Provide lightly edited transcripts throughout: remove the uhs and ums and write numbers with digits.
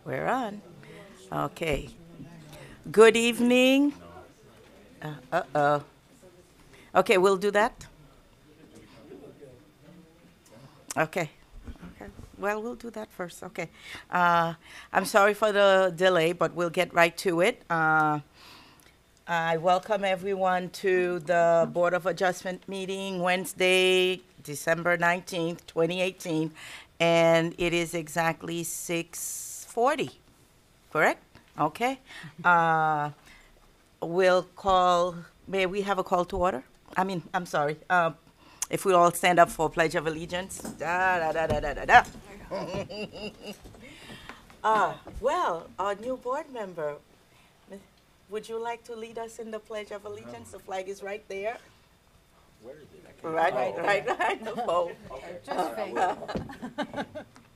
We're on. Okay. Good evening. Uh-oh. Okay, we'll do that. Okay. Okay. Well, we'll do that first. Okay. I'm sorry for the delay, but we'll get right to it. I welcome everyone to the Board of Adjustment meeting Wednesday, December 19th, 2018, and it is exactly 6:40, correct? Okay. We'll call, may we have a call to order? I'm sorry. If we all stand up for Pledge of Allegiance. Da, da, da, da, da, da, da. Well, our new board member, would you like to lead us in the Pledge of Allegiance? The flag is right there. Where is it? Right, the phone.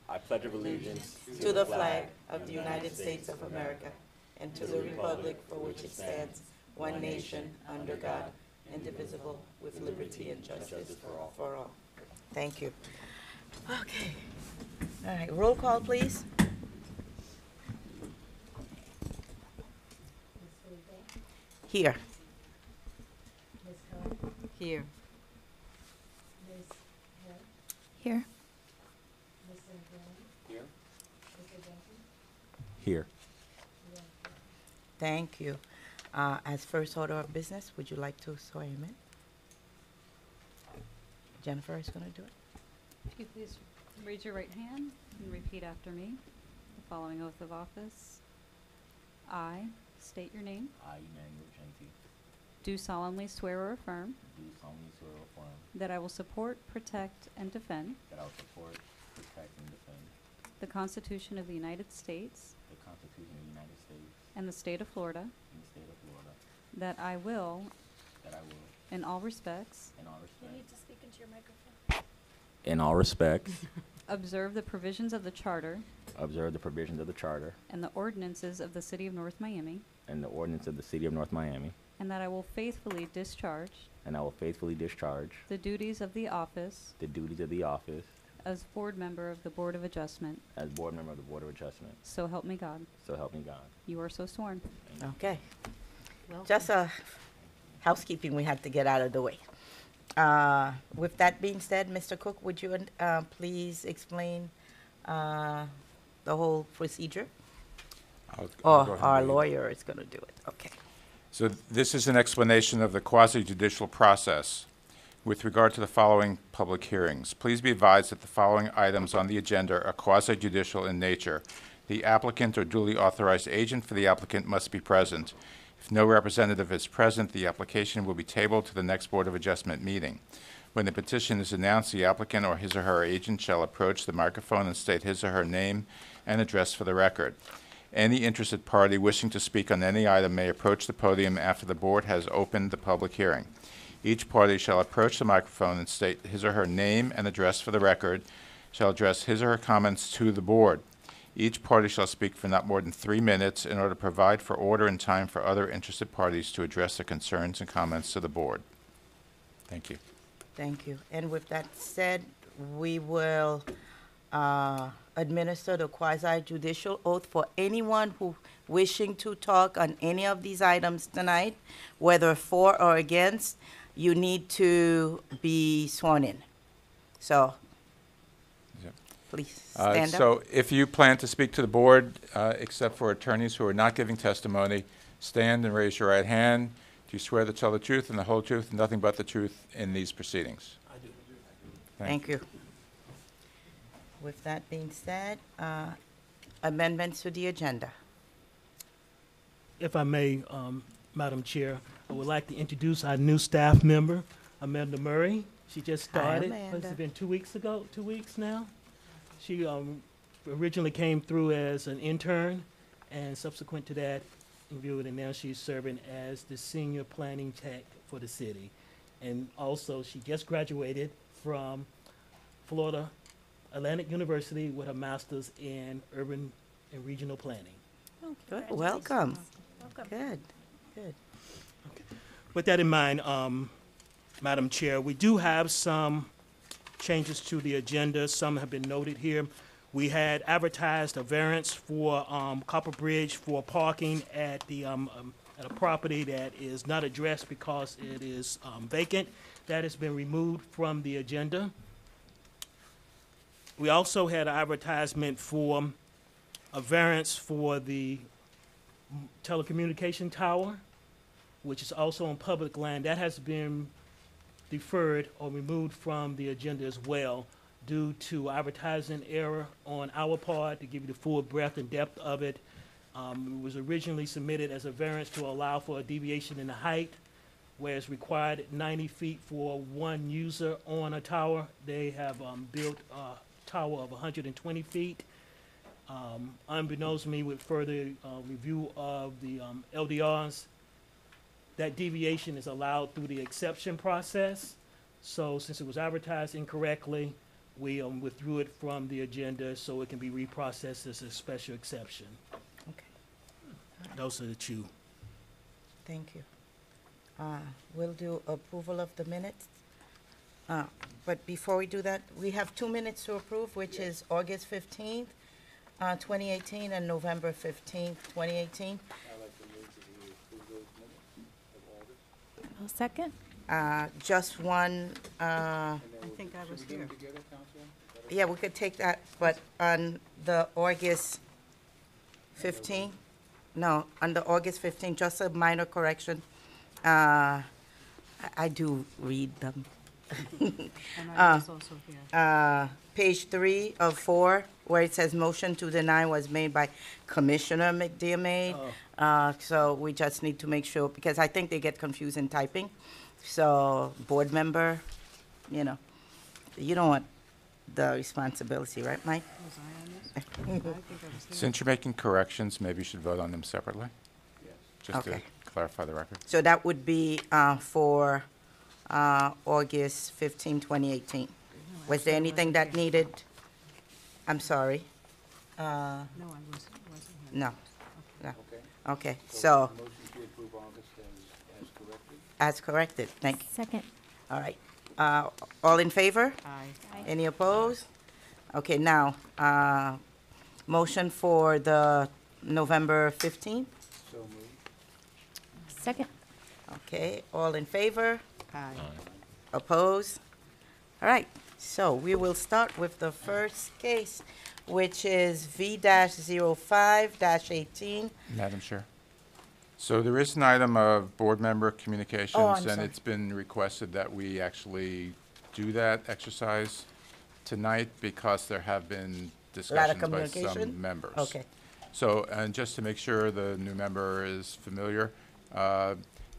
I pledge of allegiance To the flag of the United States of America and to the republic for which it stands, one nation, under God, indivisible, with liberty and justice for all. Thank you. Okay. All right, roll call, please. Here. Here. Here. Here. Thank you. As first order of business, would you like to swear him in? Jennifer is going to do it. If you please raise your right hand and repeat after me the following oath of office. I state your name. I, Emmanuel Genty, Do solemnly swear or affirm do solemnly swear or affirm that I will support, protect, and defend that I will support, protect, and defend the Constitution of the United States the Constitution of the United States and the state of Florida, and the state of Florida, that I will, that I will, in all respects, in all You respects, need to speak into your microphone. in all respects, observe the provisions of the Charter observe the provisions of the Charter and the ordinances of the City of North Miami, and the ordinance of the City of North Miami, and that I will faithfully discharge and I will faithfully discharge the duties of the office the duties of the office as board member of the Board of Adjustment. as board member of the Board of Adjustment. So help me God. So help me God. You are so sworn. Okay. Just a housekeeping we had to get out of the way. With that being said, Mr. Cook, would you please explain the whole procedure? I'll go Or ahead and our read. lawyer is going to do it. Okay. So this is an explanation of the quasi-judicial process with regard to the following public hearings. Please be advised that the following items on the agenda are quasi-judicial in nature. The applicant or duly authorized agent for the applicant must be present. If no representative is present, the application will be tabled to the next Board of Adjustment meeting. When the petition is announced, the applicant or his or her agent shall approach the microphone and state his or her name and address for the record. Any interested party wishing to speak on any item may approach the podium after the board has opened the public hearing. Each party shall approach the microphone and state his or her name and address for the record, shall address his or her comments to the board. Each party shall speak for not more than 3 minutes in order to provide for order and time for other interested parties to address their concerns and comments to the board. Thank you. Thank you. And with that said, we will administer the quasi-judicial oath for anyone who wishing to talk on any of these items tonight, whether for or against. You need to be sworn in. So, Yep. please stand up. So if you plan to speak to the board, except for attorneys who are not giving testimony, stand and raise your right hand. Do you swear to tell the truth and the whole truth and nothing but the truth in these proceedings? I do. Thank you. With that being said, amendments to the agenda. If I may, Madam Chair, I would like to introduce our new staff member, Amanda Murray. She just Hi, started. Amanda. It's been 2 weeks ago, 2 weeks now. She originally came through as an intern, and subsequent to that, reviewed, and now she's serving as the senior planning tech for the city. And also, she just graduated from Florida Atlantic University with a master's in urban and regional planning. Good, welcome. Welcome. Good, good. With that in mind, Madam Chair, we do have some changes to the agenda. Some have been noted here. We had advertised a variance for Copper Bridge for parking at at a property that is not addressed because it is vacant. That has been removed from the agenda. We also had an advertisement for a variance for the telecommunication tower, which is also on public land. That has been deferred or removed from the agenda as well due to advertising error on our part to give you the full breadth and depth of it. It was originally submitted as a variance to allow for a deviation in the height, where it's required 90 feet for one user on a tower. They have built a tower of 120 feet. Unbeknownst to me, with further review of the LDRs, that deviation is allowed through the exception process. So since it was advertised incorrectly, we withdrew it from the agenda so it can be reprocessed as a special exception. Okay, Those are the two. thank you. We'll do approval of the minutes. But before we do that, we have 2 minutes to approve, which is August 15th, 2018, and November 15th, 2018. I'll second. Just one, I think I was here. yeah, we could take that, but on the August 15th, no, on the August 15th, just a minor correction. I do read them. And I was also here. Page 3 of 4, where it says motion to deny was made by Commissioner McDermott. So we just need to make sure, because I think they get confused in typing. So board member, you know, you don't want the responsibility, right, Mike? Was I on this? I think I was here. Since you're making corrections, maybe you should vote on them separately? Just to Okay. clarify the record. So that would be for August 15, 2018. Was there anything that needed? I'm sorry. No, I wasn't here. No, no. Okay, so, Motion to approve August as corrected? as corrected, thank you. Second. All right. All in favor? Aye. Any opposed? Okay, now, motion for the November 15th? So moved. Second. Okay, all in favor? Aye. Opposed? All right, so we will start with the first case, which is V-05-18. Madam Chair. So there is an item of board member communications, and sorry. it's been requested that we actually do that exercise tonight because there have been discussions by communication? some members. Okay, So, and just to make sure the new member is familiar,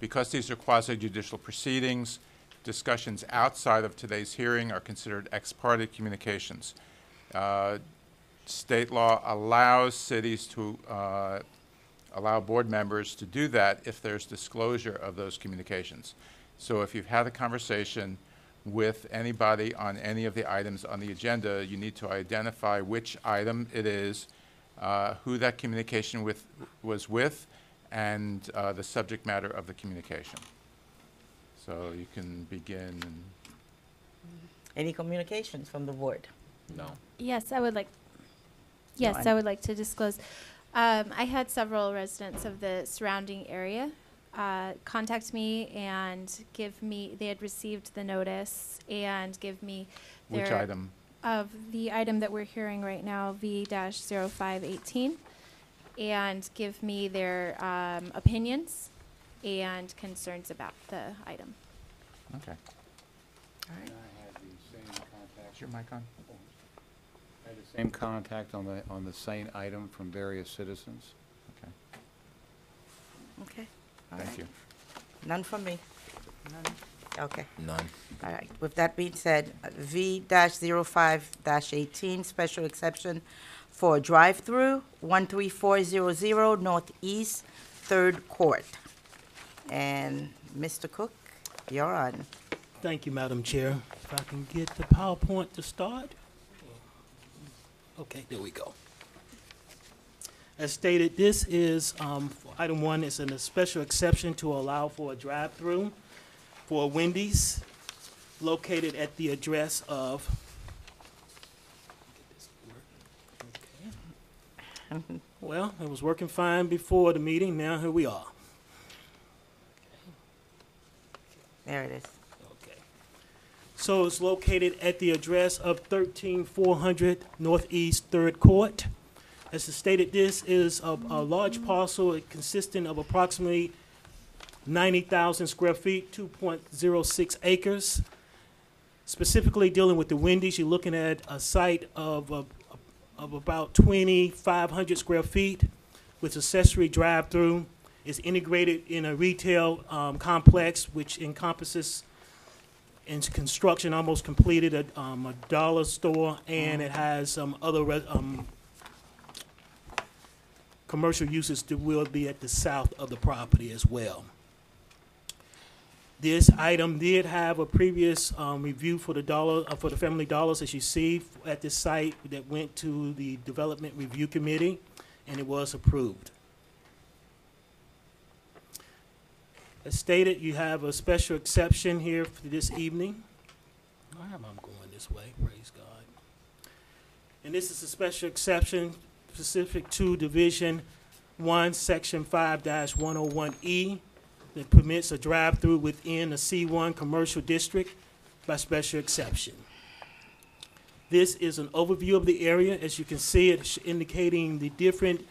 because these are quasi-judicial proceedings, discussions outside of today's hearing are considered ex parte communications. State law allows cities to allow board members to do that if there's disclosure of those communications. So if you've had a conversation with anybody on any of the items on the agenda, you need to identify which item it is, who that communication was with, and the subject matter of the communication. So you can begin. And any communications from the board? No. Yes, I would like. No, Yes, I would like to disclose. I had several residents of the surrounding area contact me and give me. They had received the notice and give me their Which item? of the item that we're hearing right now, V-0518, and give me their opinions and concerns about the item. Okay. All right. And I had the same contact. Is your mic on? I had the same contact on the same item from various citizens. Okay. Okay. All Thank right. you. None from me. None. Okay. None. All right. With that being said, V-05-18, special exception for drive-through, 13400 Northeast 3rd Court. And Mr. Cook, you're on. Thank you, Madam Chair. If I can get the PowerPoint to start. Okay, there we go. As stated, this is, for item 1, it's a special exception to allow for a drive-through for Wendy's located at the address of Well, it was working fine before the meeting, now here we are. There it is. Okay. So it's located at the address of 13400 Northeast 3rd Court. As stated, this is a large parcel consisting of approximately 90,000 square feet, 2.06 acres. Specifically dealing with the Wendy's, you're looking at a site of about 2,500 square feet with accessory drive-through. It's integrated in a retail complex which encompasses in construction almost completed a dollar store, and it has some other commercial uses that will be at the south of the property as well. This item did have a previous review for the Family Dollars, as you see at this site, that went to the Development Review Committee, and it was approved. As stated, you have a special exception here for this evening. Why am I going this way? Praise God. And this is a special exception specific to Division 1, Section 5-101E, that permits a drive-through within a C1 commercial district by special exception. This is an overview of the area. As you can see, it's indicating the different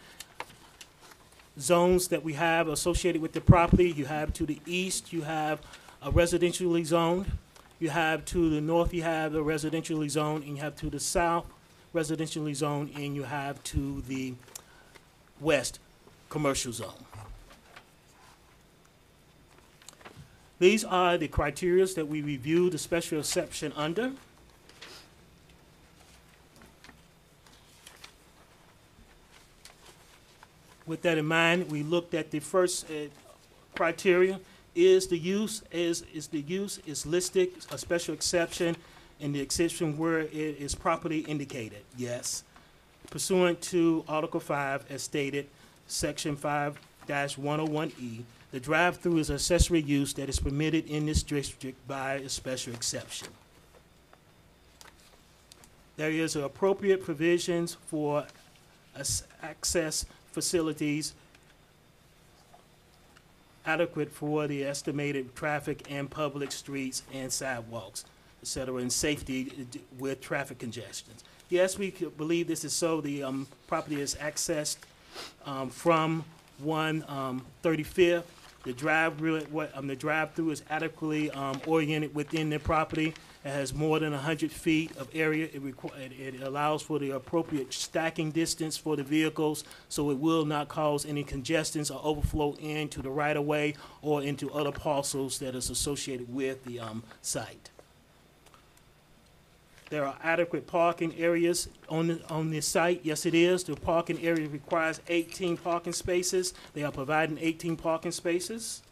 zones that we have associated with the property. You have to the east, you have a residentially zoned. You have to the north, you have a residentially zoned, and you have to the south, residentially zoned, and you have to the west, commercial zone. These are the criteria that we reviewed the special exception under. With that in mind, we looked at the first criteria. Is the use listed a special exception in the exception where it is properly indicated? Yes. Pursuant to Article 5, as stated, Section 5-101E, the drive-through is accessory use that is permitted in this district by a special exception. There is appropriate provisions for access facilities adequate for the estimated traffic and public streets and sidewalks, et cetera, and safety with traffic congestions. Yes, we believe this is so. The property is accessed from 135th. The drive-through is adequately oriented within the property. It has more than 100 feet of area. It allows for the appropriate stacking distance for the vehicles, so it will not cause any congestions or overflow into the right-of-way or into other parcels that is associated with the site. There are adequate parking areas on this site. Yes, it is. The parking area requires 18 parking spaces. They are providing 18 parking spaces.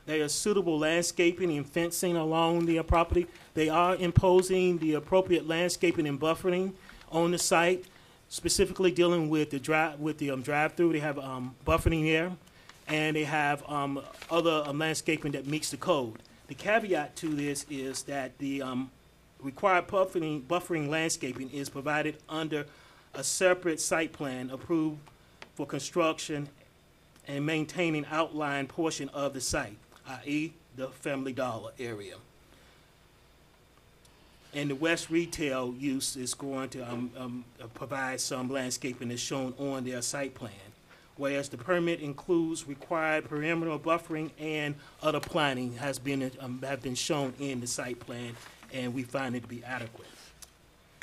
There is suitable landscaping and fencing along the property. They are imposing the appropriate landscaping and buffering on the site, specifically dealing with the drive-through. They have buffering there, and they have other landscaping that meets the code. The caveat to this is that the required buffering landscaping is provided under a separate site plan approved for construction and maintaining outlying portion of the site, i.e. the Family Dollar area. And the west retail use is going to provide some landscaping as shown on their site plan, whereas the permit includes required perimeter buffering and other planning have been shown in the site plan, and we find it to be adequate.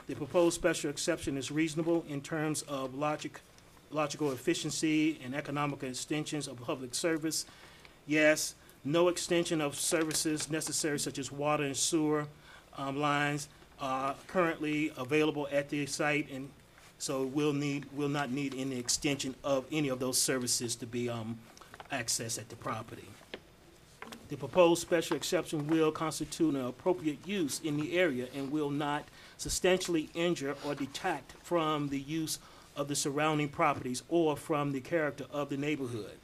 The proposed special exception is reasonable in terms of logical efficiency and economical extensions of public service. Yes, no extension of services necessary such as water and sewer lines are currently available at the site, and so will not need any extension of any of those services to be accessed at the property. The proposed special exception will constitute an appropriate use in the area and will not substantially injure or detract from the use of the surrounding properties or from the character of the neighborhood.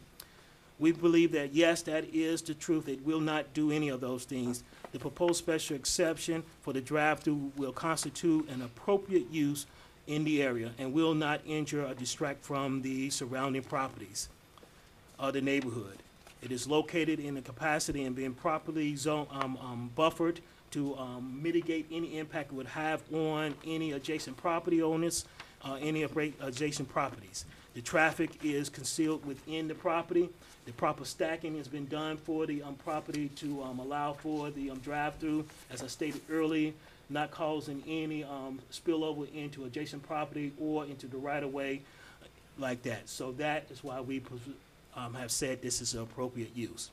We believe that, yes, that is the truth. It will not do any of those things. The proposed special exception for the drive-through will constitute an appropriate use in the area and will not injure or distract from the surrounding properties of the neighborhood. It is located in the capacity and being properly buffered to mitigate any impact it would have on any adjacent property owners, adjacent properties. The traffic is concealed within the property. The proper stacking has been done for the property to allow for the drive-through, as I stated earlier, not causing any spillover into adjacent property or into the right-of-way like that. So that is why we have said this is an appropriate use.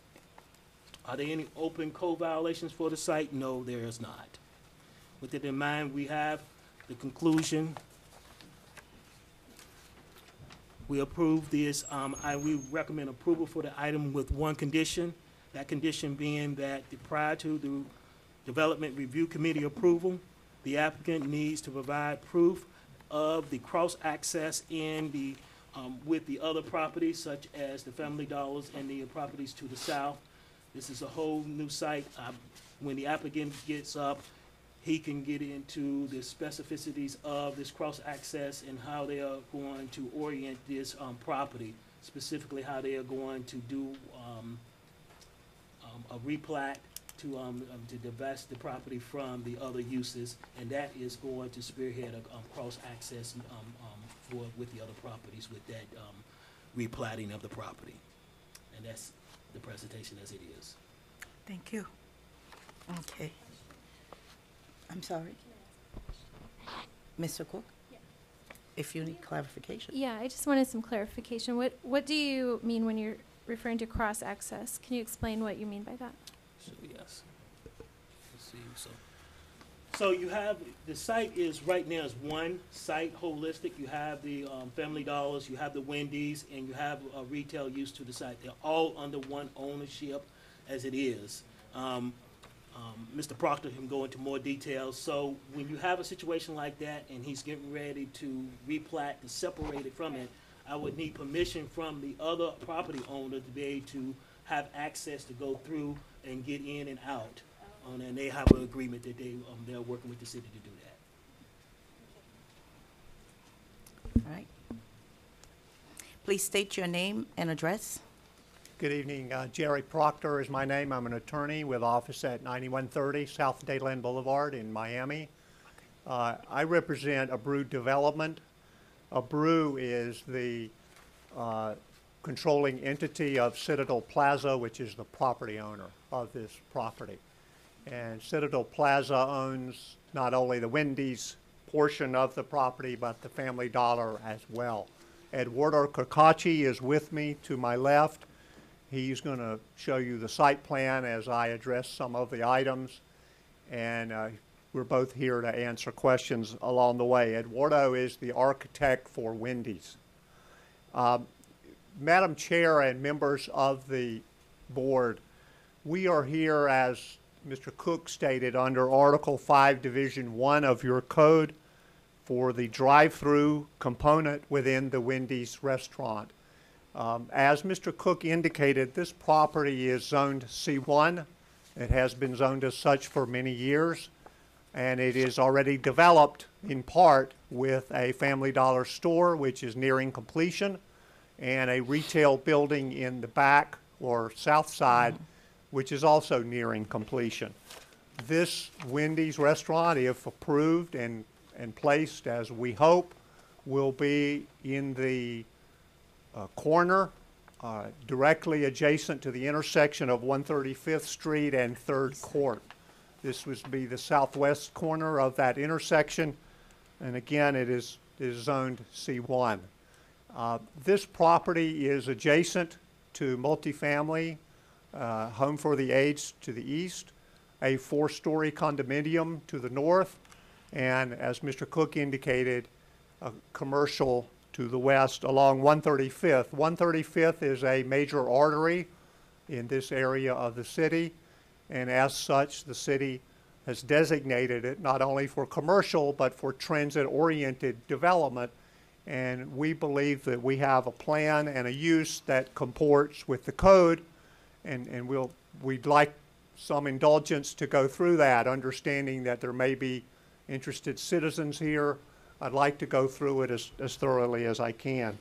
Are there any open code violations for the site? No, there is not. With it in mind, we have the conclusion. We approve this. We recommend approval for the item with one condition. That condition being that prior to the Development Review Committee approval, the applicant needs to provide proof of the cross-access in the with the other properties, such as the Family Dollars and the properties to the south. This is a whole new site. When the applicant gets up, he can get into the specificities of this cross-access and how they are going to orient this property, specifically how they are going to do a replat to divest the property from the other uses, and that is going to spearhead a cross-access with the other properties with that replatting of the property. And that's the presentation as it is. Thank you. Okay. I'm sorry. Mr. Cook? If you need clarification. Yeah, I just wanted some clarification. What do you mean when you're referring to cross-access? Can you explain what you mean by that? So yes. Let's see. So you have the site is right now is one site, holistic. You have the Family Dollars, you have the Wendy's, and you have a retail use to the site. They're all under one ownership as it is. Mr. Proctor can go into more details. So when you have a situation like that and he's getting ready to replat to separate it from it, I would need permission from the other property owner to be able to have access to go through and get in and out. And they have an agreement that they're working with the city to do that. All right. Please state your name and address. Good evening. Jerry Proctor is my name. I'm an attorney with office at 9130 South Dayland Boulevard in Miami. I represent Abreu Development. Abreu is the controlling entity of Citadel Plaza, which is the property owner of this property. And Citadel Plaza owns not only the Wendy's portion of the property, but the Family Dollar as well. Eduardo Cacachi is with me to my left. He's going to show you the site plan as I address some of the items. And we're both here to answer questions along the way. Eduardo is the architect for Wendy's. Madam Chair and members of the board, we are here, as Mr. Cook stated, under Article 5, Division 1 of your code for the drive-through component within the Wendy's restaurant. As Mr. Cook indicated, this property is zoned C1. It has been zoned as such for many years, and it is already developed in part with a Family Dollar store, which is nearing completion, and a retail building in the back or south side, which is also nearing completion. This Wendy's restaurant, if approved and placed as we hope, will be in the corner directly adjacent to the intersection of 135th Street and 3rd Court. This would be the southwest corner of that intersection, and again, it is zoned C1. This property is adjacent to multifamily, Home for the Aged to the east, a 4-story condominium to the north, and as Mr. Cook indicated, a commercial to the west along 135th. 135th is a major artery in this area of the city, and as such, the city has designated it not only for commercial but for transit-oriented development, and we believe that we have a plan and a use that comports with the code, and we'd like some indulgence to go through that, understanding that there may be interested citizens here I'd like to go through it as thoroughly as I can.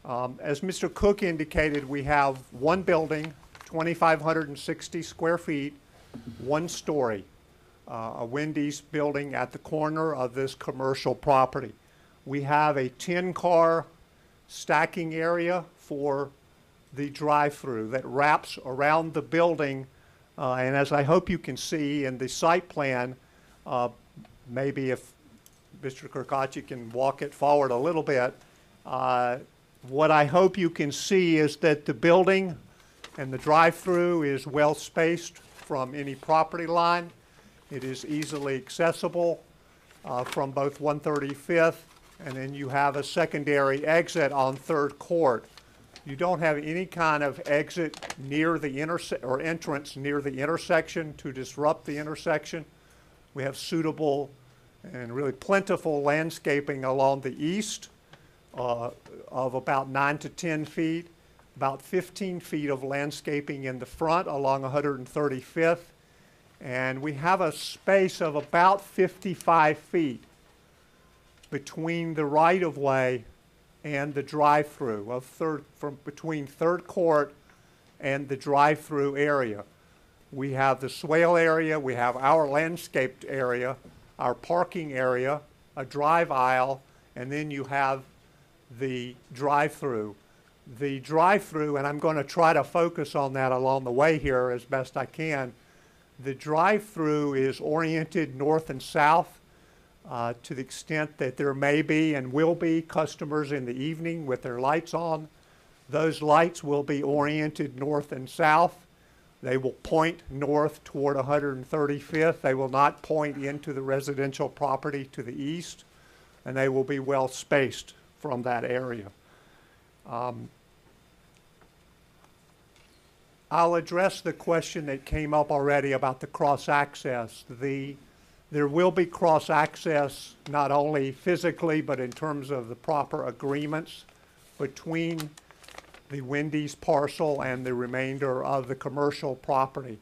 As Mr. Cook indicated, we have one building, 2,560 square feet, one story, a Wendy's building at the corner of this commercial property. We have a 10-car stacking area for the drive-through that wraps around the building. And as I hope you can see in the site plan, maybe if Mr. Kirkachi can walk it forward a little bit, what I hope you can see is that the building and the drive-through is well spaced from any property line. It is easily accessible from both 135th, and then you have a secondary exit on 3rd Court. You don't have any kind of exit near the entrance near the intersection to disrupt the intersection. We have suitable and really plentiful landscaping along the east of about 9 to 10 feet, about 15 feet of landscaping in the front along 135th, and we have a space of about 55 feet between the right-of-way and the drive-through from between 3rd Court and the drive-through area. We have the swale area, we have our landscaped area, our parking area, a drive aisle, and then you have the drive-through. The drive-through, and I'm going to try to focus on that along the way here as best I can, the drive-through is oriented north and south to the extent that there may be and will be customers in the evening with their lights on. Those lights will be oriented north and south. They will point north toward 135th. They will not point into the residential property to the east, and they will be well spaced from that area. I'll address the question that came up already about the cross-access. There will be cross-access not only physically but in terms of the proper agreements between the Wendy's parcel and the remainder of the commercial property.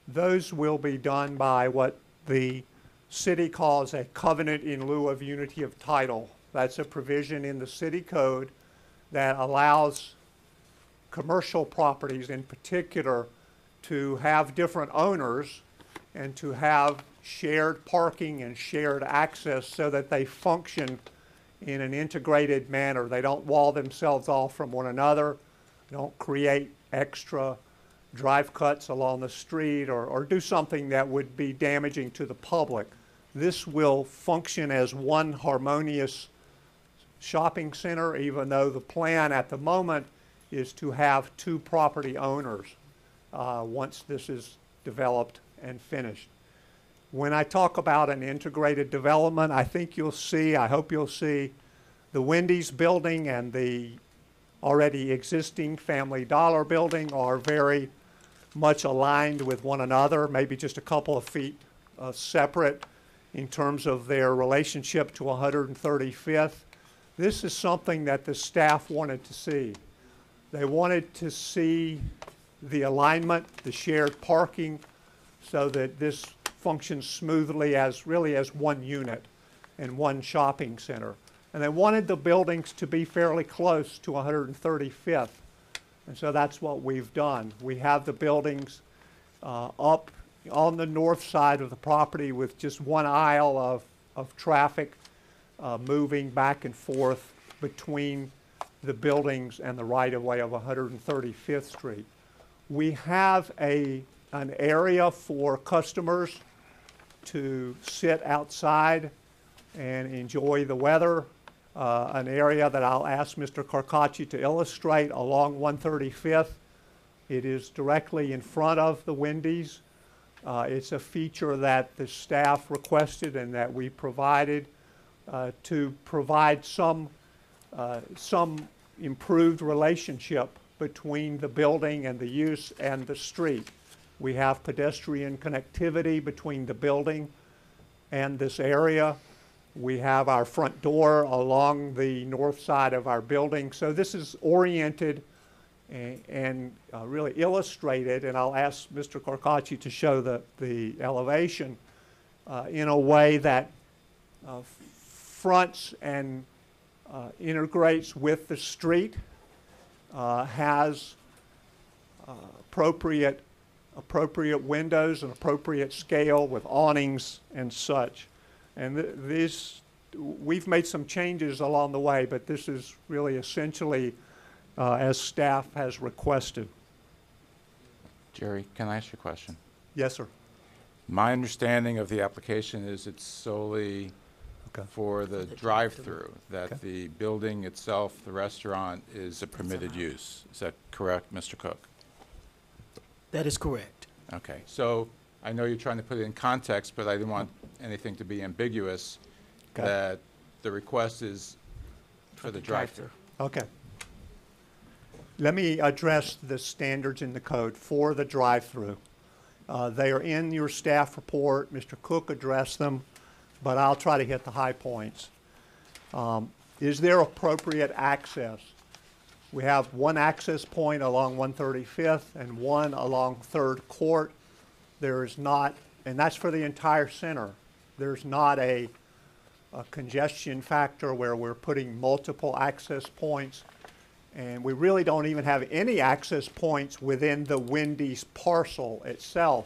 Those will be done by what the city calls a covenant in lieu of unity of title. That's a provision in the city code that allows commercial properties in particular to have different owners and to have shared parking and shared access so that they function in an integrated manner. They don't wall themselves off from one another, don't create extra drive cuts along the street or do something that would be damaging to the public. This will function as one harmonious shopping center, even though the plan at the moment is to have two property owners once this is developed and finished. When I talk about an integrated development, I think you'll see, I hope you'll see, the Wendy's building and the already existing Family Dollar building are very much aligned with one another, maybe just a couple of feet separate in terms of their relationship to 135th. This is something that the staff wanted to see. They wanted to see the alignment, the shared parking, so that this functions smoothly as really as one unit and one shopping center. And they wanted the buildings to be fairly close to 135th. And so that's what we've done. We have the buildings up on the north side of the property with just one aisle of traffic moving back and forth between the buildings and the right-of-way of 135th Street. We have an area for customers to sit outside and enjoy the weather, an area that I'll ask Mr. Carcacci to illustrate along 135th. It is directly in front of the Wendy's. It's a feature that the staff requested and that we provided to provide some improved relationship between the building and the use and the street. We have pedestrian connectivity between the building and this area. We have our front door along the north side of our building. So this is oriented and really illustrated, and I'll ask Mr. Carcacci to show the elevation in a way that fronts and integrates with the street, has appropriate windows and appropriate scale with awnings and such. And we've made some changes along the way, but this is really essentially as staff has requested. Jerry, can I ask you a question? Yes, sir. My understanding of the application is it's solely Okay. for the drive-through, that Okay. the building itself, the restaurant, is a permitted use. Is that correct, Mr. Cook? That is correct. Okay, so I know you're trying to put it in context, but I didn't want anything to be ambiguous, Okay. that the request is for the drive-through. Okay. Let me address the standards in the code for the drive-through. They are in your staff report. Mr. Cook addressed them, but I'll try to hit the high points. Is there appropriate access? We have one access point along 135th and one along 3rd Court. There is not, and that's for the entire center. There's not a congestion factor where we're putting multiple access points. And we really don't even have any access points within the Wendy's parcel itself.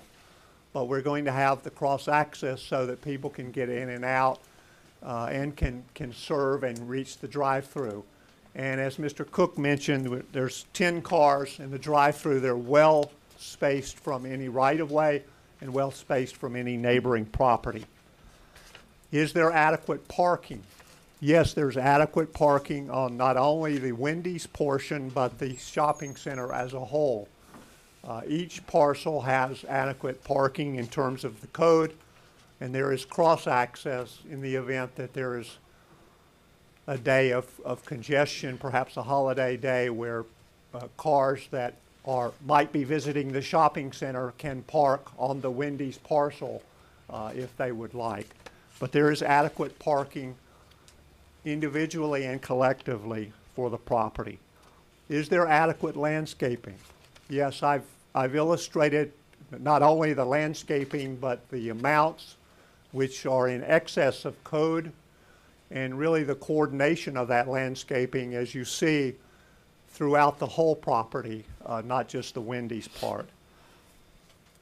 But we're going to have the cross-access so that people can get in and out and can serve and reach the drive-through. And as Mr. Cook mentioned, there's 10 cars in the drive-through. They're well spaced from any right-of-way and well spaced from any neighboring property. Is there adequate parking? Yes, there's adequate parking on not only the Wendy's portion, but the shopping center as a whole. Each parcel has adequate parking in terms of the code, and there is cross-access in the event that there is a day of congestion, perhaps a holiday day, where cars that might be visiting the shopping center can park on the Wendy's parcel if they would like. But there is adequate parking individually and collectively for the property. Is there adequate landscaping? Yes, I've illustrated not only the landscaping, but the amounts which are in excess of code, and really the coordination of that landscaping, as you see, throughout the whole property, not just the Wendy's part.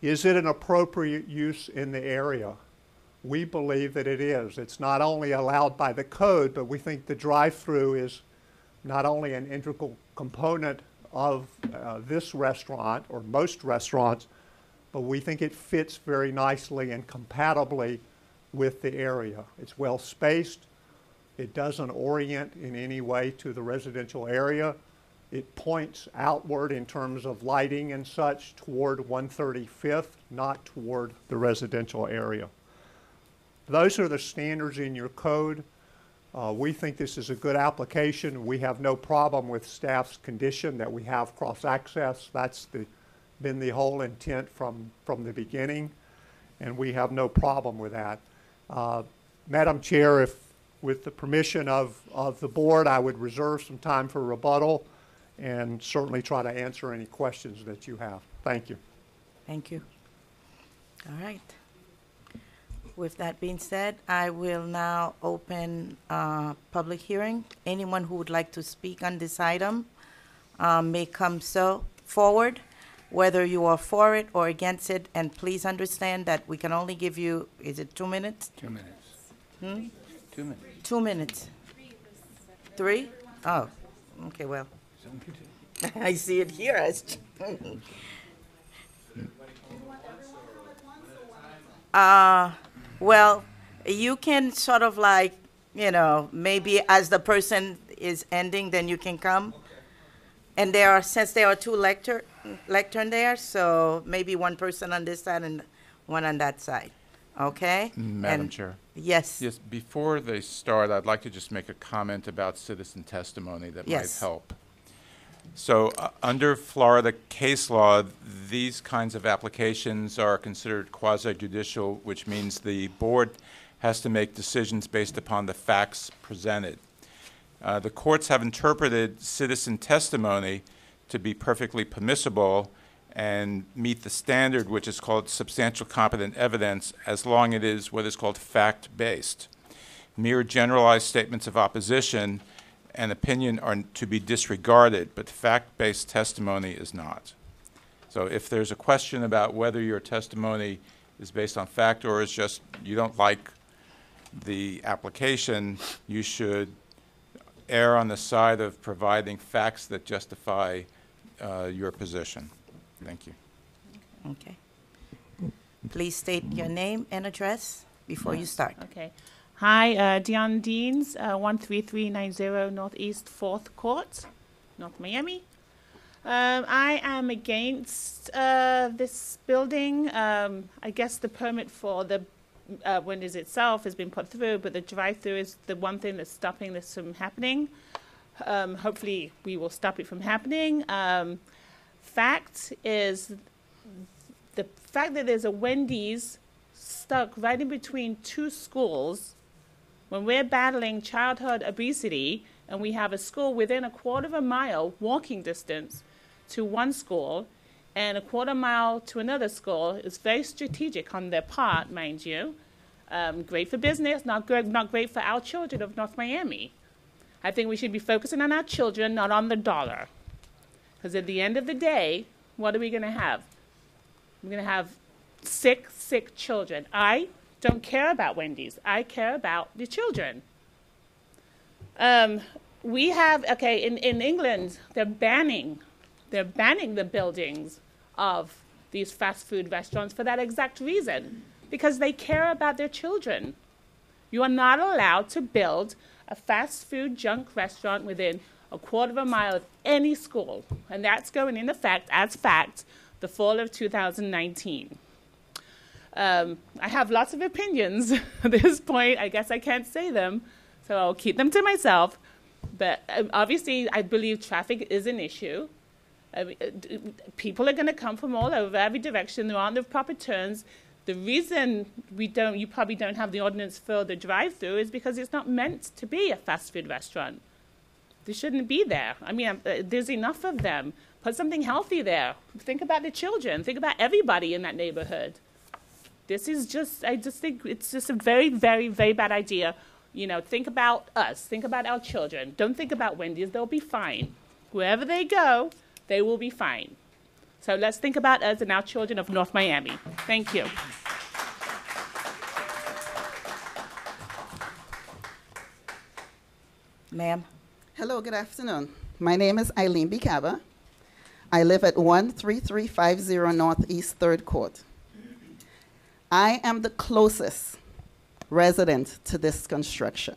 Is it an appropriate use in the area? We believe that it is. It's not only allowed by the code, but we think the drive-through is not only an integral component of this restaurant, or most restaurants, but we think it fits very nicely and compatibly with the area. It's well spaced. It doesn't orient in any way to the residential area. It points outward in terms of lighting and such toward 135th, not toward the residential area. Those are the standards in your code. We think this is a good application. We have no problem with staff's condition that we have cross-access. That's been the whole intent from the beginning, and we have no problem with that. Madam Chair, if with the permission of the board, I would reserve some time for rebuttal and certainly try to answer any questions that you have. Thank you. Thank you. All right. With that being said, I will now open public hearing. Anyone who would like to speak on this item may come forward, whether you are for it or against it. And please understand that we can only give you, is it 2 minutes? 2 minutes. 2 minutes. 2 minutes. 3? Oh, okay, well. I see it here as. Well, you can sort of like, maybe as the person is ending, then you can come. And since there are 2 lectern there, so maybe one person on this side and one on that side. Okay? Madam Chair. Yes. Yes, before they start, I'd like to just make a comment about citizen testimony that might Yes. help. So under Florida case law, these kinds of applications are considered quasi-judicial, which means the board has to make decisions based upon the facts presented. The courts have interpreted citizen testimony to be perfectly permissible and meet the standard, which is called substantial competent evidence, as long as it is what is called fact-based. Mere generalized statements of opposition and opinion are to be disregarded, but fact-based testimony is not. So if there's a question about whether your testimony is based on fact or is just you don't like the application, you should err on the side of providing facts that justify your position. Thank you. Okay. Please state your name and address before you start. Okay. Hi, Dion Deans, 13390 Northeast 4th Court, North Miami. I am against this building. I guess the permit for the Wendy's itself has been put through, but the drive-through is the one thing that's stopping this from happening. Hopefully, we will stop it from happening. Fact is, the fact that there's a Wendy's stuck right in between two schools, when we're battling childhood obesity, and we have a school within a quarter of a mile walking distance to one school, and a quarter mile to another school, is very strategic on their part, mind you. Great for business, not great for our children of North Miami. I think we should be focusing on our children, not on the dollar. Because at the end of the day, what are we going to have? We're going to have sick children. I don't care about Wendy's. I care about the children. We have, okay, in England, they're banning the buildings of these fast food restaurants for that exact reason, because they care about their children. You are not allowed to build a fast food junk restaurant within a quarter of a mile of any school, and that's going into effect as fact the fall of 2019. I have lots of opinions at this point. I guess I can't say them, so I'll keep them to myself. But obviously, I believe traffic is an issue. People are going to come from all over, every direction. There aren't the proper turns. The reason you probably don't have the ordinance for the drive-through is because it's not meant to be a fast food restaurant. They shouldn't be there. I mean, there's enough of them. Put something healthy there. Think about the children. Think about everybody in that neighborhood. This is just, I just think it's just a very, very, very bad idea. You know, think about us. Think about our children. Don't think about Wendy's. They'll be fine. Wherever they go, they will be fine. So let's think about us and our children of North Miami. Thank you. Ma'am. Hello, good afternoon. My name is Eileen Bicaba. I live at 13350 Northeast 3rd Court. I am the closest resident to this construction.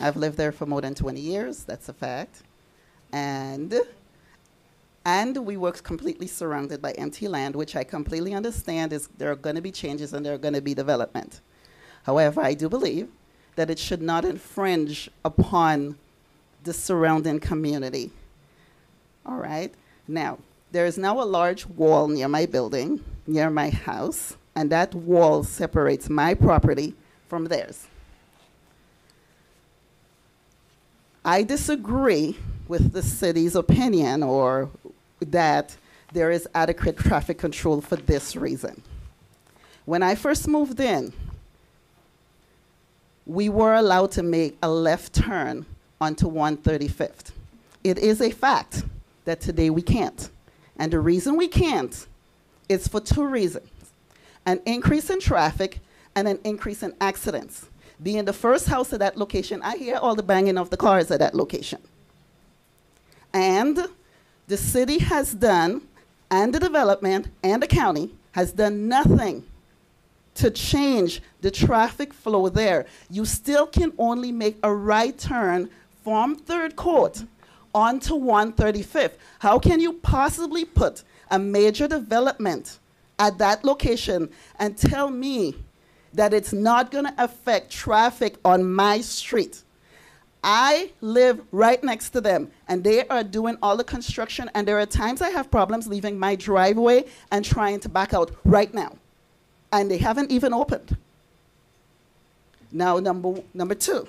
I've lived there for more than 20 years, that's a fact. And we were completely surrounded by empty land, which I completely understand is there are going to be changes and there are going to be development. However, I do believe that it should not infringe upon the surrounding community. All right? Now, there is now a large wall near my building, near my house, and that wall separates my property from theirs. I disagree with the city's opinion or that there is adequate traffic control for this reason. When I first moved in, we were allowed to make a left turn onto 135th. It is a fact that today we can't. And the reason we can't is for two reasons: an increase in traffic and an increase in accidents. Being the first house at that location, I hear all the banging of the cars at that location. And the city has done, and the development and the county has done nothing to change the traffic flow there. You still can only make a right turn from 3rd Court onto 135th. How can you possibly put a major development at that location and tell me that it's not going to affect traffic on my street? I live right next to them, and they are doing all the construction, and there are times I have problems leaving my driveway and trying to back out right now, and they haven't even opened. Now, number two,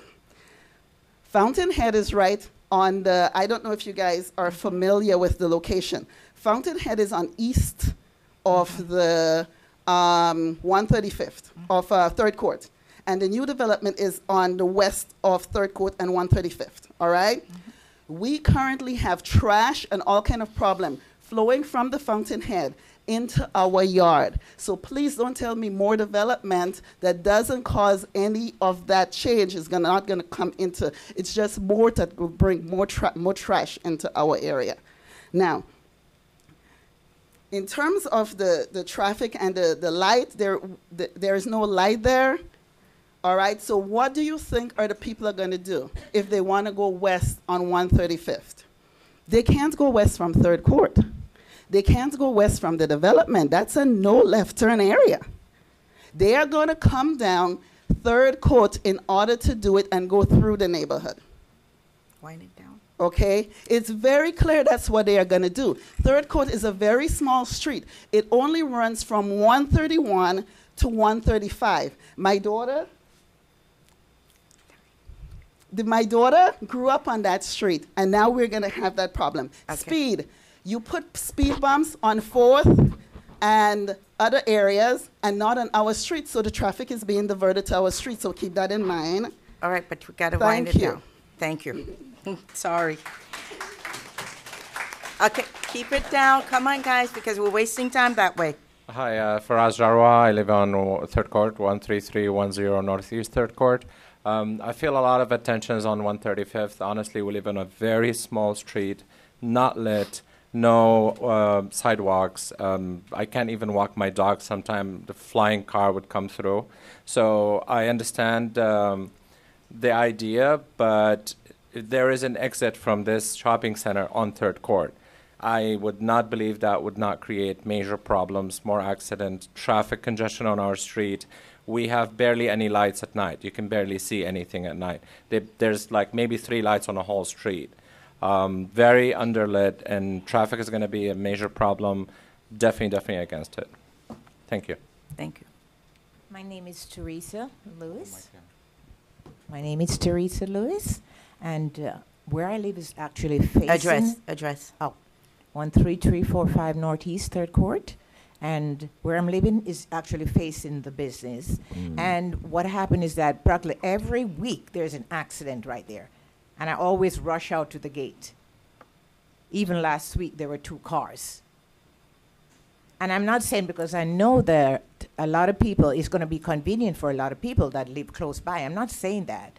Fountainhead is right on the, I don't know if you guys are familiar with the location. Fountainhead is on east of the 135th, of 3rd Court. and the new development is on the west of 3rd Court and 135th, all right? We currently have trash and all kind of problem flowing from the fountainhead into our yard. So please don't tell me more development that doesn't cause any of that change is not gonna come into, it's just more that will bring more trash into our area. Now, in terms of the traffic and the light, there is no light there. All right, so what do you think are the people are gonna do if they wanna go west on 135th? They can't go west from 3rd Court. They can't go west from the development. That's a no left turn area. They are gonna come down 3rd Court in order to do it and go through the neighborhood. Wind it down. Okay, it's very clear that's what they are going to do. 3rd Court is a very small street. It only runs from 131 to 135. My daughter grew up on that street, and now we're going to have that problem. Okay. Speed. You put speed bumps on 4th and other areas, and not on our street, so the traffic is being diverted to our street, so keep that in mind. All right, but we got to wind it Thank you. down. Thank you. Sorry. Okay, keep it down. Come on, guys, because we're wasting time that way. Hi, Faraz Jarwa. I live on 3rd Court, 13310 Northeast 3rd Court. I feel a lot of attention is on 135th. Honestly, we live on a very small street, not lit, no sidewalks. I can't even walk my dog. Sometimes the flying car would come through. So I understand the idea, but there is an exit from this shopping center on 3rd Court. I would not believe that would not create major problems, more accident, traffic congestion on our street. We have barely any lights at night. You can barely see anything at night. There's like maybe 3 lights on the whole street. Very underlit, and traffic is going to be a major problem. Definitely against it. Thank you. Thank you. My name is Teresa Lewis. My name is Teresa Lewis, and where I live is actually facing... Address. Oh, 13345 Northeast 3rd Court, and where I'm living is actually facing the business. And what happened is that practically every week there's an accident right there, and I always rush out to the gate. Even last week there were 2 cars. And I'm not saying because I know that a lot of people, it's going to be convenient for a lot of people that live close by. I'm not saying that,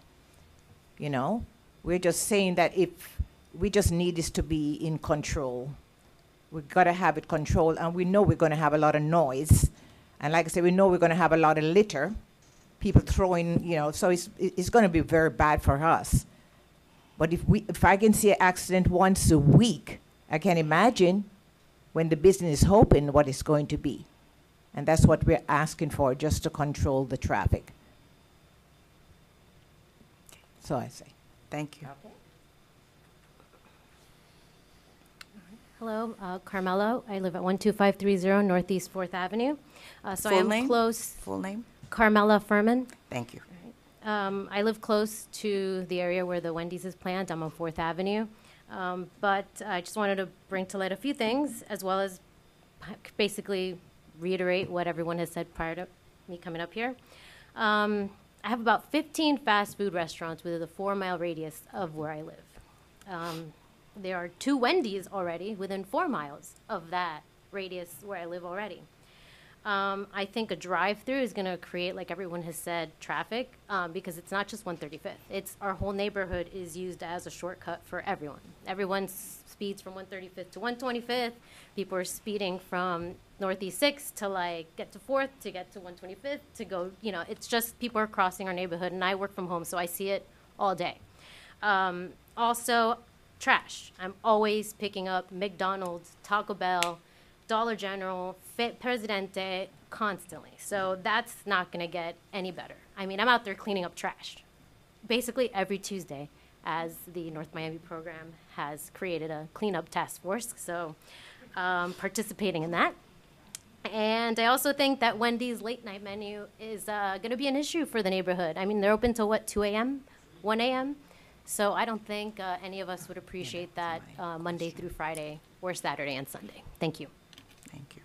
you know. We're just saying that if we just need this to be in control, we've got to have it controlled, and we know we're going to have a lot of noise. And like I said, we know we're going to have a lot of litter, people throwing, you know, so it's going to be very bad for us. But if I can see an accident once a week, I can imagine when the business is open, what it's going to be. And that's what we're asking for, just to control the traffic. So I say. Thank you. Okay. Hello, Carmelo. I live at 12530 Northeast 4th Avenue. So I am close. Full name? Carmela Furman. Thank you. I live close to the area where the Wendy's is planned. I'm on 4th Avenue. But I just wanted to bring to light a few things, as well as basically reiterate what everyone has said prior to me coming up here. I have about 15 fast food restaurants within a 4-mile radius of where I live. There are 2 Wendy's already within 4 miles of that radius where I live already. I think a drive-through is going to create, like everyone has said, traffic, because it's not just 135th. It's our whole neighborhood is used as a shortcut for everyone. Everyone speeds from 135th to 125th. People are speeding from Northeast 6th to like get to 4th, to get to 125th, to go, you know, it's just people are crossing our neighborhood, and I work from home, so I see it all day. Also, trash. I'm always picking up McDonald's, Taco Bell, Dollar General, Presidente, constantly. So that's not going to get any better. I mean, I'm out there cleaning up trash basically every Tuesday, as the North Miami program has created a cleanup task force. So participating in that. And I also think that Wendy's late night menu is going to be an issue for the neighborhood. I mean, they're open till what, 2 a.m., 1 a.m.? So I don't think any of us would appreciate that Monday through Friday or Saturday and Sunday. Thank you. Thank you.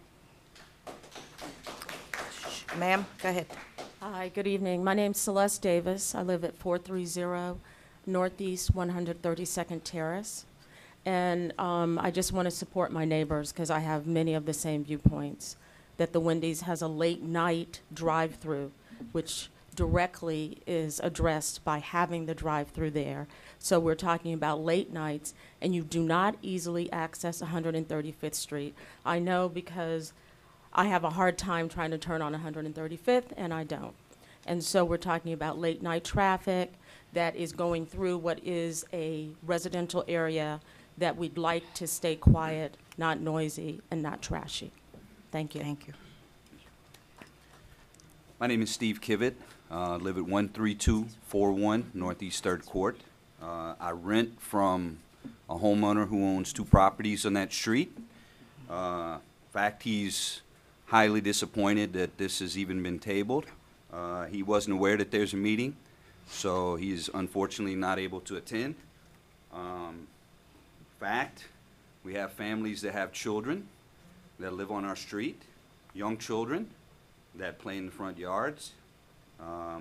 Ma'am, go ahead. Hi, good evening. My name's Celeste Davis. I live at 430 Northeast 132nd Terrace. And I just want to support my neighbors because I have many of the same viewpoints, that the Wendy's has a late night drive-through, which directly is addressed by having the drive-through there. So we're talking about late nights, and you do not easily access 135th Street. I know because I have a hard time trying to turn on 135th, and I don't. And so we're talking about late night traffic that is going through what is a residential area that we'd like to stay quiet, not noisy, and not trashy. Thank you. Thank you. My name is Steve Kivett. Live at 13241 Northeast 3rd Court. I rent from a homeowner who owns 2 properties on that street. In fact, he's highly disappointed that this has even been tabled. He wasn't aware that there's a meeting, so he's unfortunately not able to attend. In fact, we have families that have children that live on our street, young children that play in the front yards. I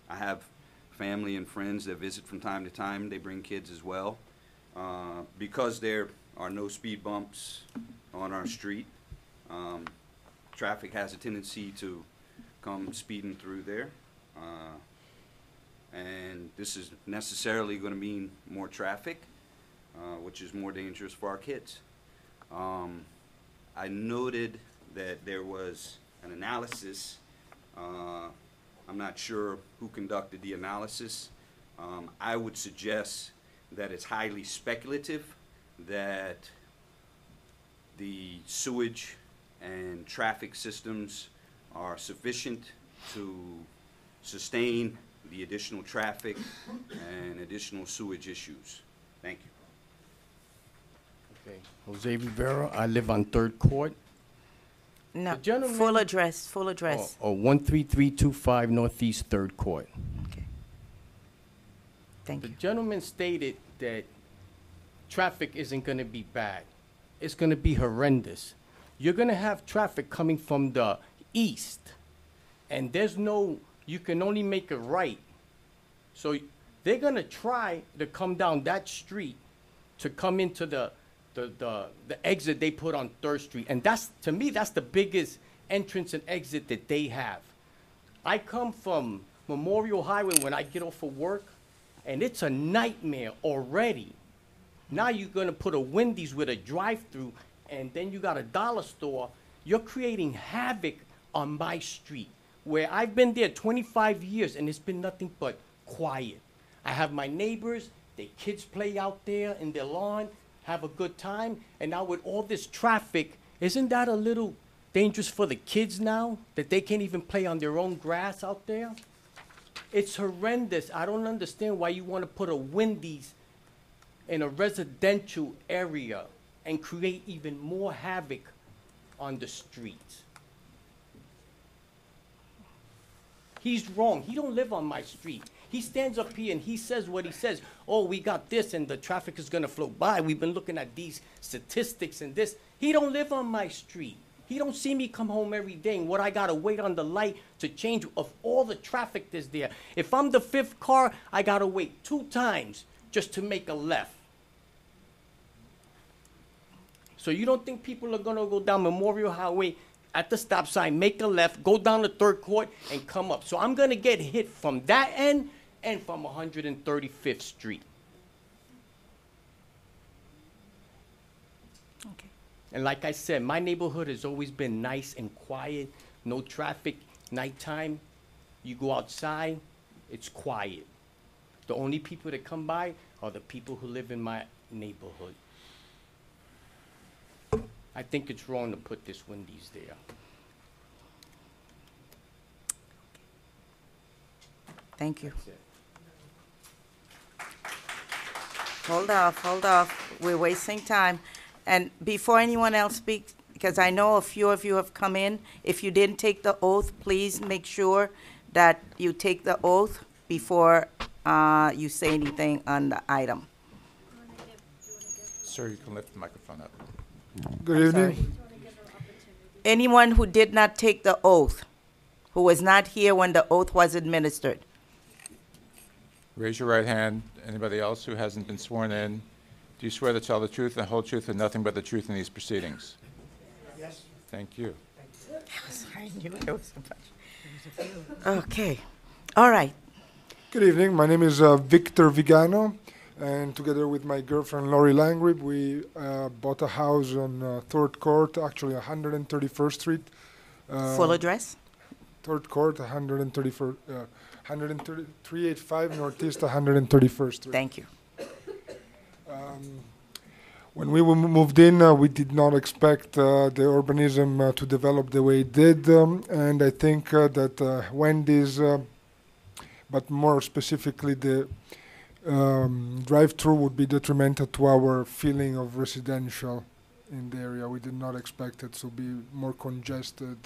have family and friends that visit from time to time. They bring kids as well. Because there are no speed bumps on our street, traffic has a tendency to come speeding through there. And this is necessarily going to mean more traffic, which is more dangerous for our kids. I noted that there was an analysis. I'm not sure who conducted the analysis. I would suggest that it's highly speculative that the sewage and traffic systems are sufficient to sustain the additional traffic and additional sewage issues. Thank you. Okay, Jose Rivera, I live on 3rd Court. No, The gentleman- full address, full address. 13325 Northeast 3rd Court. Okay. Thank The you. gentleman stated that traffic isn't going to be bad. It's going to be horrendous. You're going to have traffic coming from the east, and there's no, you can only make a right. So they're going to try to come down that street to come into the exit they put on 3rd Street. And that's, to me, that's the biggest entrance and exit that they have. I come from Memorial Highway when I get off of work, and it's a nightmare already. Now you're gonna put a Wendy's with a drive-through, and then you got a dollar store. You're creating havoc on my street, where I've been there 25 years, and it's been nothing but quiet. I have my neighbors, their kids play out there in their lawn, have a good time, and now with all this traffic, isn't that a little dangerous for the kids now, that they can't even play on their own grass out there? It's horrendous. I don't understand why you want to put a Wendy's in a residential area and create even more havoc on the streets. He's wrong. He don't live on my street. He stands up here and he says what he says. Oh, we got this and the traffic is going to flow by. We've been looking at these statistics and this. He don't live on my street. He don't see me come home every day and what I got to wait on the light to change of all the traffic that's there. If I'm the 5th car, I got to wait 2 times just to make a left. So you don't think people are going to go down Memorial Highway at the stop sign, make a left, go down to 3rd Court, and come up. So I'm going to get hit from that end and from 135th Street. Okay. And like I said, my neighborhood has always been nice and quiet, no traffic, nighttime. You go outside, it's quiet. The only people that come by are the people who live in my neighborhood. I think it's wrong to put this Wendy's there. Thank you. That's it. Hold off. We're wasting time. And before anyone else speaks, because I know a few of you have come in, if you didn't take the oath, please make sure that you take the oath before you say anything on the item. Sir, you can lift the microphone up. Good evening. Anyone who did not take the oath, who was not here when the oath was administered? Raise your right hand. Anybody else who hasn't been sworn in? Do you swear to tell the truth and the whole truth and nothing but the truth in these proceedings? Yes. Thank you. I knew there was a bunch. Okay. All right. Good evening. My name is Victor Vigano, and together with my girlfriend Lori Langrib, we bought a house on 3rd Court, actually 131st Street. Full address? 3rd Court, 385 Northeast 131st Street. Thank you. When we moved in, we did not expect the urbanism to develop the way it did, and I think that Wendy's, but more specifically the drive-through, would be detrimental to our feeling of residential in the area. We did not expect it to be more congested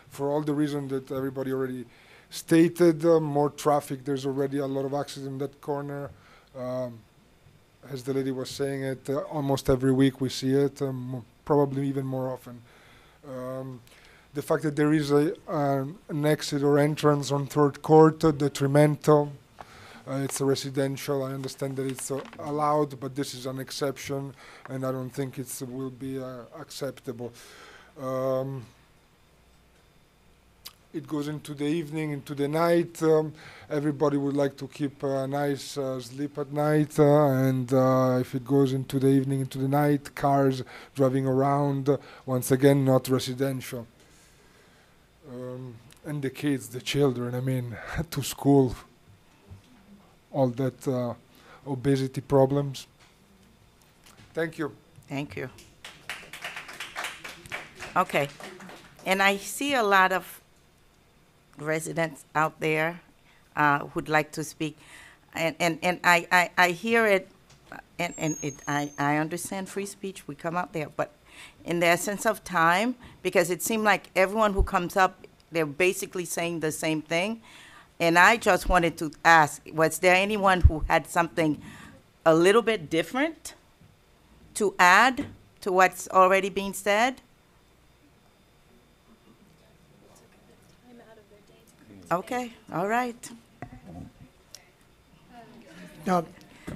for all the reasons that everybody already stated. More traffic, there's already a lot of accidents in that corner. As the lady was saying it, almost every week we see it, probably even more often. The fact that there is an exit or entrance on 3rd Court, detrimental. It's a residential. I understand that it's allowed, but this is an exception, and I don't think it will be acceptable. It goes into the evening, into the night. Everybody would like to keep a nice sleep at night, and if it goes into the evening, into the night, cars driving around, once again, not residential. And the kids, the children, I mean, to school, all that obesity problems. Thank you. Thank you. Okay. And I see a lot of residents out there who'd like to speak. And I hear it, and I understand free speech, we come out there, but in the essence of time, because it seemed like everyone who comes up, they're basically saying the same thing. And I just wanted to ask, was there anyone who had something a little bit different to add to what's already being said? Okay, all right.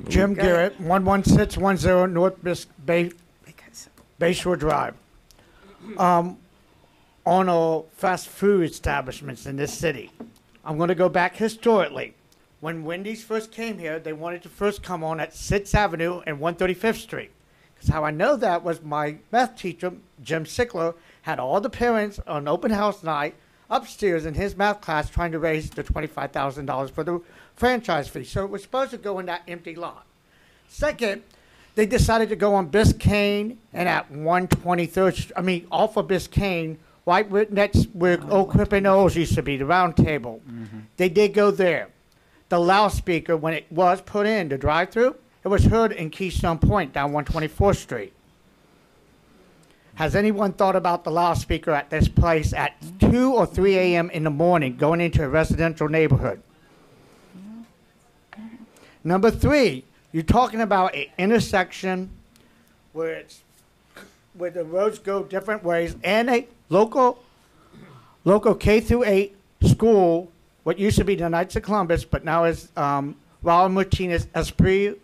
Jim Go ahead. Garrett, 11610 North Bayshore Drive. On all fast food establishments in this city. I'm going to go back historically. When Wendy's first came here, they wanted to first come on at 6th Avenue and 135th Street. Because how I know that was my math teacher, Jim Sickler, had all the parents on open house night upstairs in his math class trying to raise the $25,000 for the franchise fee. So it was supposed to go in that empty lot. Second, they decided to go on Biscayne and at 123rd, off of Biscayne, right next where Old Crippin' used to be, the round table. They did go there. The loudspeaker, when it was put in, the drive-through, it was heard in Keystone Point down 124th Street. Has anyone thought about the loudspeaker at this place at 2 or 3 a.m. in the morning going into a residential neighborhood? Number 3, you're talking about an intersection where the roads go different ways and a local K through 8 school, what used to be the Knights of Columbus, but now is Raul Martinez Espira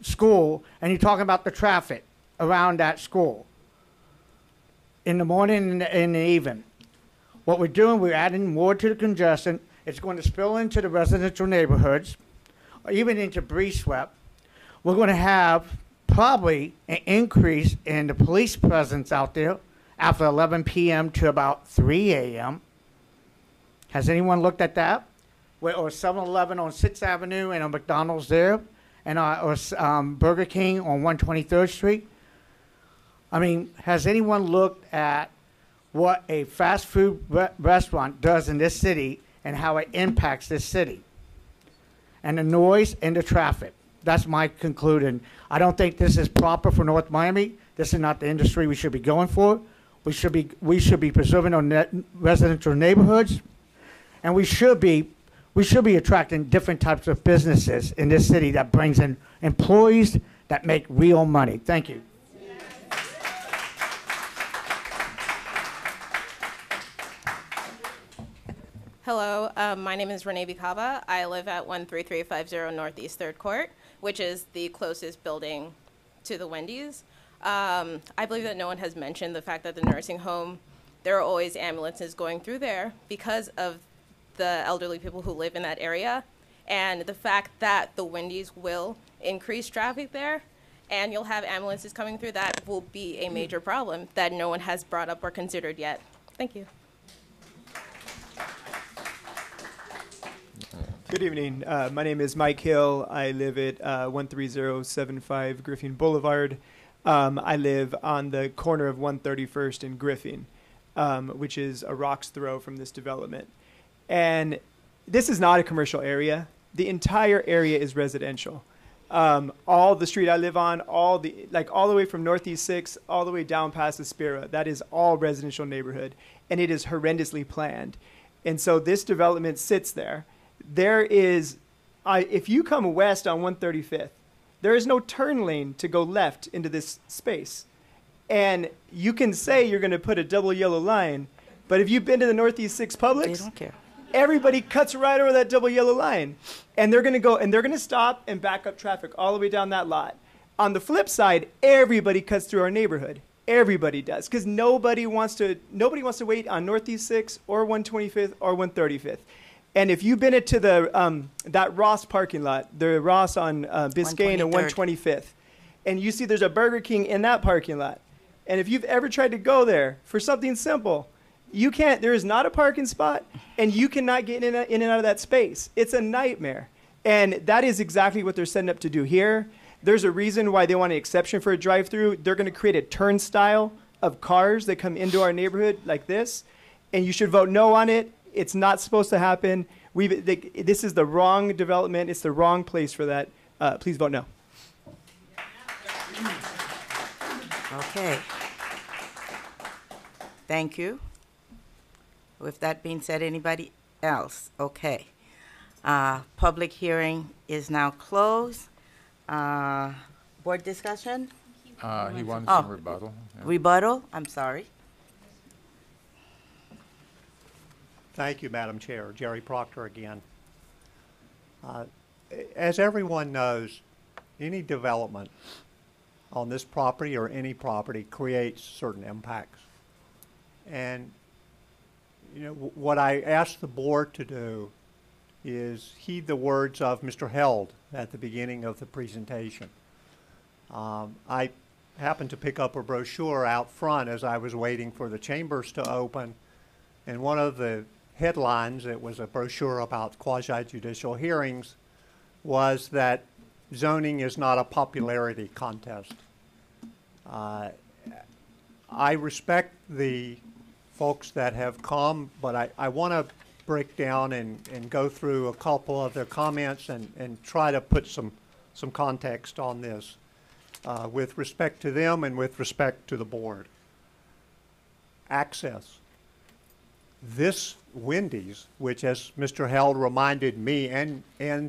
School, and you're talking about the traffic around that school in the morning and in the evening. What we're doing, we're adding more to the congestion. It's going to spill into the residential neighborhoods, or even into Breeswept. We're going to have probably an increase in the police presence out there after 11 p.m. to about 3 a.m. Has anyone looked at that? Or 7-Eleven on 6th Avenue and a McDonald's there, and or Burger King on 123rd Street. Has anyone looked at what a fast food restaurant does in this city and how it impacts this city? And the noise and the traffic. That's my conclusion. I don't think this is proper for North Miami. This is not the industry we should be going for. We should be preserving our residential neighborhoods, and we should be attracting different types of businesses in this city that brings in employees that make real money. Thank you. Hello, my name is Renee Bicava. I live at 13350 Northeast 3rd Court, which is the closest building to the Wendy's. I believe that no one has mentioned the fact that the nursing home, there are always ambulances going through there because of the elderly people who live in that area. And the fact that the Wendy's will increase traffic there and you'll have ambulances coming through, that will be a major problem that no one has brought up or considered yet. Thank you. Good evening. My name is Mike Hill. I live at 13075 Griffin Boulevard. I live on the corner of 131st and Griffin, which is a rock's throw from this development. And this is not a commercial area. The entire area is residential. All the street I live on, all the way from Northeast 6 all the way down past the Spira, that is all residential neighborhood, and it is horrendously planned. And so this development sits there. There is, if you come west on 135th, there is no turn lane to go left into this space. And you can say you're going to put a double yellow line, but if you've been to the Northeast 6 Publix, They don't care. everybody cuts right over that double yellow line. And they're going to go, and they're going to stop and back up traffic all the way down that lot. On the flip side, everybody cuts through our neighborhood. Everybody does, because nobody wants to wait on Northeast 6 or 125th or 135th. And if you've been to the that Ross parking lot, the Ross on Biscayne and 125th, and you see there's a Burger King in that parking lot, and if you've ever tried to go there for something simple, you can't. There is not a parking spot, and you cannot get in and out of that space. It's a nightmare, and that is exactly what they're setting up to do here. There's a reason why they want an exception for a drive-through. They're going to create a turnstile of cars that come into our neighborhood like this, and you should vote no on it. It's not supposed to happen. This is the wrong development. It's the wrong place for that. Please vote no. Okay. Thank you. With that being said, anybody else? Okay. Public hearing is now closed. Board discussion? He wanted some rebuttal. Yeah. Rebuttal? I'm sorry. Thank you, Madam Chair. Jerry Proctor again. As everyone knows, any development on this property or any property creates certain impacts. And you know, what I asked the board to do is heed the words of Mr. Held at the beginning of the presentation. I happened to pick up a brochure out front as I was waiting for the chambers to open, and one of the headlines, it was a brochure about quasi-judicial hearings, was that zoning is not a popularity contest. I respect the folks that have come, but I want to break down and go through a couple of their comments and try to put some context on this with respect to them and with respect to the board. Access. This Wendy's, which as Mr. Held reminded me and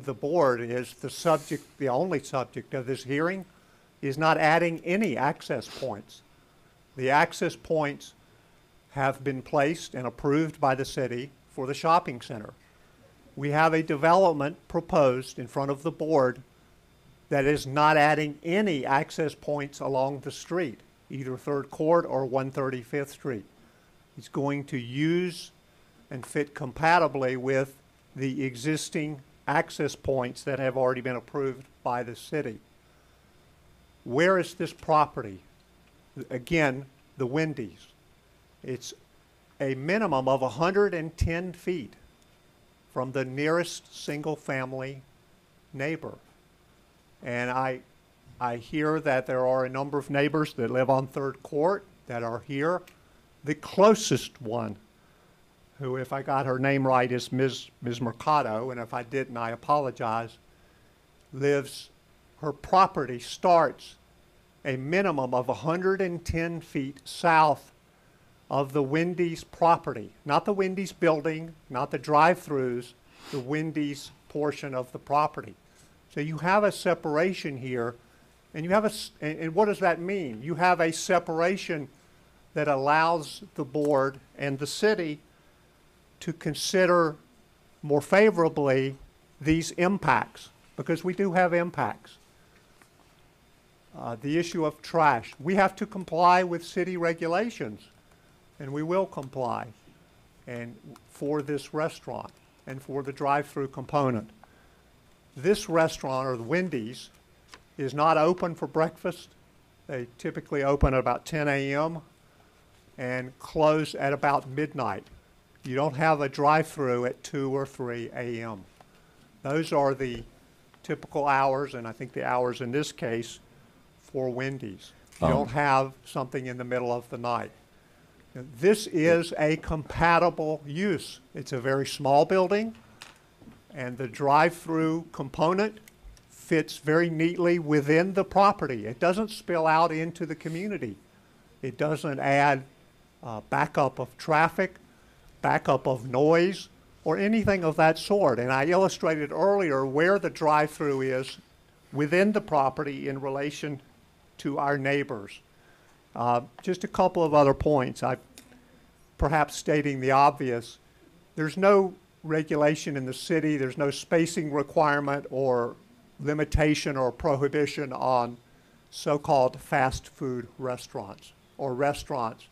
the board is the only subject of this hearing, is not adding any access points. The access points have been placed and approved by the city for the shopping center. We have a development proposed in front of the board that is not adding any access points along the street, either 3rd Court or 135th Street. It's going to use and fit compatibly with the existing access points that have already been approved by the city. Where is this property? Again, the Wendy's. It's a minimum of 110 feet from the nearest single-family neighbor. And I hear that there are a number of neighbors that live on 3rd Court that are here. The closest one, who, if I got her name right, is Ms. Mercado, and if I didn't, I apologize, her property starts a minimum of 110 feet south of the Wendy's property. Not the Wendy's building, not the drive-throughs, the Wendy's portion of the property. So you have a separation here, and you have and what does that mean? You have a separation that allows the board and the city to consider more favorably these impacts, because we do have impacts. The issue of trash. We have to comply with city regulations, and we will comply, and for this restaurant and for the drive-through component. This restaurant, or the Wendy's, is not open for breakfast. They typically open at about 10 a.m. and close at about midnight. You don't have a drive-through at 2 or 3 a.m. Those are the typical hours, and I think the hours in this case for Wendy's. You don't have something in the middle of the night. Now, this is a compatible use. It's a very small building, and the drive-through component fits very neatly within the property. It doesn't spill out into the community. It doesn't add backup of traffic, backup of noise, or anything of that sort. And I illustrated earlier where the drive-through is within the property in relation to our neighbors. Just a couple of other points. Perhaps stating the obvious, there's no regulation in the city, there's no spacing requirement or limitation or prohibition on so-called fast food restaurants or restaurants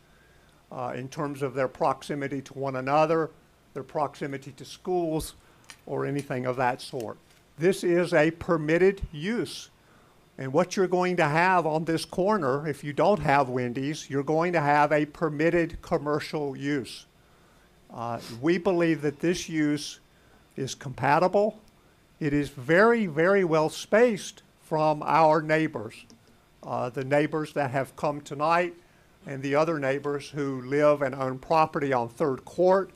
in terms of their proximity to one another, their proximity to schools, or anything of that sort. This is a permitted use. And what you're going to have on this corner, if you don't have Wendy's, you're going to have a permitted commercial use. We believe that this use is compatible. It is very, very well spaced from our neighbors, the neighbors that have come tonight and the other neighbors who live and own property on 3rd Court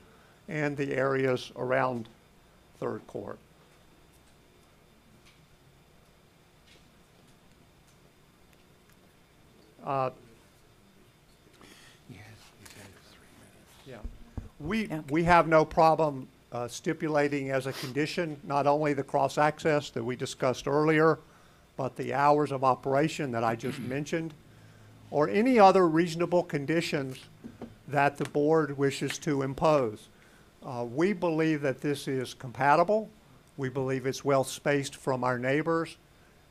and the areas around 3rd Court. Yeah. We have no problem stipulating as a condition not only the cross-access that we discussed earlier, but the hours of operation that I just mentioned, or any other reasonable conditions that the board wishes to impose. We believe that this is compatible. We believe it's well spaced from our neighbors.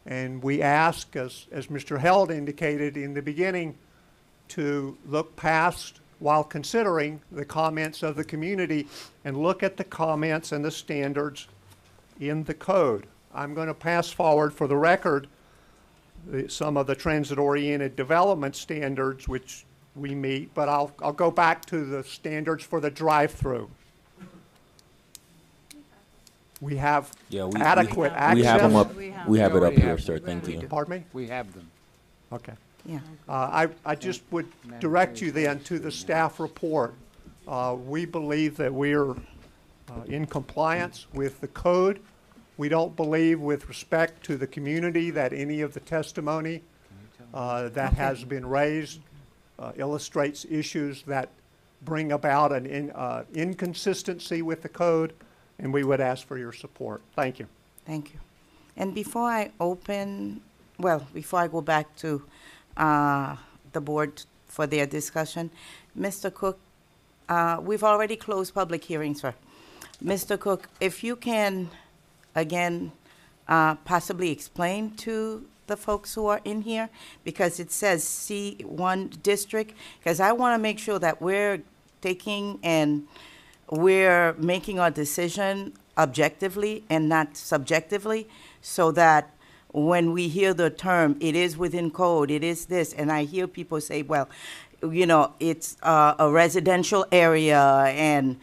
And we ask, as Mr. Held indicated in the beginning, to look past while considering the comments of the community and look at the comments and the standards in the code. I'm going to pass forward for the record some of the transit-oriented development standards which we meet, but I'll go back to the standards for the drive-through. We have adequate access. We have them up. We have it up here, sir. Thank you. Pardon me? We have them. Okay. Yeah. I just would direct you then to the staff report. We believe that we're in compliance with the code. We don't believe, with respect to the community, that any of the testimony that has been raised illustrates issues that bring about an inconsistency with the code, and we would ask for your support. Thank you. Thank you. And before I before I go back to the board for their discussion, Mr. Cook, we've already closed public hearings, sir. Mr. Cook, if you can, again, possibly explain to the folks who are in here, because it says C1 district, because I want to make sure that we're taking and we're making our decision objectively and not subjectively, so that when we hear the term, it is within code, it is this, and I hear people say, well, you know, it's a residential area, and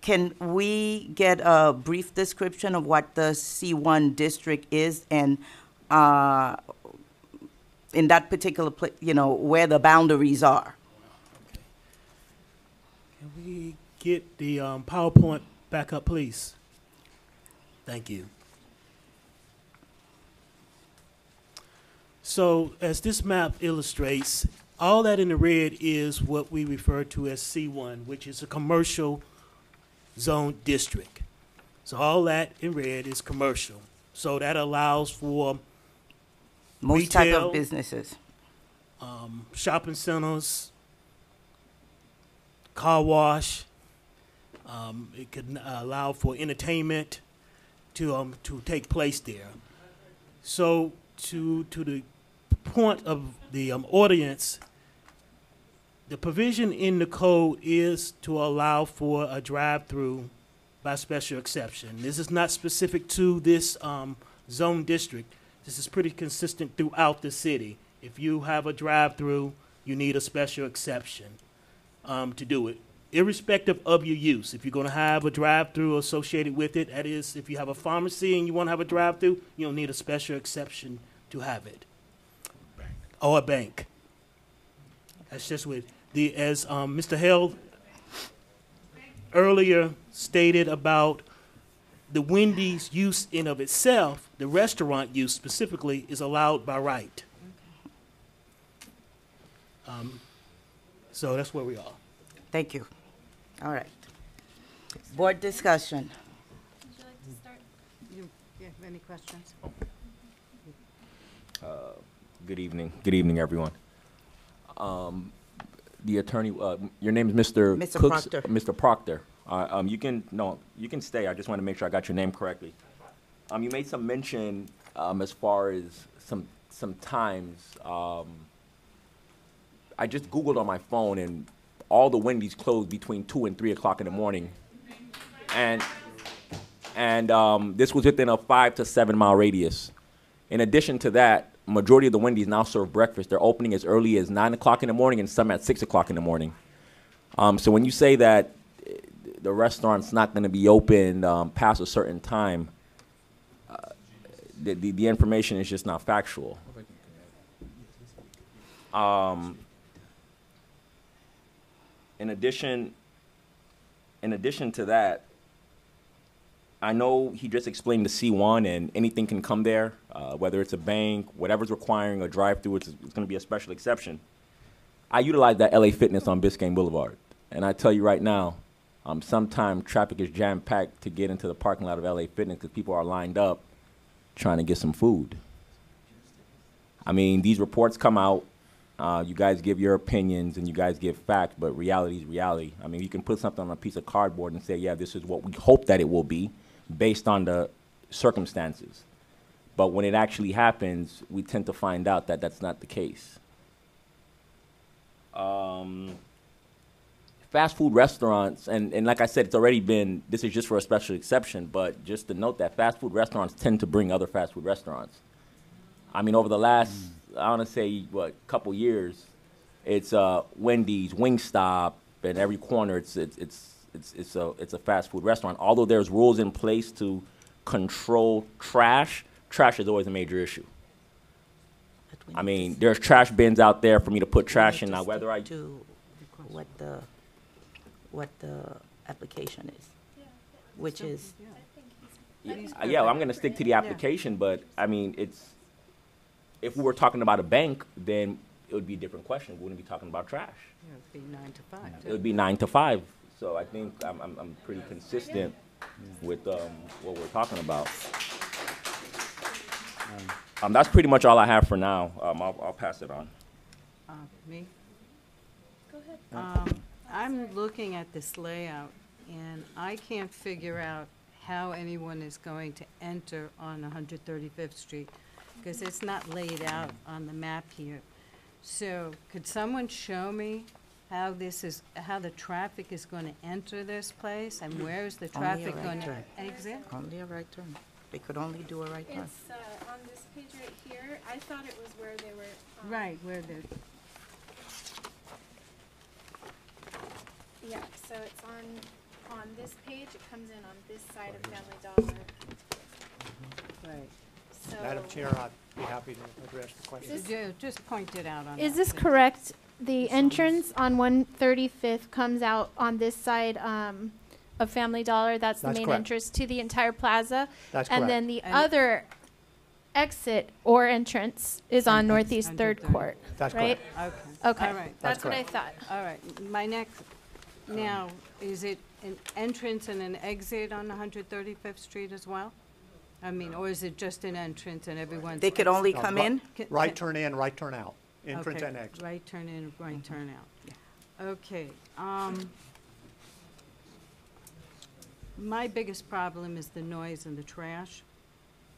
can we get a brief description of what the C1 district is, and in that particular place, you know, where the boundaries are? Can we get the PowerPoint back up, please? Thank you. So as this map illustrates, all that in the red is what we refer to as C1, which is a commercial zone district. So all that in red is commercial. So that allows for most retail, type of businesses, shopping centers, car wash, It could allow for entertainment to take place there. So to the point of the ordinance, the provision in the code is to allow for a drive-through by special exception. This is not specific to this zone district. This is pretty consistent throughout the city. If you have a drive-through, you need a special exception to do it, irrespective of your use. If you're going to have a drive-through associated with it, that is, if you have a pharmacy and you want to have a drive-through, you'll need a special exception to have it. Or a bank. That's just what as Mr. Held earlier stated about the Wendy's use in of itself, the restaurant use specifically is allowed by right. So that's where we are. Thank you. All right. Board discussion. Would you like to start? You have any questions? Good evening. Good evening, everyone. The attorney, your name is Mr. Mr. Cooks? Proctor. Mr. Proctor. You can stay. I just want to make sure I got your name correctly. You made some mention as far as sometimes. I just Googled on my phone, and all the Wendy's closed between 2 and 3 o'clock in the morning, and this was within a 5 to 7 mile radius. In addition to that, majority of the Wendy's now serve breakfast. They're opening as early as 9 o'clock in the morning and some at 6 o'clock in the morning. So when you say that the restaurant's not going to be open past a certain time, the information is just not factual. In addition to that, I know he just explained the C1 and anything can come there, whether it's a bank, whatever's requiring a drive-through, it's going to be a special exception. I utilize that LA Fitness on Biscayne Boulevard, and I tell you right now, sometimes traffic is jam-packed to get into the parking lot of LA Fitness because people are lined up trying to get some food. I mean, these reports come out, you guys give your opinions and you guys give facts, but reality is reality. I mean, you can put something on a piece of cardboard and say, yeah, this is what we hope that it will be based on the circumstances. But when it actually happens, we tend to find out that that's not the case. Fast food restaurants, and like I said, it's already been, this is just for a special exception, but just to note that fast food restaurants tend to bring other fast food restaurants. I mean, over the last, I want to say, couple years, it's Wendy's, Wingstop, and every corner it's a fast food restaurant. Although there's rules in place to control trash, trash is always a major issue. I mean, there's trash bins out there for me to put trash in. Now, whether I do what the application is, which is yeah, I'm going to stick to the application, but I mean, if we were talking about a bank, then it would be a different question. We wouldn't be talking about trash. Yeah, it'd be 9 to 5. It would be 9 to 5. So I think I'm pretty consistent with what we're talking about. That's pretty much all I have for now. I'll pass it on. Me? Go ahead. I'm looking at this layout, and I can't figure out how anyone is going to enter on 135th Street, because it's not laid out on the map here. So could someone show me how the traffic is going to enter this place, and where is the traffic going to exit? Only a right turn. They could only do a right turn. It's on this page right here. I thought it was where they were. Right, where they're. Yeah, so it's on this page. It comes in on this side of Family Dollar. Right. So Madam Chair, I'd be happy to address the question. Just point it out on is that, this please. correct? The entrance on 135th comes out on this side of Family Dollar. That's the main correct. entrance to the entire plaza. That's and correct. then the other exit or entrance is on Northeast 3rd Court. That's right? correct. Okay. Okay. All right. That's what I thought. All right. My next, now, is it an entrance and an exit on 135th Street as well? I mean, or is it just an entrance and everyone's? They could only come in? Right turn in, right turn out. Entrance Okay, and exit. right turn in, right turn out. Okay. My biggest problem is the noise and the trash,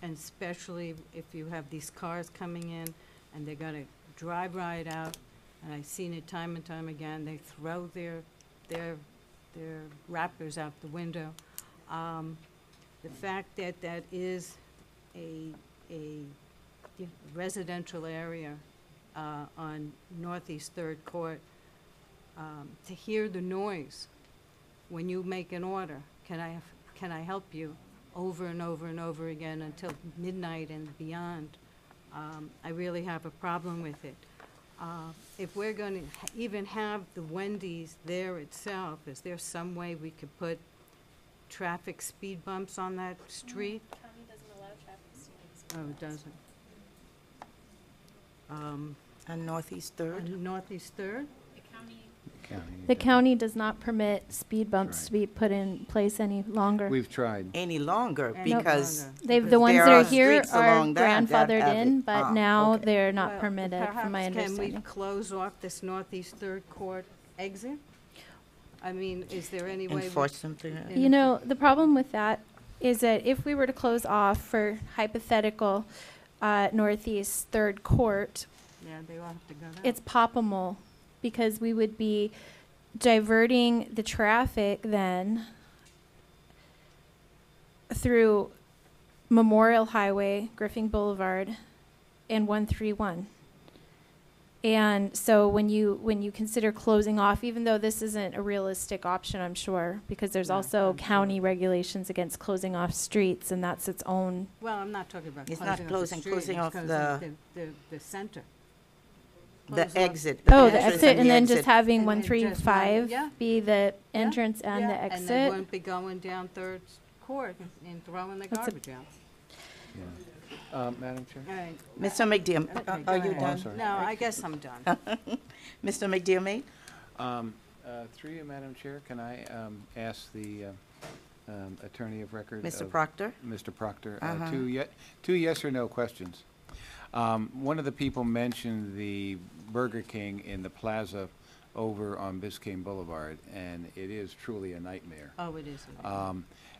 and especially if you have these cars coming in and they're gonna drive right out, and I've seen it time and time again, they throw their wrappers out the window. The fact that that is a residential area on Northeast Third Court, to hear the noise when you make an order, can I help you, over and over and over again until midnight and beyond. I really have a problem with it. If we're going to even have the Wendy's there itself, is there some way we could put traffic speed bumps on that street? County doesn't allow traffic speeds. Oh, it doesn't. On Northeast Third? On Northeast Third? The county does not permit speed bumps to be put in place any longer. We've tried. Any longer, Any because They've, the ones there that are are here streets are along that grandfathered have in, it. but Ah, now okay. they're not Well, permitted, from my perhaps understanding. Can we close off this Northeast Third Court exit? I mean, is there any way? Enforce something? You know, the problem with that is that if we were to close off for hypothetical Northeast Third Court, Yeah, they all have to go down. it's poppable, because we would be diverting the traffic then through Memorial Highway, Griffin Boulevard, and 131. And so when you consider closing off, even though this isn't a realistic option, I'm sure, because there's also county regulations against closing off streets, and that's its own. Well, I'm not talking about It's closing not off closing- the street, closing it's off closing the center. The Close off- exit. Oh, the entrance exit, and then exit. just having And then just one- 135 yeah. be the entrance and Yeah, the And they exit. won't be going down Third Court and throwing the That's a- garbage out. Madam Chair? All right. Mr. McDiarmid, Okay, are go you ahead. done? sorry. No, I guess I'm done. Mr. McDiarmid? Through you, Madam Chair, can I ask the Attorney of Record? Mr. of- Proctor? Mr. Proctor, Uh-huh. two yes or no questions. One of the people mentioned the Burger King in the plaza over on Biscayne Boulevard, and it is truly a nightmare. Oh, it is.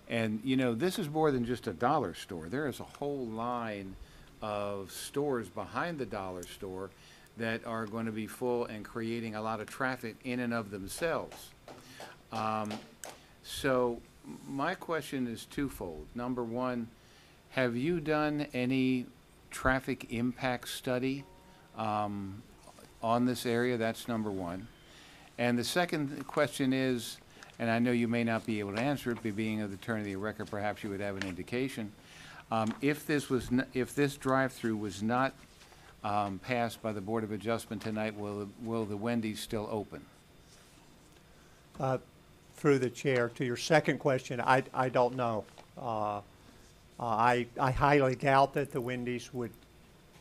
And, you know, this is more than just a dollar store. There is a whole line of stores behind the dollar store that are going to be full and creating a lot of traffic in and of themselves. So my question is twofold. Number one, have you done any traffic impact study on this area? That's number one. And the second question is, and I know you may not be able to answer it, but being of the attorney of the record, perhaps you would have an indication. If this drive-through was not passed by the Board of Adjustment tonight, will the Wendy's still open? Through the chair, to your second question, I don't know. I highly doubt that the Wendy's would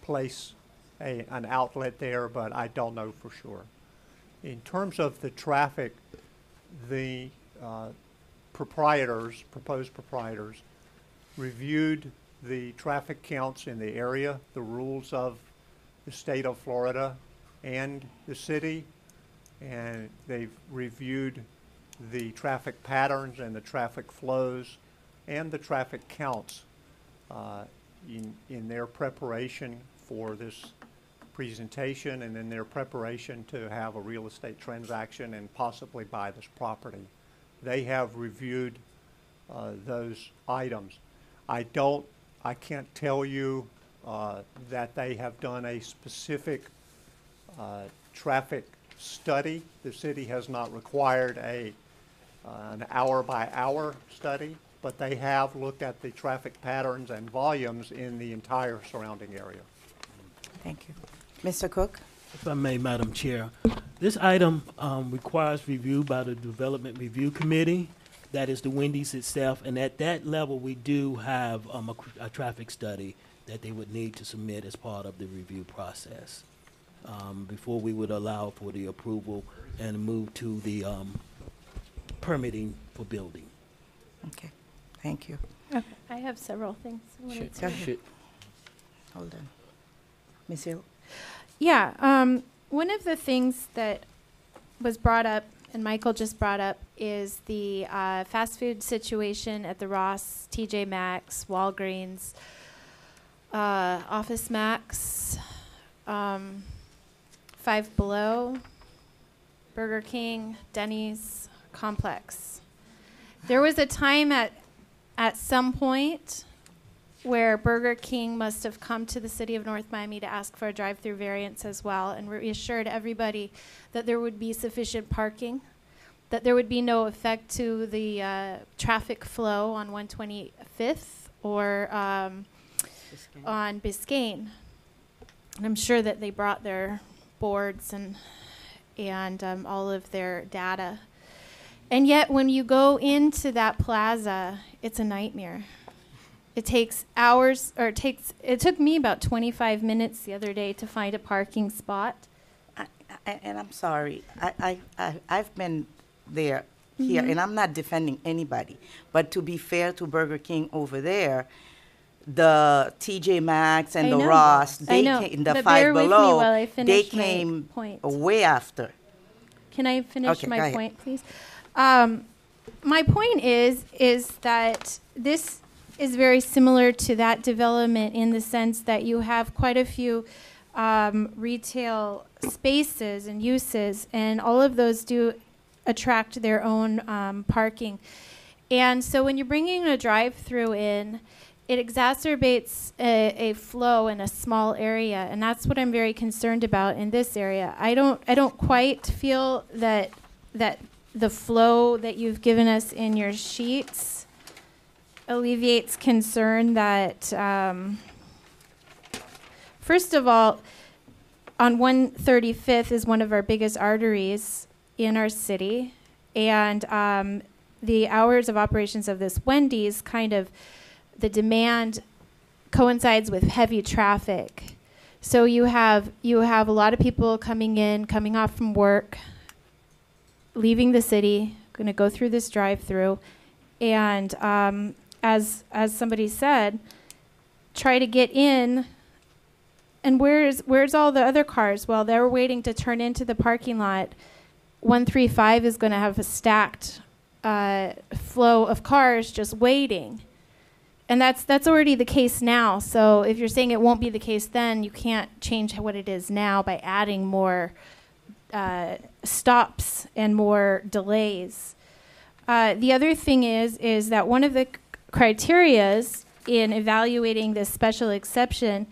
place an outlet there, but I don't know for sure. In terms of the traffic, the proposed proprietors, reviewed the traffic counts in the area, the rules of the state of Florida and the city, and they've reviewed the traffic patterns and the traffic flows and the traffic counts in their preparation for this presentation and in their preparation to have a real estate transaction and possibly buy this property. They have reviewed those items. I can't tell you that they have done a specific traffic study. The city has not required an hour-by-hour study, but they have looked at the traffic patterns and volumes in the entire surrounding area. Thank you. Mr. Cook? If I may, Madam Chair, this item requires review by the Development Review Committee. That is the Wendy's itself, and at that level, we do have a traffic study that they would need to submit as part of the review process before we would allow for the approval and move to the permitting for building. Okay, thank you. Okay, I have several things. I wanted to- Go ahead. Hold on. Ms. Hill? Yeah, one of the things that was brought up and Michael just brought up is the fast food situation at the Ross, TJ Maxx, Walgreens, Office Max, Five Below, Burger King, Denny's, Complex. There was a time at some point where Burger King must have come to the city of North Miami to ask for a drive-through variance as well, and reassured everybody that there would be sufficient parking, that there would be no effect to the traffic flow on 125th or on Biscayne. And I'm sure that they brought their boards and all of their data. And yet when you go into that plaza, it's a nightmare. It takes hours, or it took me about 25 minutes the other day to find a parking spot. And I'm sorry, I've been there, here, and I'm not defending anybody. But to be fair to Burger King over there, the TJ Maxx and the Ross, they came, the But Five bear with me Below, while I they finish my came point. way after. Can I finish Okay, go my ahead. point, please? My point is that this is very similar to that development in the sense that you have quite a few retail spaces and uses, and all of those do attract their own parking. And so when you're bringing a drive-through in, it exacerbates a flow in a small area, and that's what I'm very concerned about in this area. I don't quite feel that the flow that you've given us in your sheets alleviates concern that, first of all, on 135th is one of our biggest arteries in our city, and the hours of operations of this Wendy's the demand coincides with heavy traffic. So you have a lot of people coming in, coming off from work, leaving the city, going to go through this drive-through, and as somebody said, try to get in. And where's all the other cars? Well, they're waiting to turn into the parking lot. 135 is going to have a stacked flow of cars just waiting. And that's already the case now. So if you're saying it won't be the case then, you can't change what it is now by adding more stops and more delays. The other thing is that one of the criterias in evaluating this special exception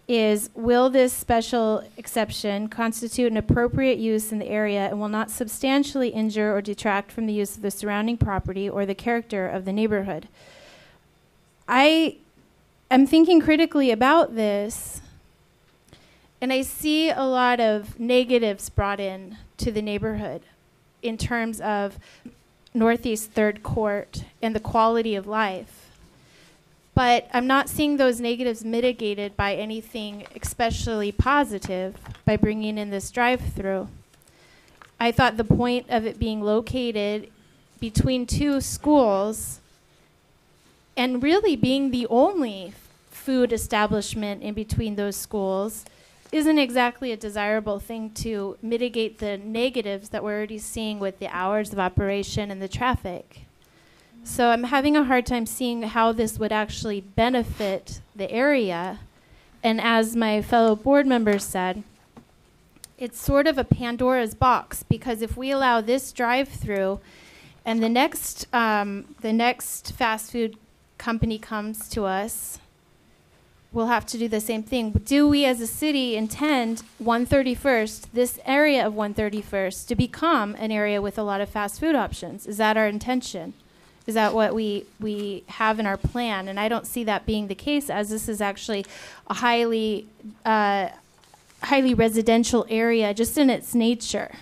is, will this special exception constitute an appropriate use in the area and will not substantially injure or detract from the use of the surrounding property or the character of the neighborhood? I am thinking critically about this, and I see a lot of negatives brought in to the neighborhood in terms of Northeast Third Court and the quality of life. But I'm not seeing those negatives mitigated by anything especially positive by bringing in this drive-through. I thought the point of it being located between two schools and really being the only food establishment in between those schools isn't exactly a desirable thing to mitigate the negatives that we're already seeing with the hours of operation and the traffic. So I'm having a hard time seeing how this would actually benefit the area. And as my fellow board members said, it's sort of a Pandora's box, because if we allow this drive-through and the next fast food company comes to us, we'll have to do the same thing. Do we as a city intend 131st, this area of 131st, to become an area with a lot of fast food options? Is that our intention? Is that what we have in our plan? And I don't see that being the case, as this is actually a highly residential area just in its nature.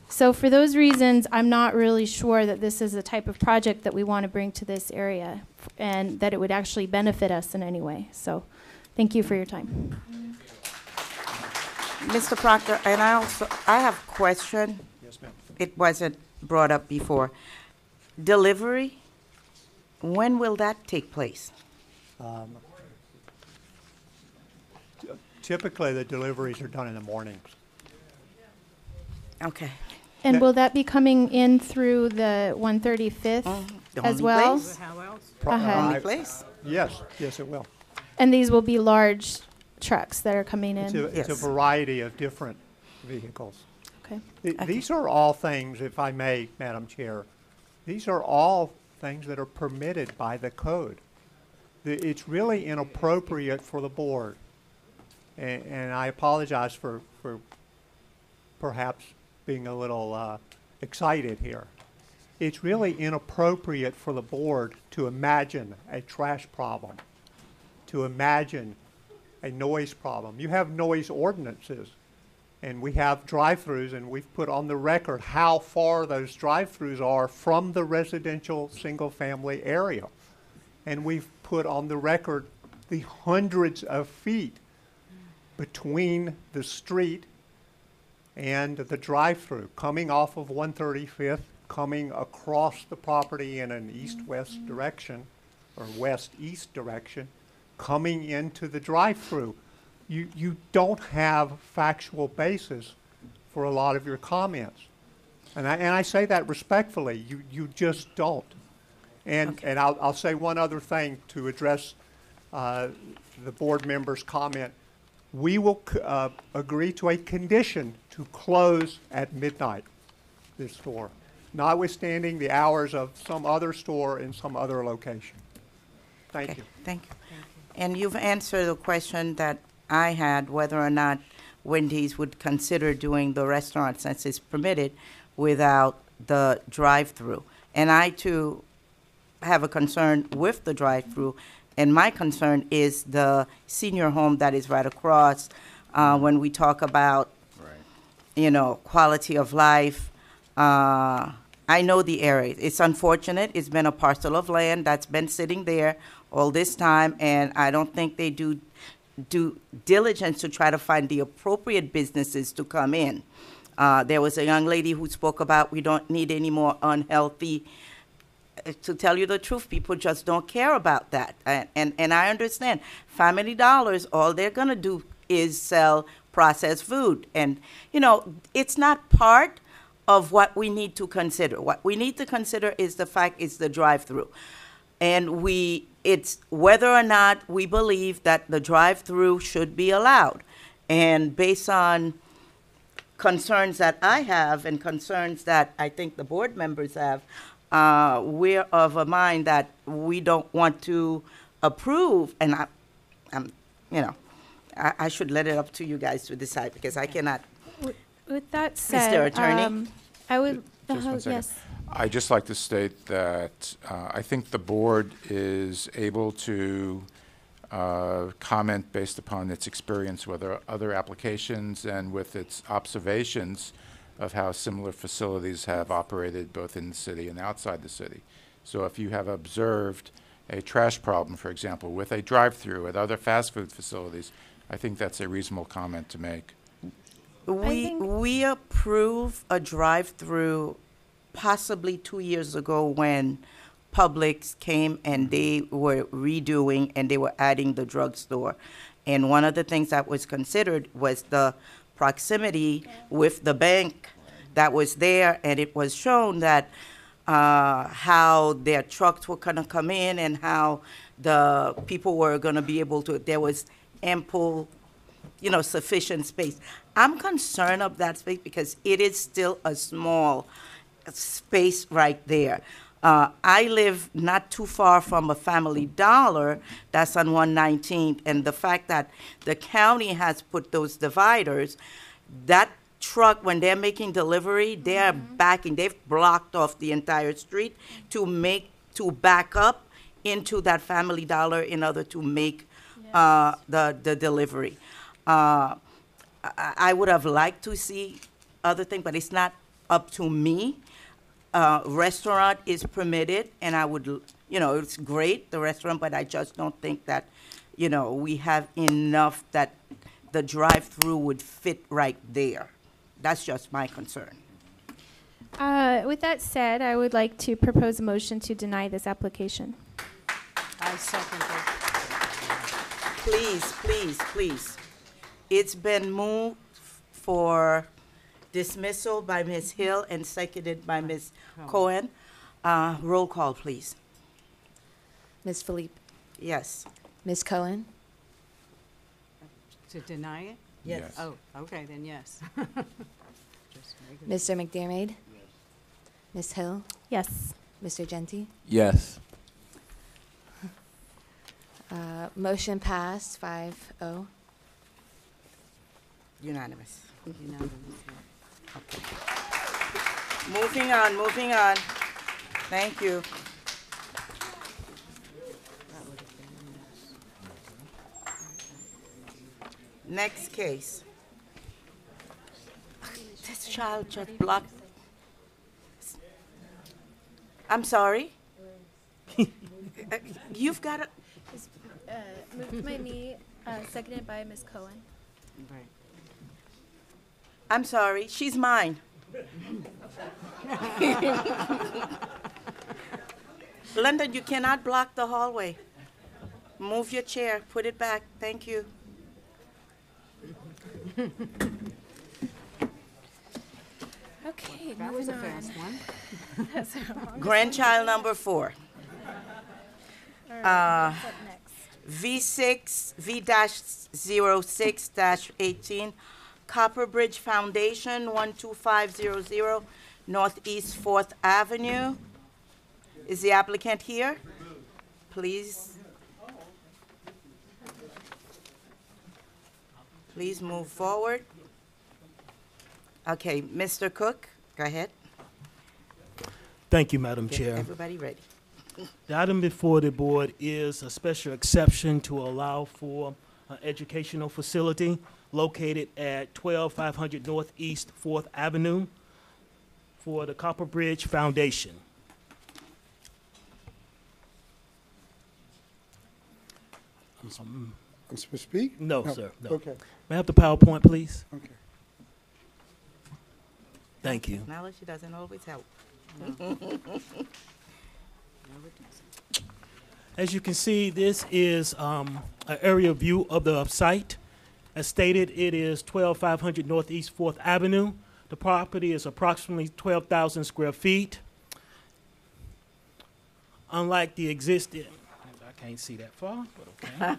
So for those reasons, I'm not really sure that this is the type of project that we want to bring to this area and that it would actually benefit us in any way. So thank you for your time. Mr. Proctor, and I have a question. Yes, ma'am. It wasn't brought up before. Delivery, when will that take place? Typically, the deliveries are done in the mornings. Okay. And will that be coming in through the 135th The as only well? place. How else? Only place. Yes, yes, it will. And these will be large trucks that are coming It's in? a variety of different vehicles. Okay. These are all things, if I may, Madam Chair, these are all things that are permitted by the code. It's really inappropriate for the board, and I apologize for perhaps being a little excited here. It's really inappropriate for the board to imagine a trash problem, to imagine a noise problem. You have noise ordinances, and we have drive-throughs, and we've put on the record how far those drive-throughs are from the residential single-family area. And we've put on the record the hundreds of feet between the street and the drive-through, coming off of 135th, coming across the property in an east-west direction, or west-east direction, coming into the drive-through. You don't have factual basis for a lot of your comments. And I say that respectfully, you just don't. And I'll say one other thing to address the board member's comment. We will agree to a condition to close at midnight, this store, notwithstanding the hours of some other store in some other location. Thank you. Thank you. And you've answered the question that I had, whether or not Wendy's would consider doing the restaurant since it's permitted without the drive-through. And I, too, have a concern with the drive-through, and my concern is the senior home that is right across. When we talk about, you know, quality of life, I know the area. It's unfortunate. It's been a parcel of land that's been sitting there all this time, and I don't think they do diligence to try to find the appropriate businesses to come in. There was a young lady who spoke about we don't need any more unhealthy. To tell you the truth, people just don't care about that. And I understand. Family Dollars, all they're going to do is sell processed food. And, you know, it's not part of what we need to consider. What we need to consider is the fact it's the drive-through. And it's whether or not we believe that the drive-through should be allowed. And based on concerns that I have and concerns that I think the board members have, we're of a mind that we don't want to approve, and I should let it up to you guys to decide because I cannot. With that said, Mr. Attorney? I would, Just one second. yes. I'd just like to state that I think the board is able to comment based upon its experience with other applications and with its observations of how similar facilities have operated both in the city and outside the city. So if you have observed a trash problem, for example, with a drive-through at other fast food facilities, I think that's a reasonable comment to make. We approve a drive-through possibly 2 years ago when Publix came and they were redoing and they were adding the drugstore. And one of the things that was considered was the proximity with the bank that was there, and it was shown that how their trucks were going to come in and how the people were going to be able to, there was ample, sufficient space. I'm concerned of that space because it is still a small space right there. I live not too far from a Family Dollar that's on 119th, and the fact that the county has put those dividers, that truck, when they're making delivery, they're backing, they've blocked off the entire street to back up into that Family Dollar in order to make the delivery. I would have liked to see other things, but it's not up to me. Restaurant is permitted, and I would, it's great, the restaurant, but I just don't think that, we have enough that the drive-through would fit right there. That's just my concern. With that said, I would like to propose a motion to deny this application. I second it. Please. It's been moved for dismissal by Ms. Hill and seconded by Ms. Cohen. Roll call, please. Ms. Philippe, Yes. Ms. Cohen, To deny it? Yes. Oh, okay, then yes. Just make it- Mr. McDermott, Ms. Hill, Yes. Mr. Genty. Yes. Motion passed 5-0. Unanimous. Unanimous, Okay. Moving on, moving on. Thank you. Next case. This child just blocked. I'm sorry? You've got to, Moved by me, seconded by Ms. Cohen. Right. I'm sorry, she's mine. Linda, you cannot block the hallway. Move your chair, put it back, thank you. Okay, That was a moving fast on. one. That's our longest Grandchild number 4. one. All right, what's up next? V6V-06-18, Copper Bridge Foundation, 12500 Northeast 4th Avenue. Is the applicant here? Please. Please move forward. Okay, Mr. Cook, go ahead. Thank you, Madam Get Chair. everybody ready. The item before the board is a special exception to allow for an educational facility located at 12500 Northeast 4th Avenue for the Copper Bridge Foundation. I'm supposed to speak? No, sir, no. Okay. May I have the PowerPoint, please? Okay. Thank you. Knowledge doesn't always help. As you can see, this is an aerial view of the site. As stated, it is 12500 Northeast 4th Avenue. The property is approximately 12,000 square feet. Unlike the existing, I can't see that far, but okay.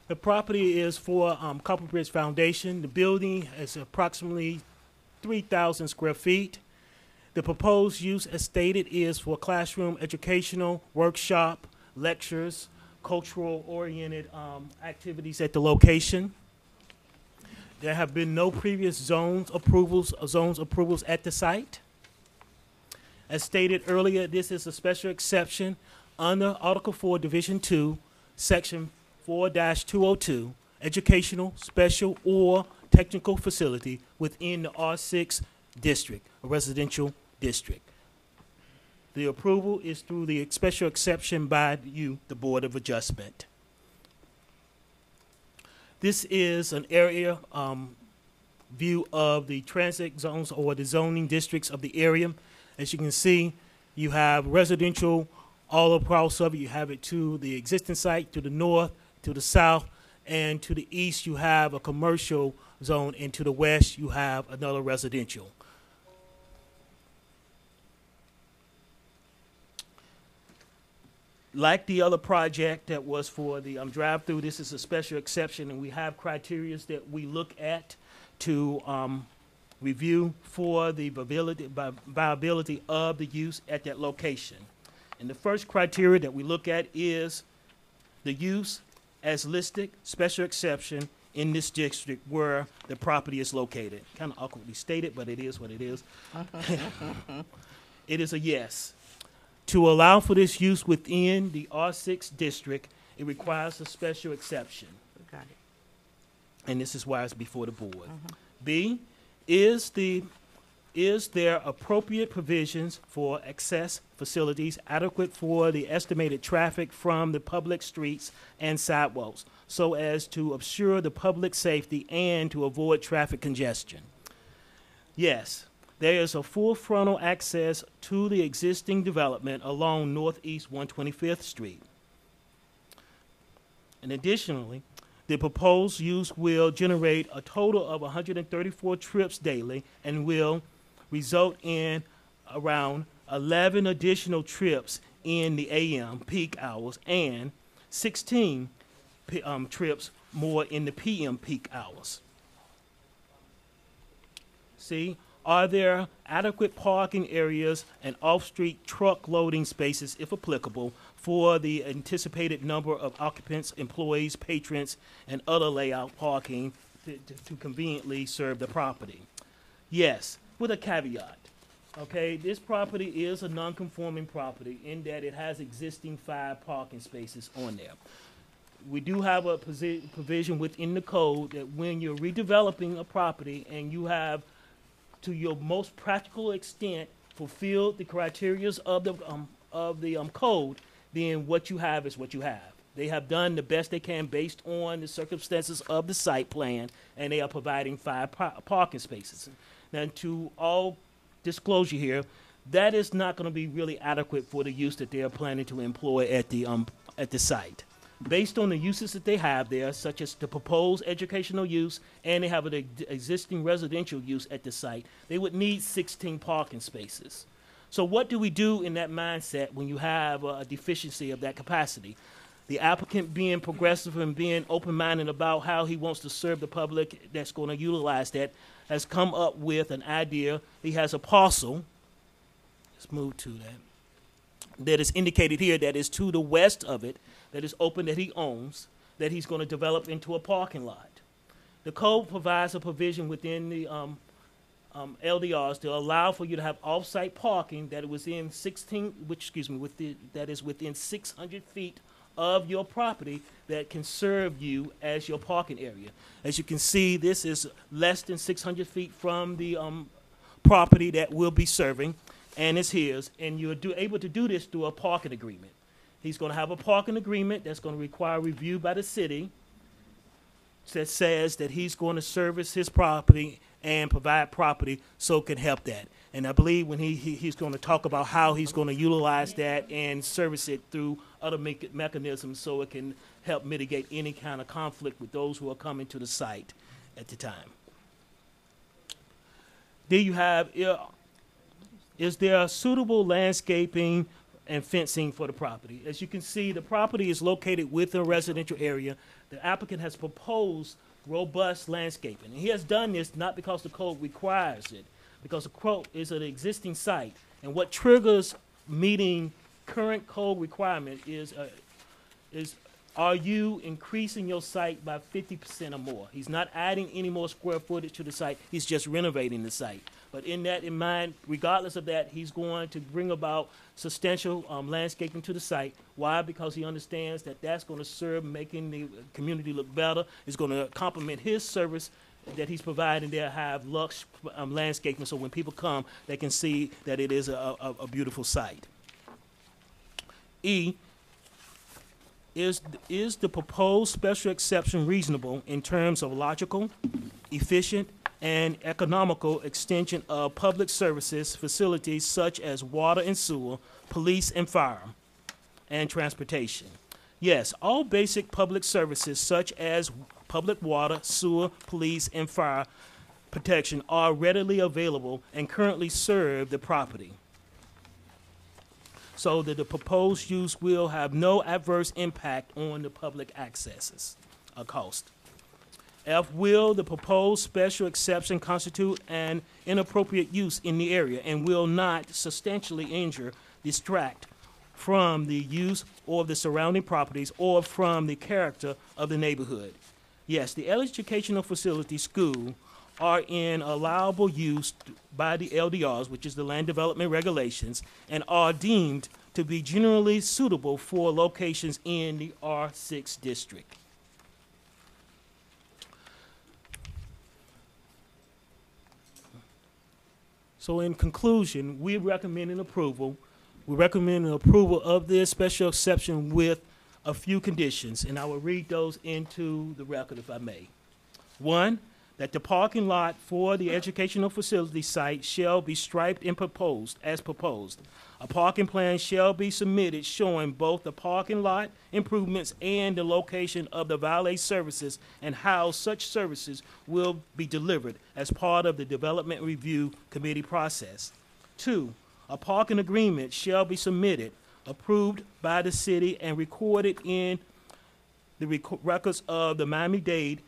The property is for Copper Bridge Foundation. The building is approximately 3,000 square feet. The proposed use, as stated, is for classroom, educational, workshop, lectures, cultural-oriented activities at the location. There have been no previous zones approvals at the site. As stated earlier, this is a special exception under Article 4, Division 2, Section 4-202, educational, special, or technical facility within the R6 district, a residential district. The approval is through the special exception by you, the Board of Adjustment. This is an area view of the transit zones or the zoning districts of the area. As you can see, you have residential all across of it. You have it to the existing site, to the north, to the south, and to the east you have a commercial zone, and to the west you have another residential. Like the other project that was for the drive-through, this is a special exception, and we have criteria that we look at to review for the viability of the use at that location. And the first criteria that we look at is the use as listed, special exception in this district where the property is located. Kind of awkwardly stated, but it is what it is. It is a yes. To allow for this use within the R6 district, it requires a special exception. Got it. And this is why it's before the board. B, is there appropriate provisions for access facilities adequate for the estimated traffic from the public streets and sidewalks so as to assure the public safety and to avoid traffic congestion? Yes. There is a full frontal access to the existing development along Northeast 125th Street. And additionally, The proposed use will generate a total of 134 trips daily and will result in around 11 additional trips in the AM peak hours and 16 trips more in the PM peak hours. See, are there adequate parking areas and off-street truck loading spaces, if applicable, for the anticipated number of occupants, employees, patrons, and other layout parking to conveniently serve the property? Yes, with a caveat. Okay, this property is a non-conforming property in that it has existing 5 parking spaces on there. We do have a provision within the code that when you're redeveloping a property and you have, to your most practical extent, fulfilled the criteria of the code, then what you have is what you have. They have done the best they can based on the circumstances of the site plan, and they are providing 5 parking spaces. Now, to all disclosure here, that is not going to be really adequate for the use that they are planning to employ at the site. Based on the uses that they have there, such as the proposed educational use, and they have an existing residential use at the site, they would need 16 parking spaces. So what do we do in that mindset when you have a deficiency of that capacity? The applicant being progressive and being open-minded about how he wants to serve the public that's going to utilize that has come up with an idea. He has a parcel, let's move to that is indicated here that is to the west of it, that is open, that he owns, that he's going to develop into a parking lot. The code provides a provision within the LDRs to allow for you to have off-site parking that is within 600 feet of your property that can serve you as your parking area. As you can see, this is less than 600 feet from the property that we'll be serving, and it's his, and you're able to do this through a parking agreement. He's going to have a parking agreement that's going to require review by the city that says that he's going to service his property and provide property so it can help that. And I believe when he's going to talk about how he's going to utilize that and service it through other mechanisms so it can help mitigate any kind of conflict with those who are coming to the site at the time. There you have, is there suitable landscaping and fencing for the property? As you can see, the property is located within a residential area. The applicant has proposed robust landscaping. And he has done this not because the code requires it, because the code is an existing site. And what triggers meeting current code requirement is are you increasing your site by 50% or more? He's not adding any more square footage to the site. He's just renovating the site. But in mind, regardless of that, he's going to bring about substantial landscaping to the site. Why? Because he understands that that's going to serve making the community look better. It's going to complement his service that he's providing there, have lush landscaping, so when people come, they can see that it is a beautiful site. E, is the proposed special exception reasonable in terms of logical, efficient, and economical extension of public services facilities such as water and sewer, police and fire, and transportation? Yes, all basic public services such as public water, sewer, police, and fire protection are readily available and currently serve the property, so that the proposed use will have no adverse impact on the public accesses or cost. F, will the proposed special exception constitute an inappropriate use in the area and will not substantially injure, distract from the use or the surrounding properties or from the character of the neighborhood? Yes, the educational facility school are in allowable use by the LDRs, which is the land development regulations, and are deemed to be generally suitable for locations in the R6 district. So in conclusion, we recommend approval. We recommend approval of this special exception with a few conditions, and I will read those into the record if I may. 1, that the parking lot for the educational facility site shall be striped and proposed, as proposed. A parking plan shall be submitted showing both the parking lot improvements and the location of the valet services and how such services will be delivered as part of the Development Review Committee process. 2, a parking agreement shall be submitted, approved by the city, and recorded in the records of the Miami-Dade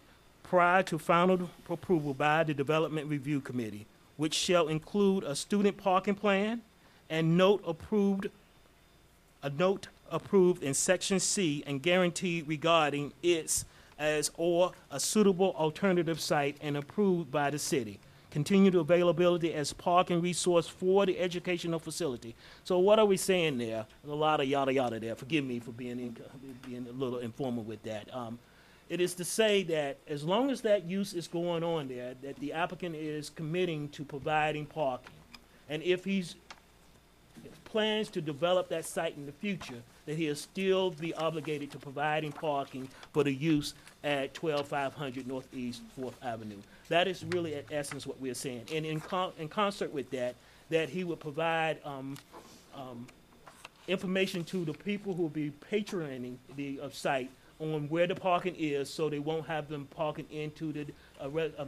prior to final approval by the Development Review Committee, which shall include a student parking plan and a note approved in Section C and guaranteed regarding its as or a suitable alternative site and approved by the city. Continued availability as parking resource for the educational facility. So what are we saying there? There's a lot of yada yada there. Forgive me for being a little informal with that. It is to say that as long as that use is going on there, that the applicant is committing to providing parking. And if he's plans to develop that site in the future, that he'll still be obligated to providing parking for the use at 12500 Northeast 4th Avenue. That is really, at essence, what we're saying. And in concert with that, that he would provide information to the people who will be patroning the site on where the parking is, so they won't have them parking into the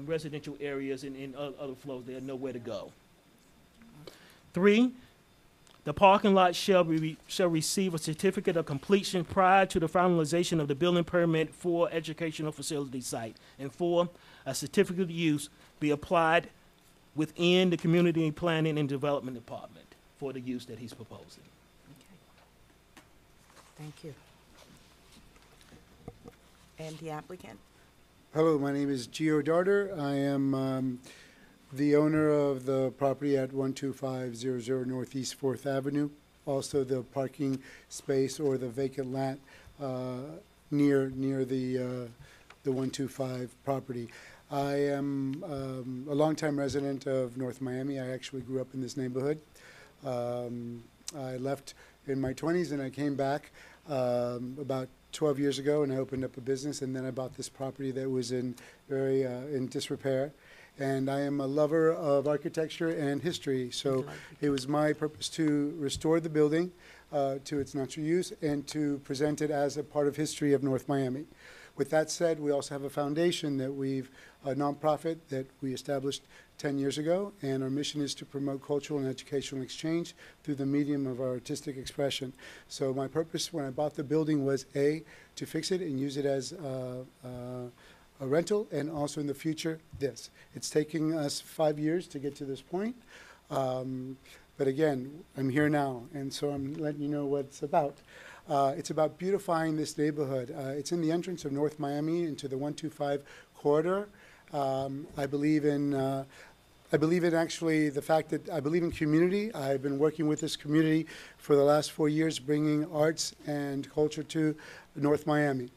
residential areas and other flows. They have nowhere to go. 3, the parking lot shall receive a certificate of completion prior to the finalization of the building permit for educational facility site. And 4, a certificate of use be applied within the community planning and development department for the use that he's proposing. Thank you. And the applicant? Hello, my name is Gio Darter. I am the owner of the property at 12500 Northeast 4th Avenue, also the parking space or the vacant lot near the 125 property. I am a longtime resident of North Miami. I actually grew up in this neighborhood. I left in my 20s and I came back about 12 years ago, and I opened up a business, and then I bought this property that was in disrepair. And I am a lover of architecture and history, so it was my purpose to restore the building to its natural use and to present it as a part of history of North Miami. With that said, we also have a foundation that a nonprofit that we established 10 years ago, and our mission is to promote cultural and educational exchange through the medium of our artistic expression. So my purpose when I bought the building was A, to fix it and use it as a rental, and also in the future, this. It's taking us 5 years to get to this point. But again, I'm here now, and so I'm letting you know what it's about. It's about beautifying this neighborhood. It's in the entrance of North Miami into the 125 corridor. I believe in actually the fact that I believe in community. I've been working with this community for the last 4 years, bringing arts and culture to North Miami.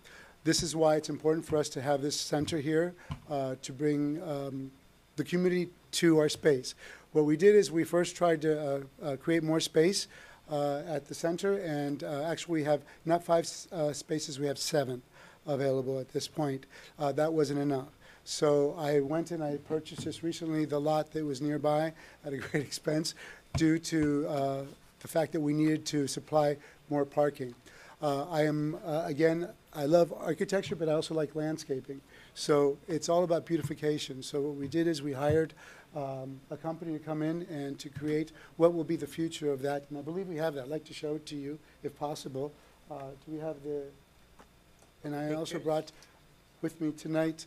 This is why it's important for us to have this center here to bring the community to our space. What we did is we first tried to create more space at the center, and actually we have not 5 spaces, we have 7 available at this point. That wasn't enough. So I went and I purchased just recently the lot that was nearby at a great expense due to the fact that we needed to supply more parking. Again, I love architecture, but I also like landscaping. So it's all about beautification. So what we did is we hired a company to come in and to create what will be the future of that. And I believe we have that. I'd like to show it to you, if possible. Do we have the, and I also brought with me tonight,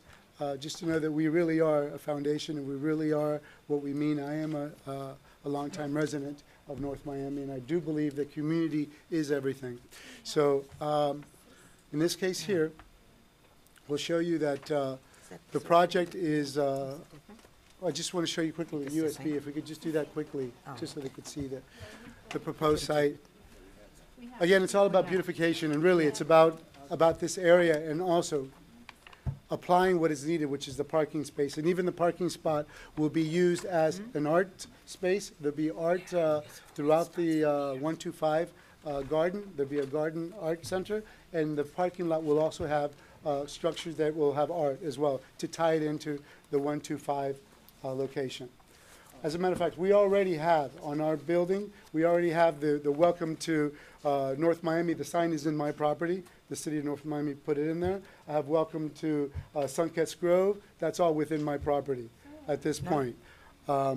just to know that we really are a foundation and we really are what we mean. I am a longtime resident of North Miami, and I do believe that community is everything. So in this case here, we'll show you that the project is, I just want to show you quickly the USB, if we could just do that quickly, just so they could see the proposed site. Again, it's all about beautification, and really it's about this area, and also applying what is needed, which is the parking space. And even the parking spot will be used as an art space. There'll be art throughout the 125 garden. There'll be a garden art center, and the parking lot will also have structures that will have art as well to tie it into the 125 location. As a matter of fact, we already have on our building, we already have the welcome to North Miami. The sign is in my property. The city of North Miami put it in there. I have welcome to Sunkist Grove. That's all within my property at this point. Are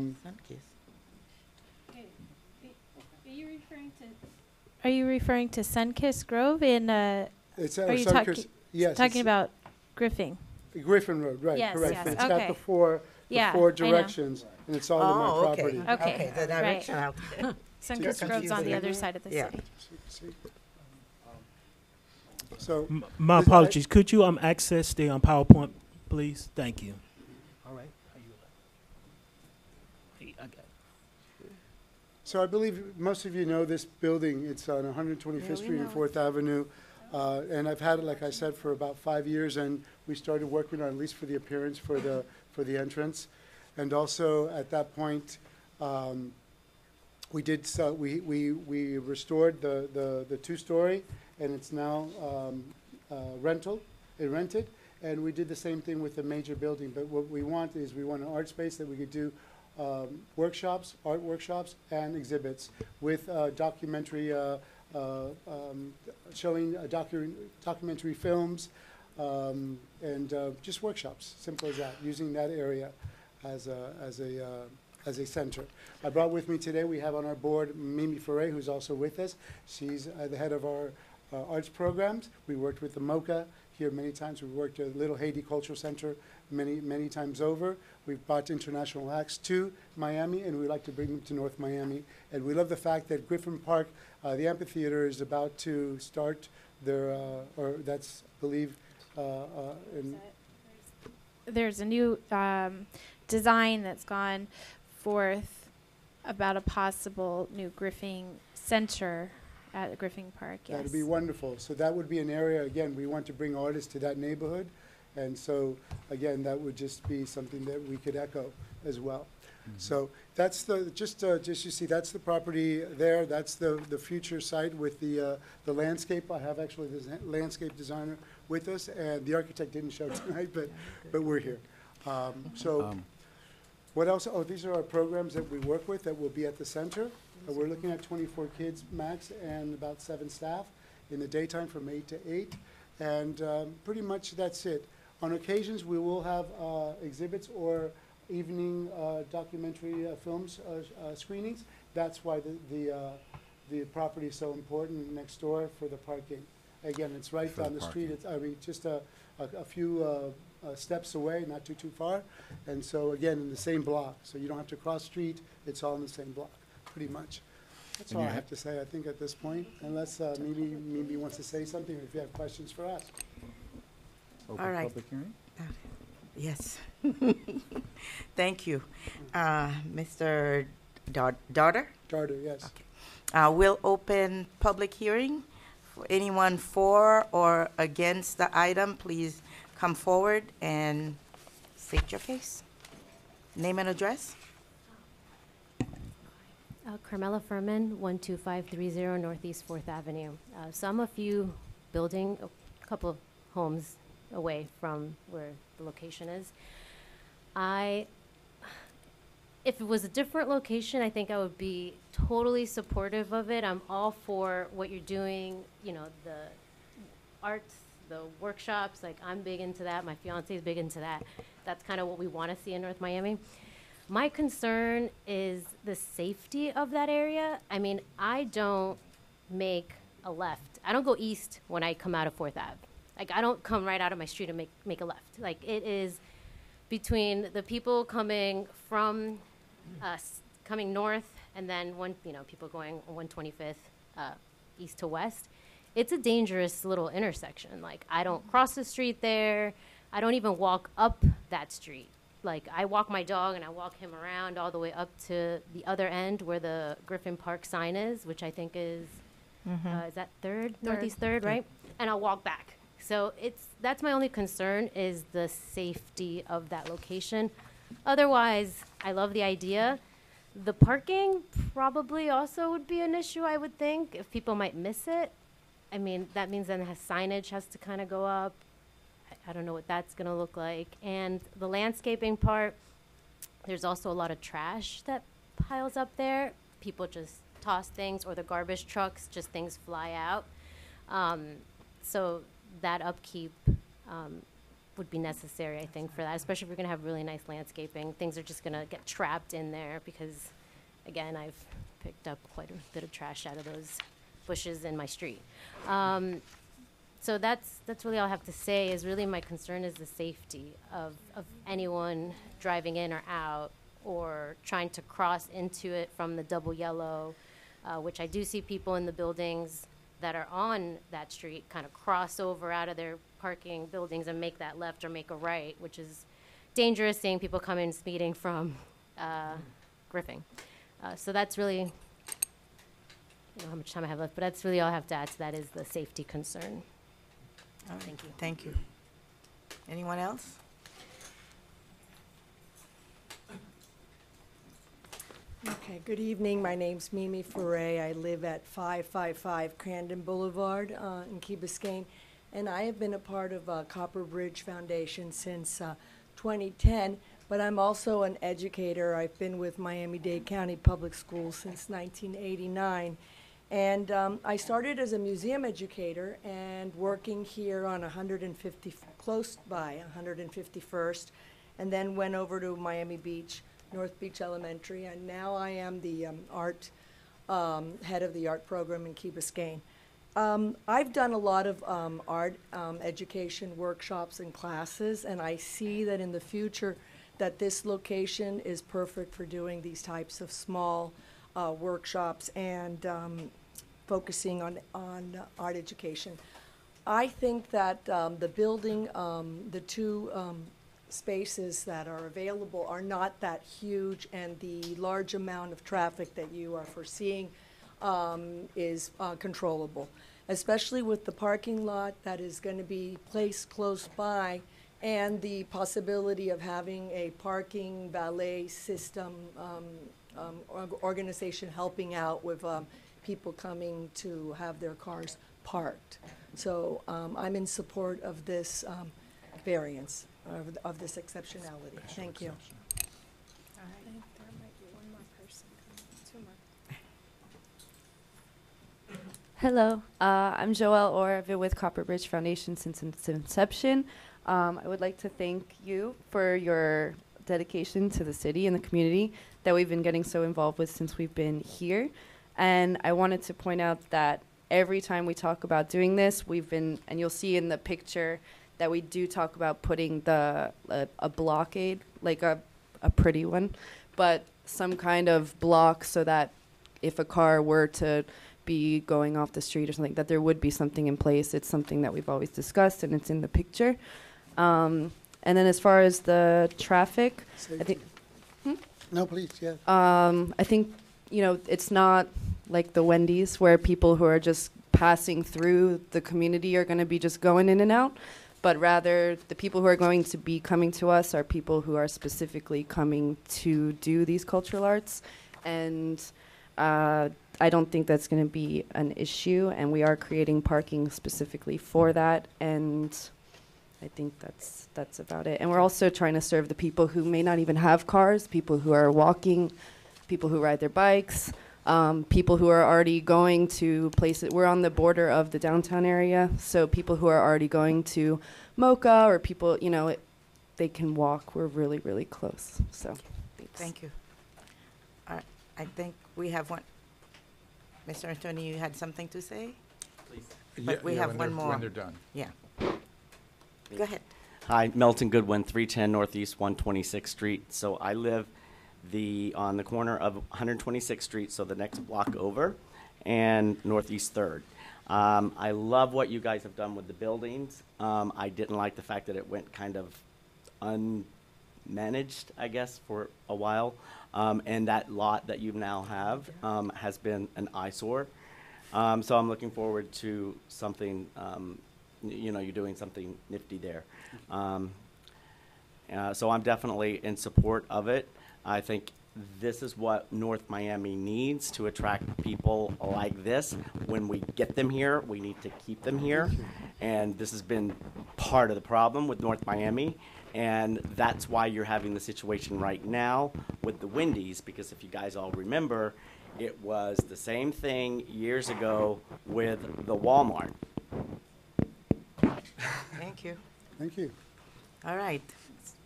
you referring to Sunkist Grove in? It's are you Sunkist, yes, talking it's- about Griffin? Griffin Road, right, Yes, correct. yes, It's okay. got the four Yeah, I know. directions, and it's all in my Oh, okay. property. Okay, the direction right. out. Sunkist Grove's on the other side of the Yeah. city. So. My this- I- apologies. Could you access the PowerPoint, please? Thank you. All right. Hey, I got it. So I believe most of you know this building. It's on 125th Street and 4th Avenue. And I've had it, like I said, for about 5 years, and we started working on at least for the appearance for the entrance. And also, at that point, we did, we restored the two-story, and it's now rented. And we did the same thing with the major building. But what we want is we want an art space that we could do workshops, art workshops, and exhibits with documentary, showing documentary films, and just workshops, simple as that, using that area as a center. I brought with me today, we have on our board Mimi Ferre, who's also with us. She's the head of our arts programs. We worked with the MoCA here many times. We worked at Little Haiti Cultural Center many times over. We've brought international acts to Miami, and we'd like to bring them to North Miami. And we love the fact that Griffin Park, the amphitheater, is about to start their, or that's, I believe, in There's a new design that's gone forth about a possible new Griffin Center at Griffin Park. Yes. That'd be wonderful. So that would be an area, again, we want to bring artists to that neighborhood. And so, again, that would just be something that we could echo as well. So that's just you see, that's the property there. That's the future site with the landscape. I have actually the landscape designer with us, and the architect didn't show tonight, but we're here. What else? Oh, these are our programs that we work with that will be at the center. We're looking at 24 kids max and about 7 staff in the daytime from 8 to 8. And pretty much that's it. On occasions, we will have exhibits or evening documentary films screenings. That's why the property is so important next door for the parking. Again, it's right For the down the street. parking. It's, I mean, just a few steps away, not too far. And so, again, in the same block. So you don't have to cross street. It's all in the same block, pretty much. That's And all you I ha- have to say, I think, at this point, unless Mimi wants to say something, or if you have questions for us. All right. public hearing? Yes. Thank you. Mr. Daughter? Darter, yes. We'll open public hearing. For anyone for or against the item, please come forward and state your case. Name and address? Carmela Furman, 12530 Northeast 4th Avenue. So I'm a couple homes away from where the location is. If it was a different location, I think I would be totally supportive of it. I'm all for what you're doing, the arts, the workshops, like I'm big into that. My fiance is big into that. That's kind of what we want to see in North Miami. My concern is the safety of that area. I mean, I don't make a left. I don't go east when I come out of 4th Ave. Like, I don't come right out of my street and make a left. Like, it is between the people coming from coming north and then people going on 125th east to west. It's a dangerous little intersection. Like, I don't cross the street there. I don't even walk up that street. Like, I walk my dog and I walk him around all the way up to the other end where the Griffin Park sign is, which I think is, is that Northeast 3rd, right? And I'll walk back. So that's my only concern is the safety of that location. Otherwise, I love the idea. The parking probably also would be an issue, I would think, if people might miss it. I mean, that means then signage has to kind of go up. I don't know what that's going to look like. And the landscaping part, there's also a lot of trash that piles up there. People just toss things, or the garbage trucks, just things fly out. So that upkeep would be necessary, I think, for that, especially if we're going to have really nice landscaping. Things are just going to get trapped in there because, again, I've picked up quite a bit of trash out of those bushes in my street. So that's really all I have to say. Is really my concern is the safety of anyone driving in or out or trying to cross into it from the double yellow, which I do see people in the buildings that are on that street kind of cross over out of their parking buildings and make that left or make a right, which is dangerous, seeing people come in speeding from Griffin. So that's really, I don't know how much time I have left, but that's really all I have to add to that is the safety concern. All right. Thank you. Thank you. Anyone else? Okay, good evening. My name's Mimi Foray. I live at 555 Crandon Boulevard in Key Biscayne, and I have been a part of Copper Bridge Foundation since 2010, but I'm also an educator. I've been with Miami-Dade County Public Schools since 1989, and I started as a museum educator and working here on 150, close by 151st, and then went over to Miami Beach, North Beach Elementary, and now I am the art head of the art program in Key Biscayne. I've done a lot of art education workshops and classes, and I see that in the future that this location is perfect for doing these types of small workshops and focusing on art education. I think that the building, the two spaces that are available are not that huge, and the large amount of traffic that you are foreseeing is controllable, especially with the parking lot that is going to be placed close by and the possibility of having a parking valet system organization helping out with people coming to have their cars parked. So I'm in support of this variance, of this exceptionality. Thank you. All right. There might be one more person coming. Two more. Hello, I'm Joelle Orr. I've been with Copper Bridge Foundation since its inception. I would like to thank you for your dedication to the city and the community that we've been getting so involved with since we've been here. And I wanted to point out that every time we talk about doing this, we've been, and you'll see in the picture that we do talk about putting a blockade, like a pretty one, but some kind of block so that if a car were to be going off the street or something, that there would be something in place. It's something that we've always discussed, and it's in the picture. And then as far as the traffic, I think... No, please, yeah. I think, it's not like the Wendy's where people who are just passing through the community are going to be just going in and out, but rather the people who are going to be coming to us are people who are specifically coming to do these cultural arts. And I don't think that's going to be an issue, and we are creating parking specifically for that, and I think that's about it. And we're also trying to serve the people who may not even have cars, people who are walking, people who ride their bikes, people who are already going to places. We're on the border of the downtown area, so people who are already going to Mocha, or people, they can walk. We're really, really close. So, thanks. Thank you. I think we have one. Mr. Anthony, you had something to say? Please. But we have one more. When they're done. Yeah. Go ahead. Hi, Melton Goodwin, 310 Northeast 126th Street. So I live on the corner of 126th Street, so the next block over, and Northeast 3rd. I love what you guys have done with the buildings. I didn't like the fact that it went kind of unmanaged, I guess, for a while. And that lot that you now have has been an eyesore. So I'm looking forward to something, you're doing something nifty there. So I'm definitely in support of it. I think this is what North Miami needs to attract people like this. When we get them here, we need to keep them here. And this has been part of the problem with North Miami. And that's why you're having the situation right now with the Wendy's, because if you guys all remember, it was the same thing years ago with the Walmart. Thank you. Thank you. All right.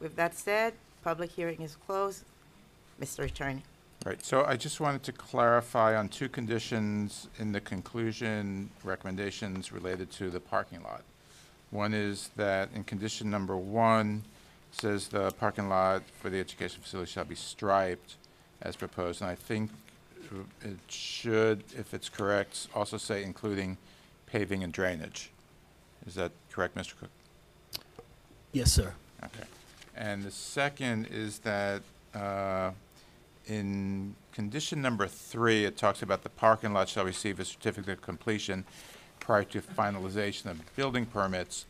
With that said, public hearing is closed. Mr. Attorney. Right, so I just wanted to clarify on two conditions in the conclusion recommendations related to the parking lot. One is that in condition number 1, says the parking lot for the education facility shall be striped as proposed, and I think it should, if it's correct, also say including paving and drainage. Is that correct, Mr. Cook? Yes, sir. Okay. And the second is that in condition number 3, it talks about the parking lot shall receive a certificate of completion prior to finalization of building permits.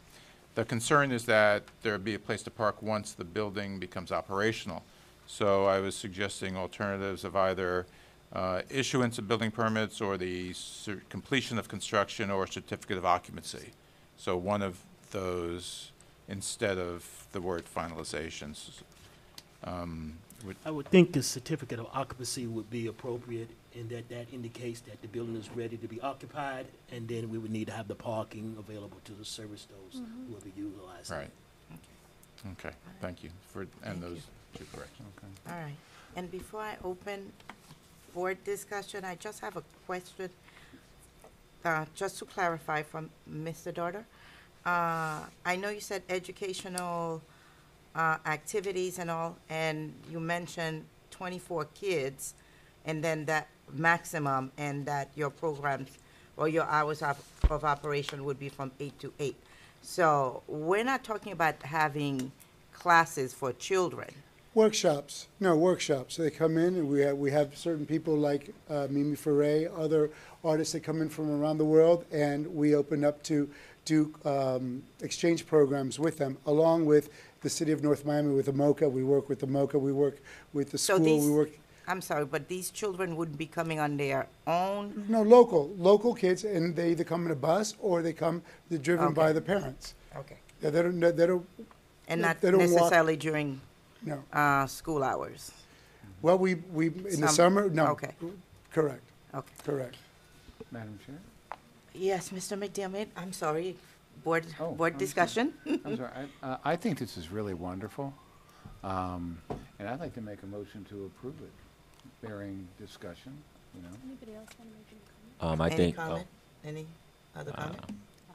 The concern is that there would be a place to park once the building becomes operational. So I was suggesting alternatives of either issuance of building permits or the completion of construction or certificate of occupancy. So one of those instead of the word finalizations. I would think the certificate of occupancy would be appropriate in that that indicates that the building is ready to be occupied, and then we would need to have the parking available to service those who will be utilizing. Right. Okay, thank you for, and those two corrections. Okay. All right. And before I open board discussion, I just have a question, just to clarify from Mr. Darder. I know you said educational activities and all, and you mentioned 24 kids, and then that maximum, and that your programs or your hours of operation would be from 8 to 8. So we're not talking about having classes for children. Workshops. No, workshops. They come in, and we have certain people like Mimi Foray, other artists that come in from around the world, and we open up to do exchange programs with them, along with the city of North Miami with the MOCA. We work with the MOCA. We work with the school. These, we work. I'm sorry, but these children wouldn't be coming on their own? No, local kids, and they either come in a bus or they're driven by the parents. Okay. Yeah, they don't. And not they don't necessarily during no school hours? Well, we in the summer, no. Okay. Correct. Okay. Correct. Madam Chair? Yes, Mr. McDermott, I'm sorry, board I'm discussion. sorry. I'm sorry. I think this is really wonderful, and I'd like to make a motion to approve it, bearing discussion, you know. Anybody else want to make any comment? I Any think comment? Any other comment?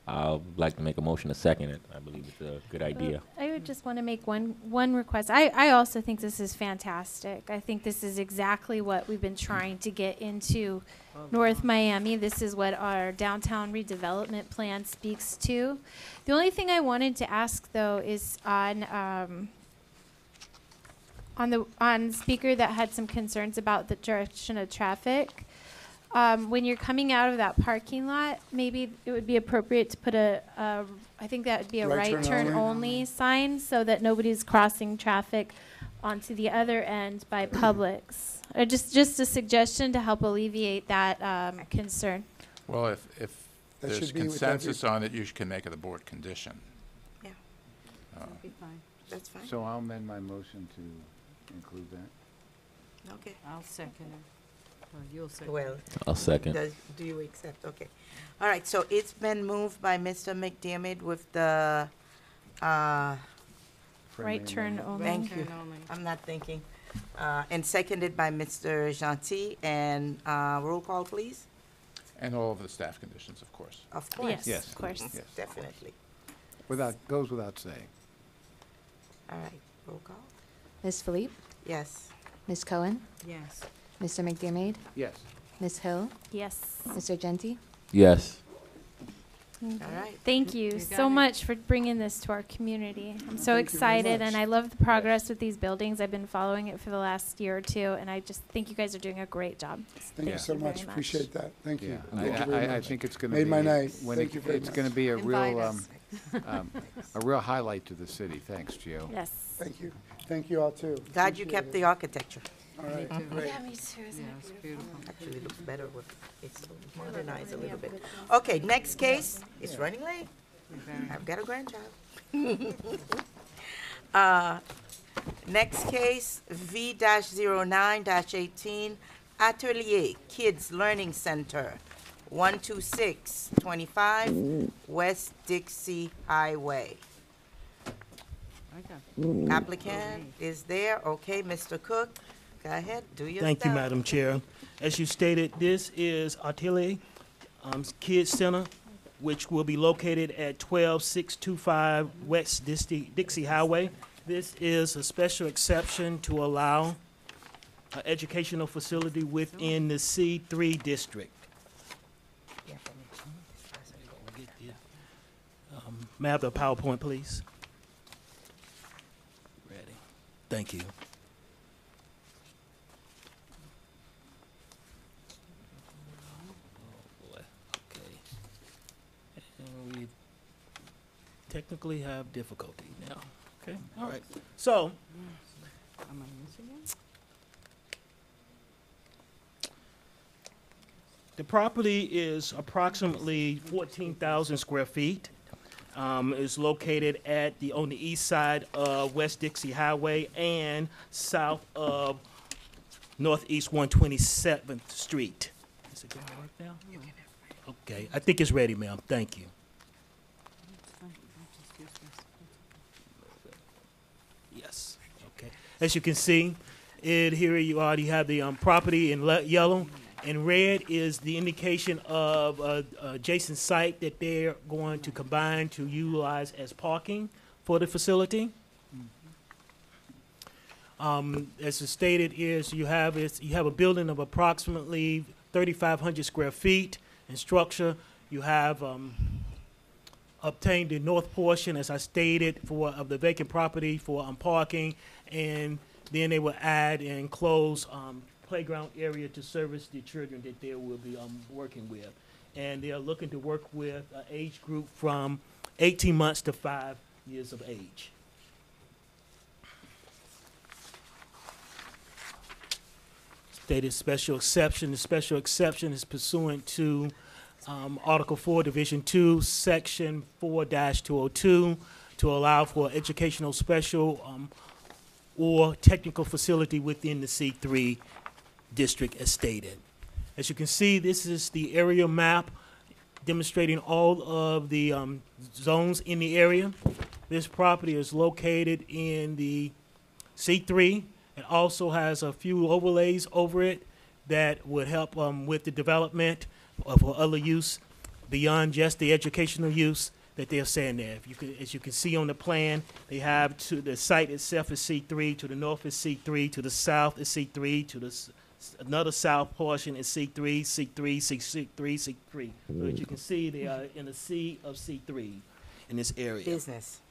I'd like to make a motion to second it. I believe it's a good idea. I would just want to make one request. I also think this is fantastic. I think this is exactly what we've been trying to get into North Miami. This is what our downtown redevelopment plan speaks to. The only thing I wanted to ask, though, is on speaker that had some concerns about the direction of traffic. When you're coming out of that parking lot, maybe it would be appropriate to put I think that would be a right turn only sign so that nobody's crossing traffic onto the other end by Publix. Or just a suggestion to help alleviate that concern. Well, if there's should be consensus on it, you can make it a board condition. Yeah. That'd be fine. That's fine. So I'll amend my motion to include that. Okay. I'll second it. Or you'll second Well, it. I'll second. do you accept? Okay. All right, so it's been moved by Mr. McDermott with the, Right Friendly turn amendment. only. thank you. Turn only. I'm not thinking. And seconded by Mr. Gentil, and roll call, please. And all of the staff conditions, of course. Of course. Yes. Of course. Yes. Definitely. Goes without saying. All right, roll call. Ms. Philippe, Yes. Ms. Cohen, Yes. Mr. McDermott, Yes. Ms. Hill, Yes. Mr. Genty. Yes. All right. Thank you You so got it. much for bringing this to our community. I'm so Thank you very excited, much. and I love the progress with these buildings. I've been following it for the last year or two, and I just think you guys are doing a great job. Thank you so very much. Appreciate that. Thank you. Yeah, Thank you very I much. think it's going to be. Made my night. when Thank you very It's much. going to be a Invite real, us. a real highlight to the city. Thanks, Gio. Yes. Thank you. Thank you all too. Glad you Appreciate kept it. the architecture. All right. Me too. Great. me too. Yeah, it's beautiful. Actually, looks better with, it's modernized a little bit. Okay, next case, it's running late. I've got a grandchild. Next case, V-09-18, Atelier Kids Learning Center, 12625 West Dixie Highway. Applicant is there. Okay, Mr. Cook, go ahead, do your Thank you, stuff. Madam Chair. As you stated, this is Atelier Kids Center, which will be located at 12625 West Dixie Highway. This is a special exception to allow an educational facility within the C3 district. May I have the PowerPoint, please? Ready. Thank you. And we technically have difficulty now. Okay, all right. So, the property is approximately 14,000 square feet. It's located on the east side of West Dixie Highway and south of Northeast 127th Street. Is it going to work now? Okay, I think it's ready, ma'am. Thank you. Yes, okay. As you can see, here you already have the property in yellow. In red is the indication of adjacent site that they're going to combine to utilize as parking for the facility. As it's stated is you have a building of approximately 3,500 square feet in structure. You have obtained the north portion, as I stated, of the vacant property for parking, and then they will add and enclose playground area to service the children that they will be working with. And they are looking to work with an age group from 18 months to 5 years of age. Stated special exception. The special exception is pursuant to Article 4, Division 2, Section 4-202, to allow for educational special or technical facility within the C3 district as stated. As you can see, this is the area map demonstrating all of the zones in the area. This property is located in the C3. It also has a few overlays over it that would help with the development for other use beyond just the educational use that they're saying there. As you can see on the plan, they have the site itself is C3, to the north is C3, to the south is C3, to the another south portion is C3, C3, C3, C3. So as you can see, they are in a sea of C3 in this area. Business.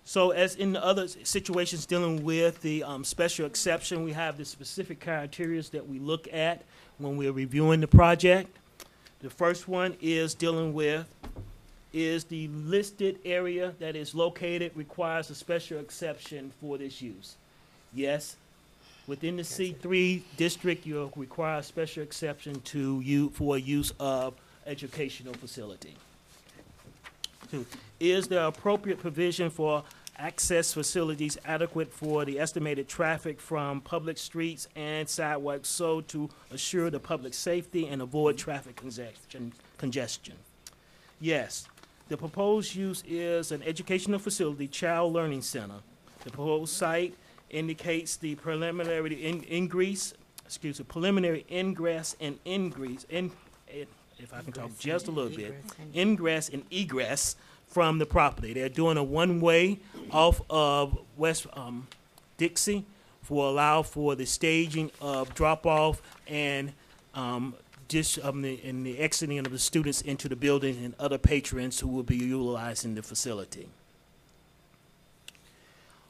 So as in the other situations dealing with the special exception, we have the specific criteria that we look at when we're reviewing the project. The first one is dealing with, is the listed area that is located requires a special exception for this use? Yes. Within the C3 district, you'll require a special exception for use of educational facility. Two, is there appropriate provision for access facilities adequate for the estimated traffic from public streets and sidewalks so to assure the public safety and avoid traffic congestion? Yes. The proposed use is an educational facility, child learning center. The proposed site indicates the preliminary ingress and ingress, if I can talk just a little bit, ingress and egress from the property. They're doing a one-way off of West Dixie allow for the staging of drop-off and the exiting of the students into the building and other patrons who will be utilizing the facility.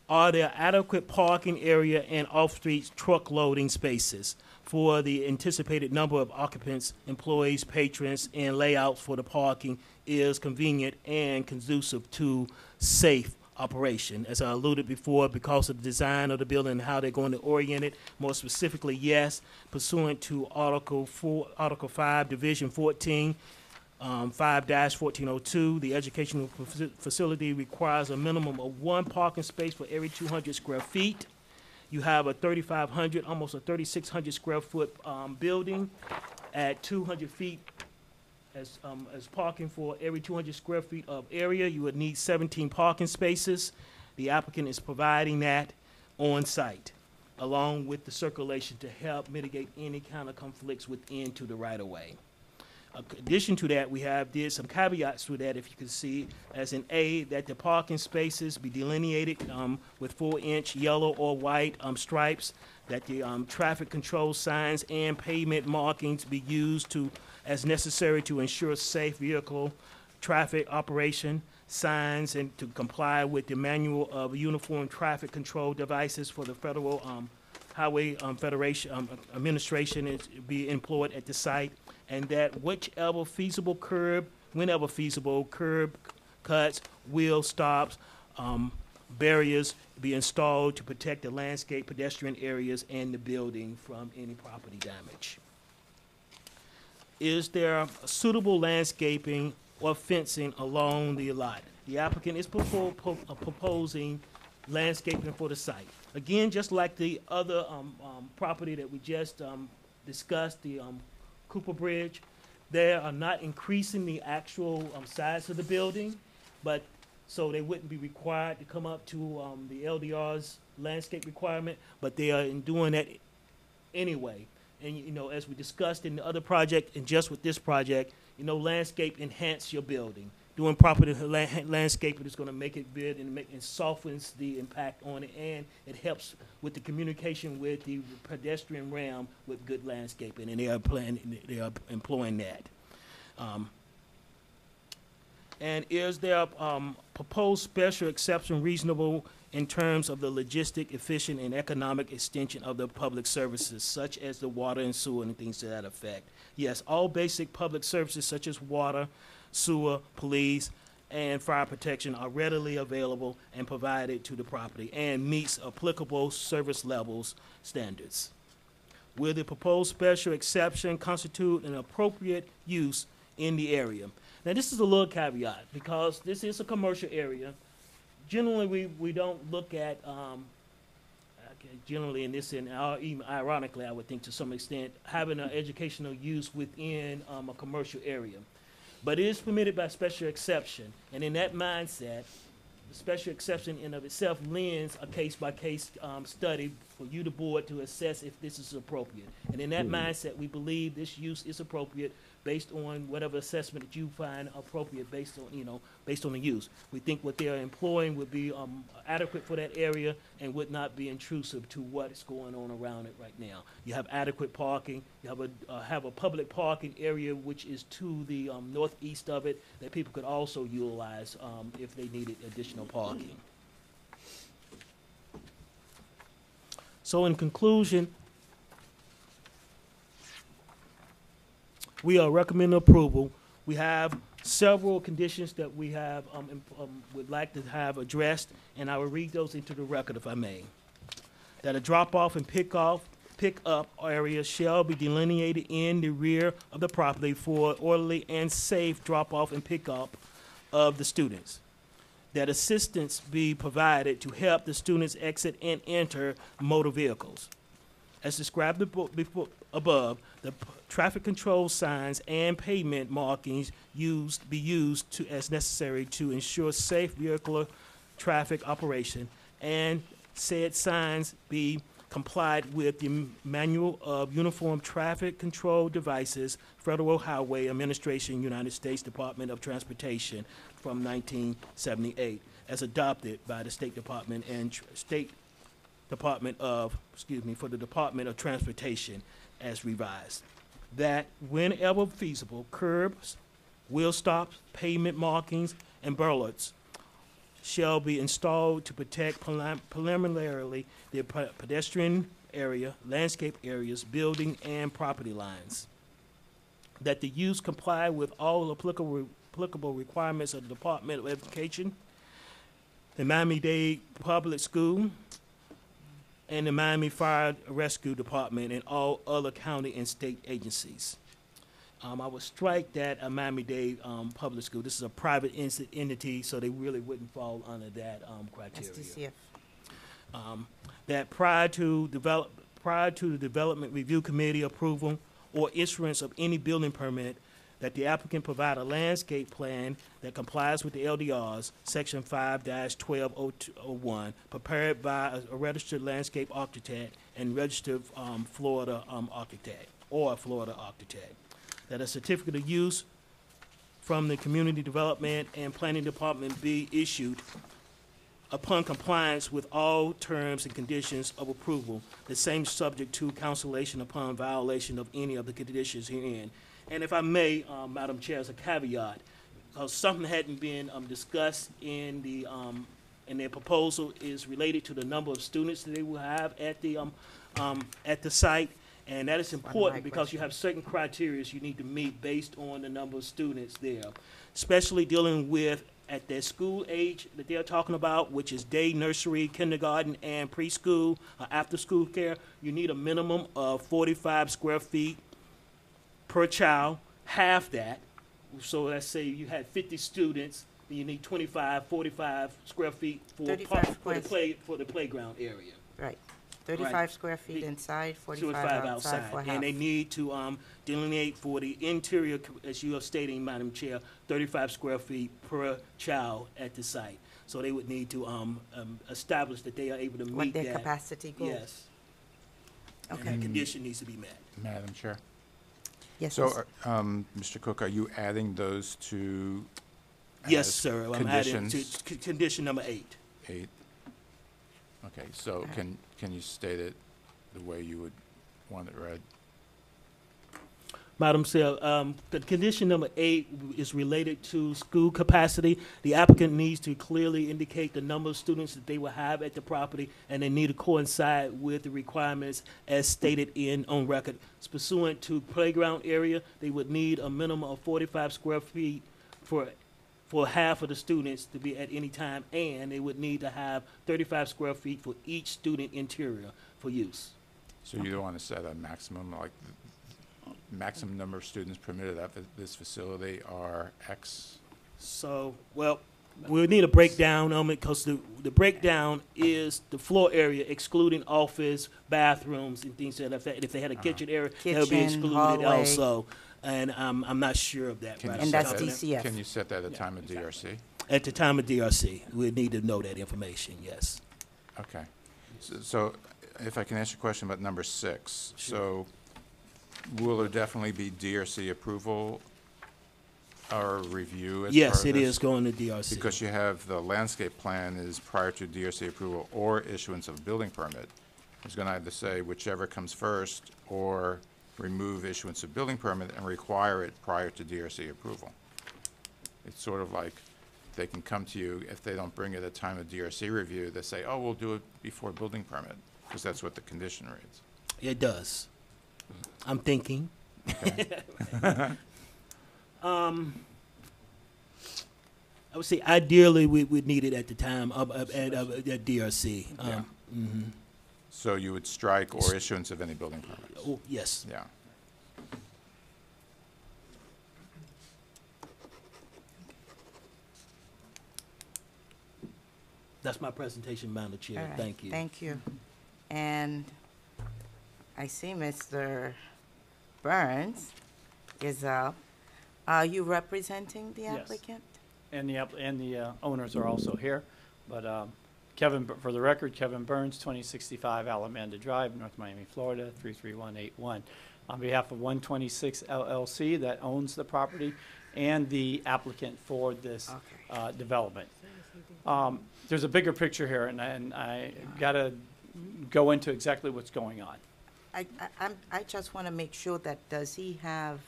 Are there adequate parking area and off-street truck loading spaces for the anticipated number of occupants, employees, patrons, and layouts for the parking is convenient and conducive to safe operation. As I alluded before, because of the design of the building and how they're going to orient it, more specifically, yes, pursuant to Article 5, Division 14, 5-1402, the educational facility requires a minimum of 1 parking space for every 200 square feet. You have a 3,500, almost a 3,600 square foot building at 200 feet as parking for every 200 square feet of area. You would need 17 parking spaces. The applicant is providing that on site, along with the circulation to help mitigate any kind of conflicts within to the right of way. In addition to that, we did some caveats to that, if you can see, as in A, that the parking spaces be delineated with 4-inch yellow or white stripes, that the traffic control signs and pavement markings be used as necessary to ensure safe vehicle traffic operation, signs and to comply with the manual of uniform traffic control devices for the Federal Highway Federation Administration is be employed at the site, and that whenever feasible, curb cuts, wheel stops, barriers be installed to protect the landscape, pedestrian areas, and the building from any property damage. Is there suitable landscaping or fencing along the lot? The applicant is proposing landscaping for the site. Again, just like the other property that we just discussed, the Cooper Bridge, they are not increasing the actual size of the building, but so they wouldn't be required to come up to the LDR's landscape requirement, but they are doing that anyway. And you know, as we discussed in the other project and just with this project, you know, landscape enhance your building. Doing proper landscaping is going to make it good and softens the impact on it, and it helps with the communication with the pedestrian realm with good landscaping, and they are employing that. And is there proposed special exception reasonable in terms of the logistic, efficient, and economic extension of the public services, such as the water and sewer and things to that effect? Yes, all basic public services such as water, sewer, police, and fire protection are readily available and provided to the property and meets applicable service levels standards. Will the proposed special exception constitute an appropriate use in the area? Now, this is a little caveat because this is a commercial area. Generally, we don't look at, generally in this, and even ironically, I would think to some extent, having an educational use within a commercial area. But it is permitted by special exception. And in that mindset, the special exception in of itself lends a case-by-case study for you, the board, to assess if this is appropriate. And in that mindset, we believe this use is appropriate based on whatever assessment that you find appropriate based on, you know, based on the use. We think what they are employing would be adequate for that area and would not be intrusive to what is going on around it right now. You have adequate parking. You have a public parking area which is to the northeast of it that people could also utilize if they needed additional parking. So in conclusion, we are recommending approval. We have several conditions that we have would like to have addressed, and I will read those into the record if I may. That a drop-off and pick-up area shall be delineated in the rear of the property for orderly and safe drop-off and pick-up of the students. That assistance be provided to help the students exit and enter motor vehicles. As described above, the traffic control signs and pavement markings be used as necessary to ensure safe vehicular traffic operation, and said signs be complied with the Manual of Uniform Traffic Control Devices, Federal Highway Administration, United States Department of Transportation from 1978, as adopted by the State Department and for the Department of Transportation as revised. That whenever feasible, curbs, wheel stops, pavement markings, and bollards shall be installed to protect preliminarily the pedestrian area, landscape areas, building, and property lines. That the use comply with all applicable requirements of the Department of Education, the Miami-Dade Public School, and the Miami Fire Rescue Department, and all other county and state agencies. I would strike that a Miami-Dade Public School. This is a private entity, so they really wouldn't fall under that criteria. SDCF. That prior to the Development Review Committee approval or issuance of any building permit, that the applicant provide a landscape plan that complies with the LDRs, Section 5-1201, prepared by a registered landscape architect and registered Florida architect or a Florida architect. That a certificate of use from the Community Development and Planning Department be issued upon compliance with all terms and conditions of approval, the same subject to cancellation upon violation of any of the conditions herein. And if I may, Madam Chair, as a caveat, because something hadn't been discussed in their proposal is related to the number of students that they will have at the site, and that is important because you have certain criteria you need to meet based on the number of students there, especially dealing with at their school age that they're talking about, which is day, nursery, kindergarten, and preschool, after-school care. You need a minimum of 45 square feet per child, half that. So let's say you had 50 students, then you need 45 square feet for the playground area. Right. 35 Right. square feet inside, 45 outside for half. And they need to delineate for the interior, as you are stating, Madam Chair, 35 square feet per child at the site. So they would need to establish that they are able to meet What their that. capacity goals. Yes. Okay. And that condition needs to be met. Madam Chair? Yes, So, sir. Mr. Cook, are you adding those to? Yes, as sir. I'm adding to conditions? condition number 8. 8. Okay, so can you state it the way you would want it read? Madam Chair, the condition number 8 is related to school capacity. The applicant needs to clearly indicate the number of students that they will have at the property, and they need to coincide with the requirements as stated on record. Pursuant to playground area, they would need a minimum of 45 square feet for half of the students to be at any time, and they would need to have 35 square feet for each student interior for use. So you don't want to set a maximum, like, maximum number of students permitted at this facility are X? So, well, we'll need a breakdown on it, because the breakdown is the floor area excluding office, bathrooms, and things to that effect. If they had a kitchen area, that would be Kitchen, excluded hallway. also. And I'm not sure of that. right And off that's the top of DCF. Can you set that at the time of DRC? At the time of DRC, we need to know that information, yes. Okay. So if I can ask you a question about number 6. So will there definitely be DRC approval or review as part Yes, of it this? is going to DRC. Because you have the landscape plan is prior to DRC approval or issuance of building permit. It's going to either say whichever comes first or remove issuance of building permit and require it prior to DRC approval. It's sort of like they can come to you, if they don't bring it at time of DRC review, they say, oh, we'll do it before building permit, because that's what the condition reads. It does. I'm thinking. I would say ideally we would need it at the time of at DRC. Yeah. Mhm. So you would strike or issuance of any building permits? Oh, yes. Yeah. That's my presentation, Madam Chair. All right, Thank you. Thank you. And I see Mr. Burns is up. Are you representing the Yes. applicant? And the owners are also here. But for the record, Kevin Burns, 2065 Alamanda Drive, North Miami, Florida, 33181. On behalf of 126 LLC that owns the property and the applicant for this development. There's a bigger picture here, and I got to go into exactly what's going on. I just want to make sure that, does he have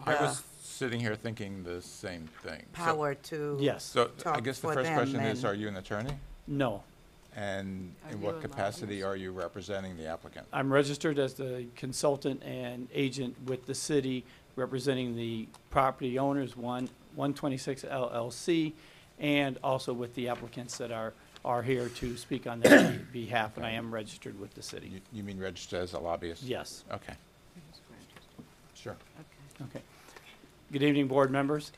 I the was sitting here thinking the same thing. power to Yes. So I talk guess the for first them question is, and- are you an attorney? No. And Are in you what a capacity are you representing the applicant? I'm registered as the consultant and agent with the city, representing the property owners, 126 LLC, and also with the applicants that are here to speak on their behalf, and I am registered with the city. You mean registered as a lobbyist? Yes. Okay. Sure. Okay. Good evening, board members.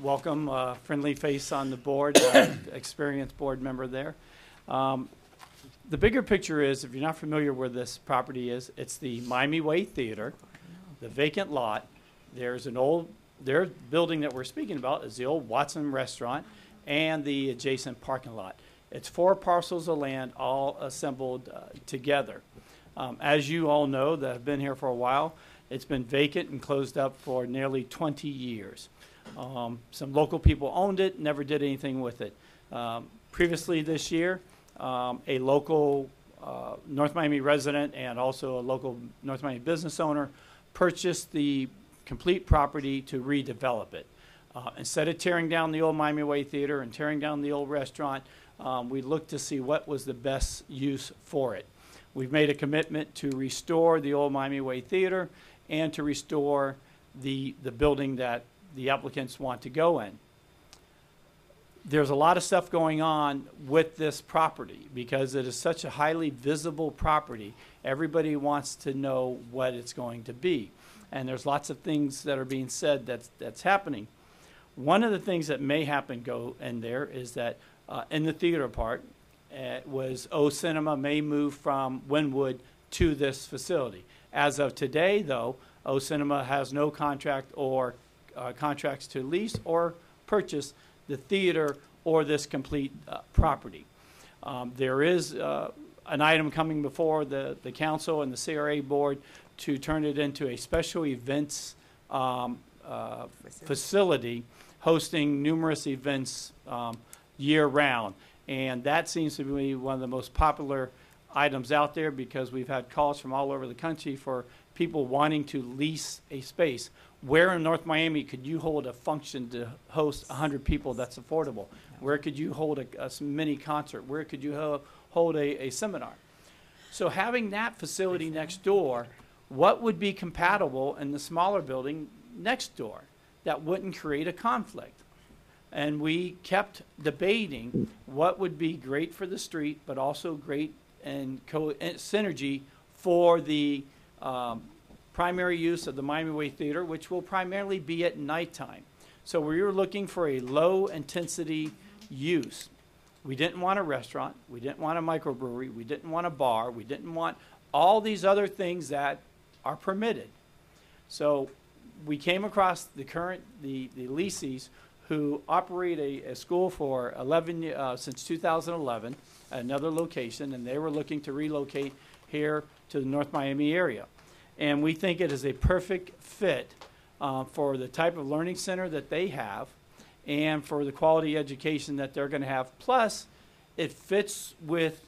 Welcome, friendly face on the board, experienced board member there. The bigger picture is, if you're not familiar where this property is, it's the Miami Way Theater, the vacant lot. There's their building that we're speaking about is the old Watson Restaurant and the adjacent parking lot. It's 4 parcels of land all assembled together. As you all know that have been here for a while, it's been vacant and closed up for nearly 20 years. Some local people owned it, never did anything with it. Previously this year, a local North Miami resident and also a local North Miami business owner purchased the complete property to redevelop it. Instead of tearing down the old Miami Way Theater and tearing down the old restaurant, we looked to see what was the best use for it. We've made a commitment to restore the old Miami Way Theater and to restore the building that the applicants want to go in. There's a lot of stuff going on with this property because it is such a highly visible property. Everybody wants to know what it's going to be. And there's lots of things that are being said that's happening. One of the things that may happen go in there is that in the theater part, was O Cinema may move from Wynwood to this facility. As of today, though, O Cinema has no contract or contracts to lease or purchase the theater or this complete property. There is an item coming before the council and the CRA board to turn it into a special events facility hosting numerous events year-round. And that seems to be one of the most popular items out there because we've had calls from all over the country for people wanting to lease a space. Where in North Miami could you hold a function to host 100 people that's affordable? Where could you hold a mini concert? Where could you hold a seminar? So having that facility next door, what would be compatible in the smaller building next door that wouldn't create a conflict? And we kept debating what would be great for the street, but also great and synergy for the primary use of the Miami Way Theater, which will primarily be at nighttime. So we were looking for a low intensity use. We didn't want a restaurant. We didn't want a microbrewery. We didn't want a bar. We didn't want all these other things that are permitted. So we came across the leasees who operate a school for since 2011 at another location, and they were looking to relocate here to the North Miami area. And we think it is a perfect fit for the type of learning center that they have and for the quality education that they're going to have. Plus, it fits with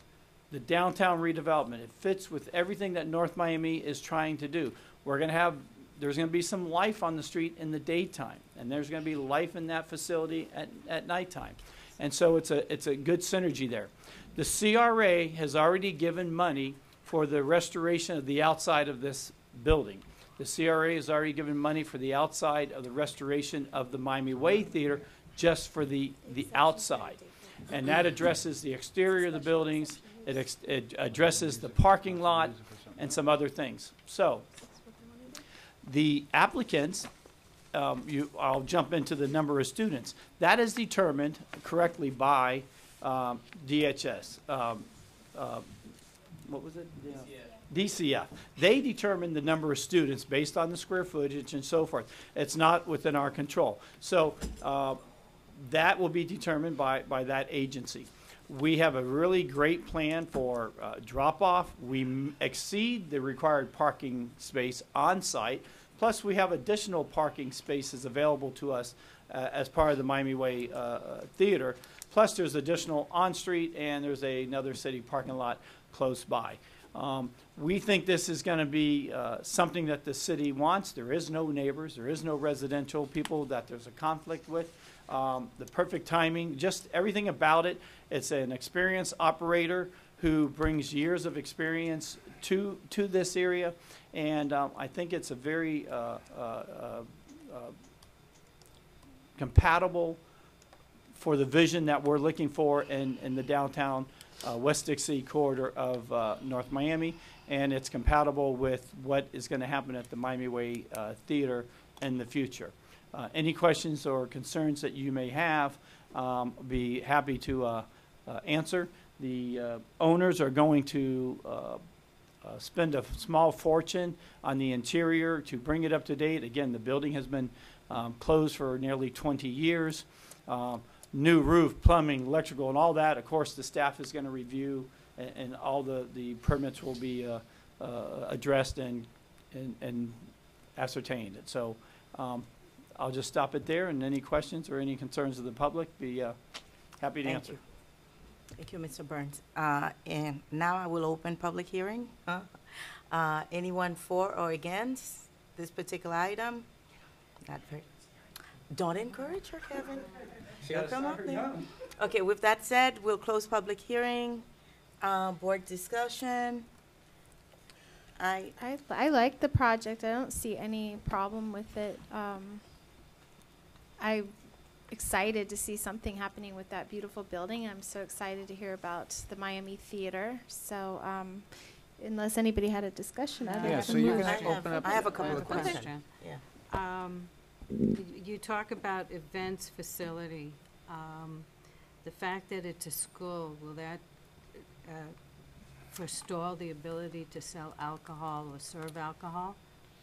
the downtown redevelopment. It fits with everything that North Miami is trying to do. There's going to be some life on the street in the daytime, and there's going to be life in that facility at nighttime. And so it's a good synergy there. The CRA has already given money for the restoration of the outside of this building. The CRA has already given money for the outside of the restoration of the Miami Way Theater just for the outside. And that addresses the exterior of the buildings, it addresses the parking lot, and some other things. So the applicants, I'll jump into the number of students. That is determined correctly by DHS. What was it? DCF. They determine the number of students based on the square footage and so forth. It's not within our control. So that will be determined by that agency. We have a really great plan for drop-off. We exceed the required parking space on site. Plus, we have additional parking spaces available to us as part of the Miami Way Theater. Plus, there's additional on-street, and there's another city parking lot close by. We think this is going to be something that the city wants. There is no neighbors. There is no residential people that there's a conflict with. The perfect timing, just everything about it. It's an experienced operator who brings years of experience to this area, and I think it's a very compatible for the vision that we're looking for in the downtown West Dixie corridor of North Miami, and it's compatible with what is going to happen at the Miami Way Theater in the future. Any questions or concerns that you may have, be happy to answer. The owners are going to spend a small fortune on the interior to bring it up to date. Again, the building has been closed for nearly 20 years. New roof, plumbing, electrical, and all that. Of course, the staff is going to review, and all the permits will be addressed and ascertained. So I'll just stop it there, and any questions or any concerns of the public, be happy to answer. Thank you, Mr. Burns. And now I will open public hearing. Anyone for or against this particular item? Not very. Don't encourage her, Kevin. She'll come up there. Okay, with that said, we'll close public hearing. Board discussion. I like the project. I don't see any problem with it. I'm excited to see something happening with that beautiful building. I'm so excited to hear about the Miami Theater. So unless anybody had a discussion, I Yeah, so you're going to open up. I have a couple of questions. Question. Yeah. You talk about events facility. The fact that it's a school, will that forestall the ability to sell alcohol or serve alcohol?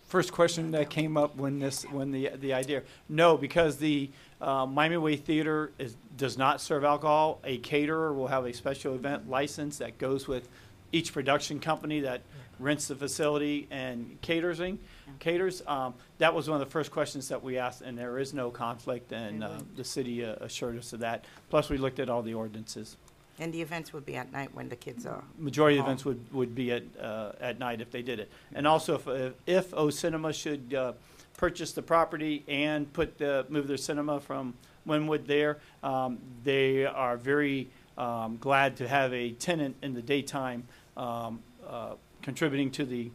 First question that came up when the idea. No, because the Miami Way Theater does not serve alcohol. A caterer will have a special event license that goes with each production company that rents the facility and caters. That was one of the first questions that we asked, and there is no conflict, and the city assured us of that. Plus, we looked at all the ordinances. And the events would be at night when the kids are. Majority of home. events would be at night if they did it. And also, if O Cinema should purchase the property and move their cinema from Wynwood there, they are very glad to have a tenant in the daytime contributing to the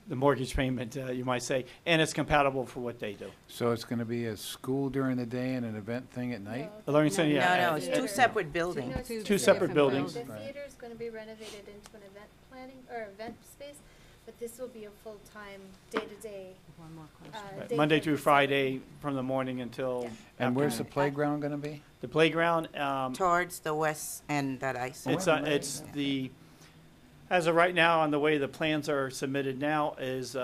mortgage payment, you might say, and it's compatible for what they do. So it's going to be a school during the day and an event thing at night? Learning Center, yeah. No, it's two separate buildings. Two separate buildings. The theater is going to be renovated into an event planning or event space, but this will be a full-time, day-to-day. One more question. Right, Monday through Friday from the morning until. And where's the afternoon. playground going to be? The playground. Towards the west end that I said. It's the. As of right now, on the way the plans are submitted now, is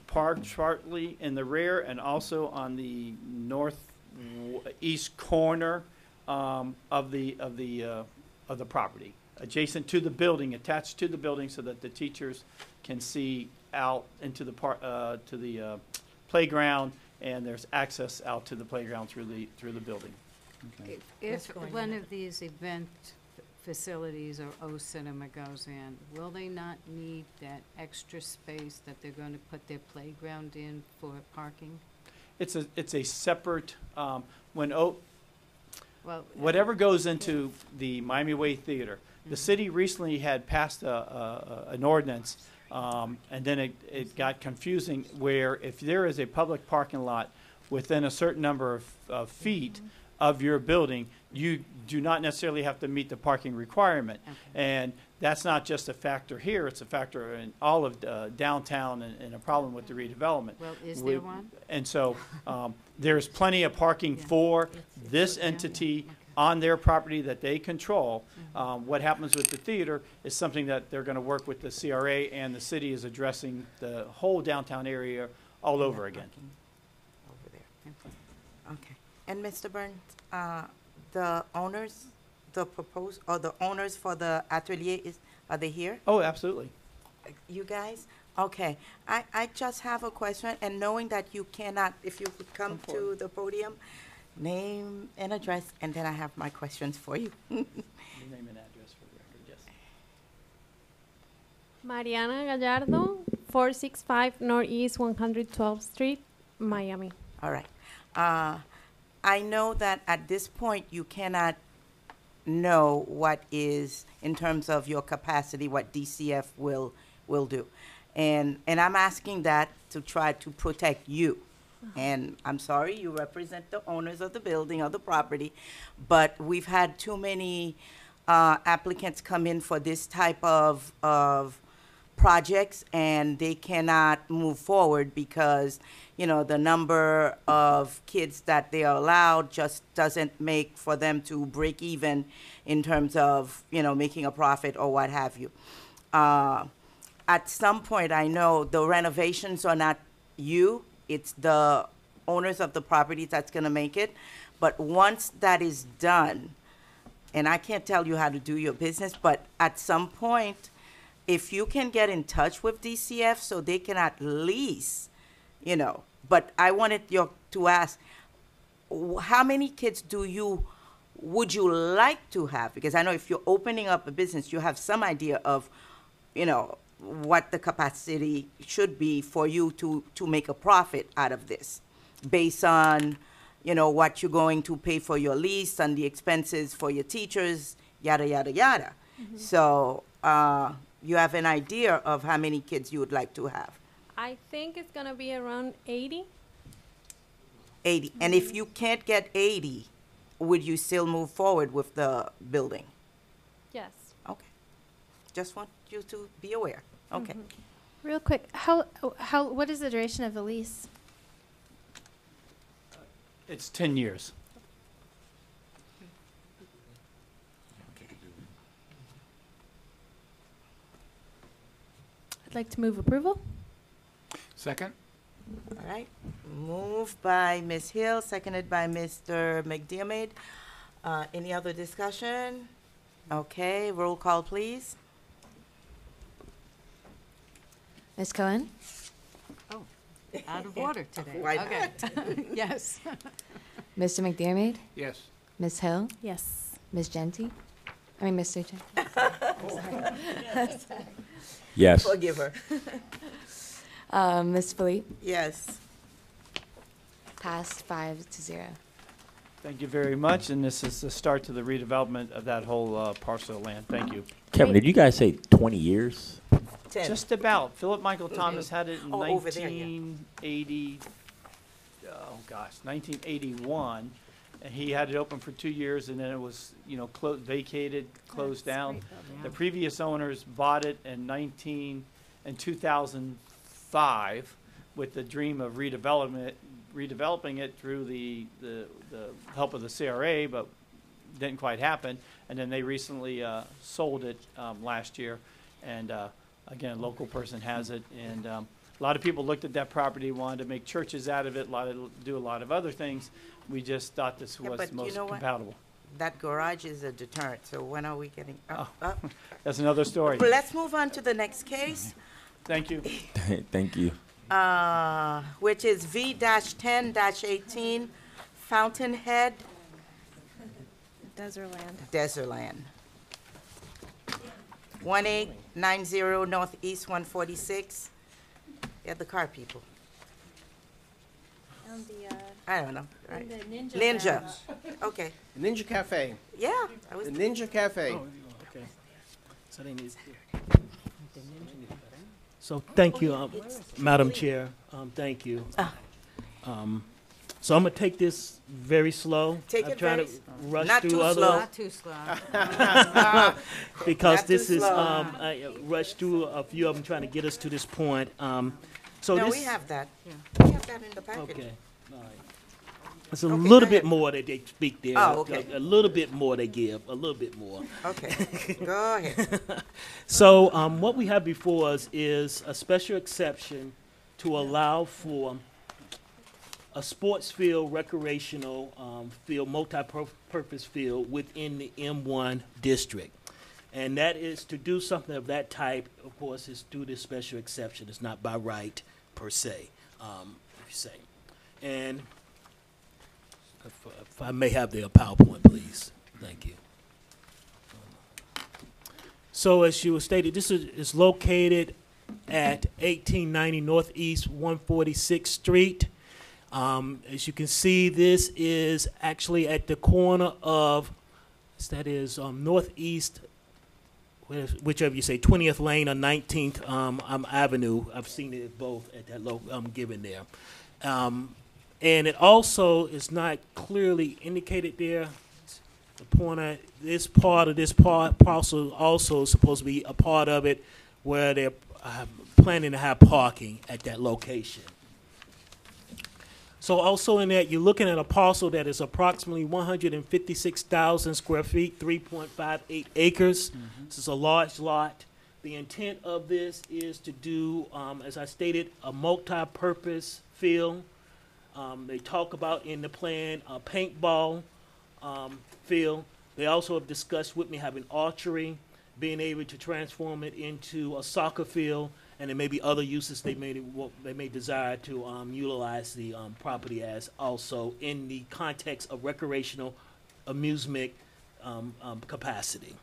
parked partly in the rear and also on the northeast corner of the property, adjacent to the building, attached to the building, so that the teachers can see out into the playground, and there's access out to the playground through the building. Okay. If one of these event facilities or O Cinema goes in, will they not need that extra space that they're going to put their playground in for parking? It's a separate whatever Well, goes into the Miami Way Theater. The city recently had passed an ordinance, and then it got confusing, where if there is a public parking lot within a certain number of feet of your building, you do not necessarily have to meet the parking requirement. Okay. And that's not just a factor here, it's a factor in all of downtown, and a problem with the redevelopment. Well, is there one? And so there's plenty of parking for this entity on their property that they control. What happens with the theater is something that they're going to work with the CRA, and the city is addressing the whole downtown area all over again. Over there. Okay. And Mr. Burns, the owners, the owners for the atelier, are they here? Oh, absolutely. You guys? Okay. I just have a question, and knowing that you cannot, if you could come to the podium, name and address, and then I have my questions for you. Your name and address for the record, yes. Mariana Gallardo, 465 Northeast 112th Street, Miami. All right. I know that at this point you cannot know what is, in terms of your capacity, what DCF will do. And I'm asking that to try to protect you. And I'm sorry, you represent the owners of the building or the property, but we've had too many applicants come in for this type of projects, and they cannot move forward because, you know, the number of kids that they are allowed just doesn't make for them to break even in terms of, you know, making a profit or what have you. At some point, I know the renovations are not you, it's the owners of the property that's gonna make it. But once that is done, and I can't tell you how to do your business, but at some point, if you can get in touch with DCF so they can at least, you know, but I wanted to ask, how many kids would you like to have? Because I know if you're opening up a business, you have some idea of, you know, what the capacity should be for you to make a profit out of this, based on, you know, what you're going to pay for your lease and the expenses for your teachers, yada, yada, yada. Mhm. So you have an idea of how many kids you would like to have. I think it's gonna be around 80. 80. And if you can't get 80, would you still move forward with the building? Yes. Okay. Just want you to be aware. Okay. Real quick, what is the duration of the lease? It's 10 years. I'd like to move approval. Second? All right. Moved by Ms. Hill, seconded by Mr. McDermott. Any other discussion? Okay, roll call, please. Ms. Cohen? Oh, out of order today. Why Okay. Yes. Mr. McDermott? Yes. Ms. Hill? Yes. Ms. Genty? I mean, Mr. Genty. Yes. Forgive her. Ms. Philippe? Yes. Passed 5-0. Thank you very much, and this is the start to the redevelopment of that whole parcel of land. Thank you. Kevin, did you guys say 20 years? 10. Just about. Philip Michael Thomas had it in Oh, over there, yeah. 1980, 1981. And he had it open for 2 years, and then it was, you know, vacated, closed down. The previous owners bought it in 2005 with the dream of redeveloping it through the help of the CRA, but didn't quite happen. And then they recently sold it last year, and again, a local person has it. And a lot of people looked at that property, wanted to make churches out of it, do a lot of other things. We just thought this was but most you know what? compatible. That garage is a deterrent, so when are we getting up? That's another story. But let's move on to the next case. Thank you. Thank you. Which is V-10-18 Fountainhead Desertland. 1890 Northeast 146. Yeah, the car people. I don't know. Right. Ninja. Okay. Ninja Cafe. Yeah. I was The Ninja Cafe. Oh, okay. So they need. So thank you, Madam Chair. Thank you. So I'm gonna take this very slow. Take I'm it trying very to rush not through too other slow. Not too slow. because Not this too is slow. I rushed through a few of them trying to get us to this point. So no, this, we have that. Yeah. We have that in the package. Okay. All right. It's a Okay, little go bit ahead. more that they speak there. Oh, okay. A little bit more they give. A little bit more. Okay. Go ahead. So what we have before us is a special exception to allow for a sports field, recreational field, multi-purpose field within the M1 district. And that is to do something of that type, of course, is through this special exception. It's not by right per se, if you say. And if I may have the PowerPoint, please. Thank you. So as you stated, this is located at 1890 Northeast 146th Street. As you can see, this is actually at the corner of, that is Northeast, whichever you say, 20th Lane or 19th Avenue. I've seen it both at that given there. And it also is not clearly indicated there. The point of this part of this parcel also is supposed to be a part of it where they're planning to have parking at that location. So also in that, you're looking at a parcel that is approximately 156,000 square feet, 3.58 acres. This is a large lot. The intent of this is to do, as I stated, a multi-purpose field. They talk about in the plan a paintball field. They also have discussed with me having archery, being able to transform it into a soccer field, and there may be other uses they may desire to utilize the property as also in the context of recreational amusement capacity.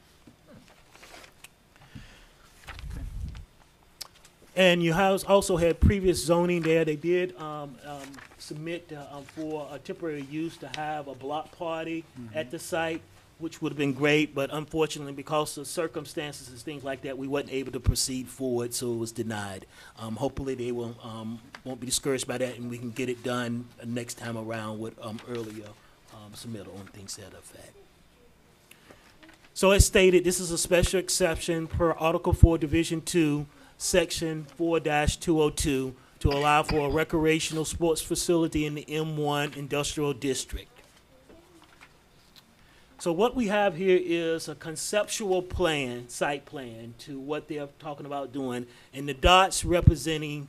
And you have also had previous zoning there. They did submit for a temporary use to have a block party at the site, which would have been great, but unfortunately, because of circumstances and things like that, we wasn't able to proceed forward, so it was denied. Hopefully, they will won't be discouraged by that, and we can get it done next time around with earlier submittal and things to that effect. So as stated, this is a special exception per Article 4, Division 2, Section 4-202, to allow for a recreational sports facility in the M1 Industrial District. So what we have here is a conceptual plan, site plan, to what they're talking about doing, and the dots representing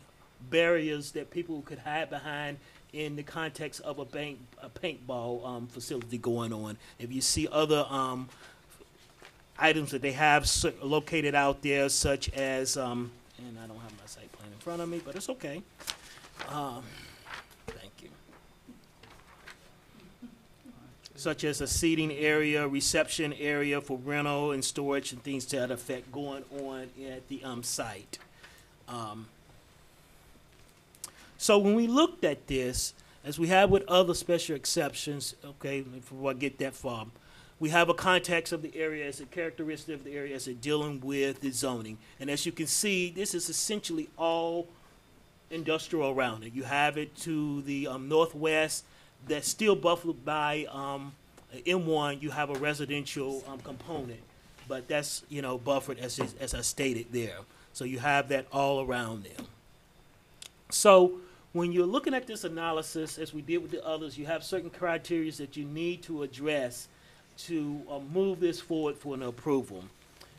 barriers that people could hide behind in the context of a paintball facility going on. If you see other items that they have located out there, such as, and I don't have my site plan in front of me, but it's okay. Thank you. Such as a seating area, reception area for rental and storage and things to that effect going on at the site. So when we looked at this, as we have with other special exceptions, okay, before I get that far, we have a context of the area as a characteristic of the area as it's dealing with the zoning. And as you can see, this is essentially all industrial around it. You have it to the northwest that's still buffered by M1. You have a residential component, but that's, you know, buffered as I stated there. So you have that all around there. So when you're looking at this analysis, as we did with the others, you have certain criteria that you need to address to move this forward for an approval.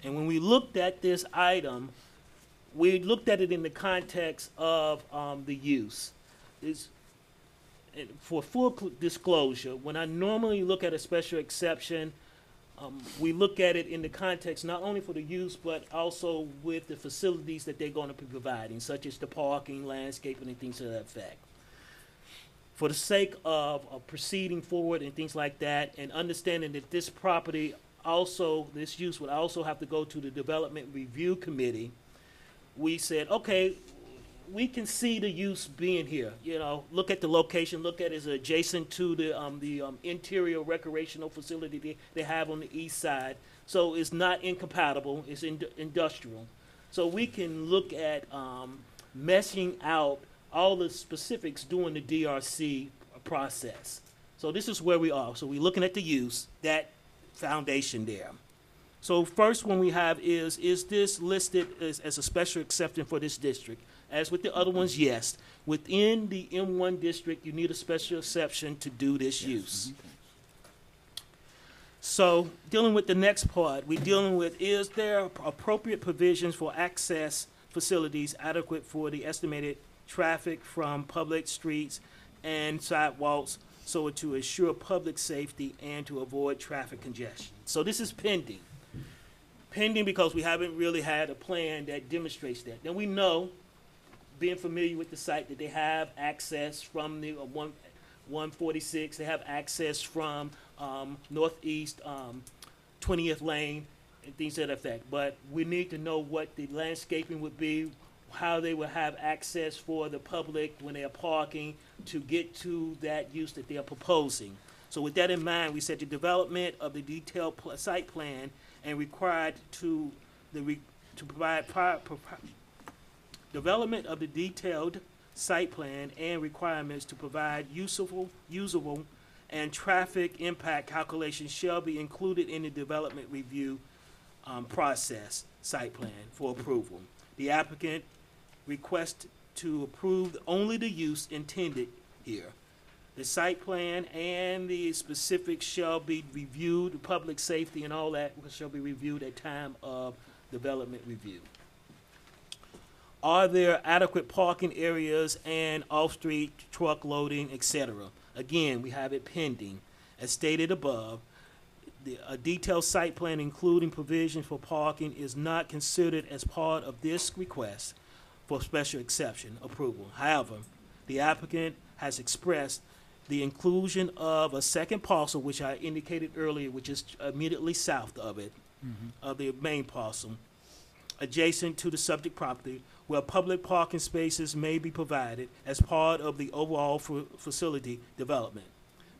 And when we looked at this item, we looked at it in the context of the use. For full disclosure, when I normally look at a special exception, we look at it in the context not only for the use, but also with the facilities that they're going to be providing, such as the parking, landscaping, and things to that effect. For the sake of proceeding forward and things like that, and understanding that this property also, this use would also have to go to the Development Review Committee, we said, okay, we can see the use being here. You know, look at the location, look at it as adjacent to the interior recreational facility they have on the east side. So it's not incompatible, it's industrial. So we can look at meshing out all the specifics during the DRC process. So this is where we are. So we're looking at the use, that foundation there. So first one we have is this listed as a special exception for this district? As with the other ones, yes. Within the M1 district, you need a special exception to do this use. So dealing with the next part, we're dealing with, is there appropriate provisions for access facilities adequate for the estimated traffic from public streets and sidewalks so to ensure public safety and to avoid traffic congestion? So this is pending. Pending because we haven't really had a plan that demonstrates that. Now we know, being familiar with the site, that they have access from the 146, they have access from northeast 20th Lane and things to that effect. But we need to know what the landscaping would be, how they will have access for the public when they are parking to get to that use that they are proposing. So with that in mind, we said the development of the detailed site plan and required to provide development of the detailed site plan and requirements to provide usable, and traffic impact calculations shall be included in the development review process site plan for approval. The applicant requests to approve only the use intended here. The site plan and the specifics shall be reviewed, public safety and all that shall be reviewed at time of development review. Are there adequate parking areas and off-street truck loading, etc.? Again, we have it pending. As stated above, a detailed site plan including provision for parking is not considered as part of this request for special exception approval. However, the applicant has expressed the inclusion of a second parcel, which I indicated earlier, which is immediately south of it, of the main parcel, adjacent to the subject property, where public parking spaces may be provided as part of the overall facility development.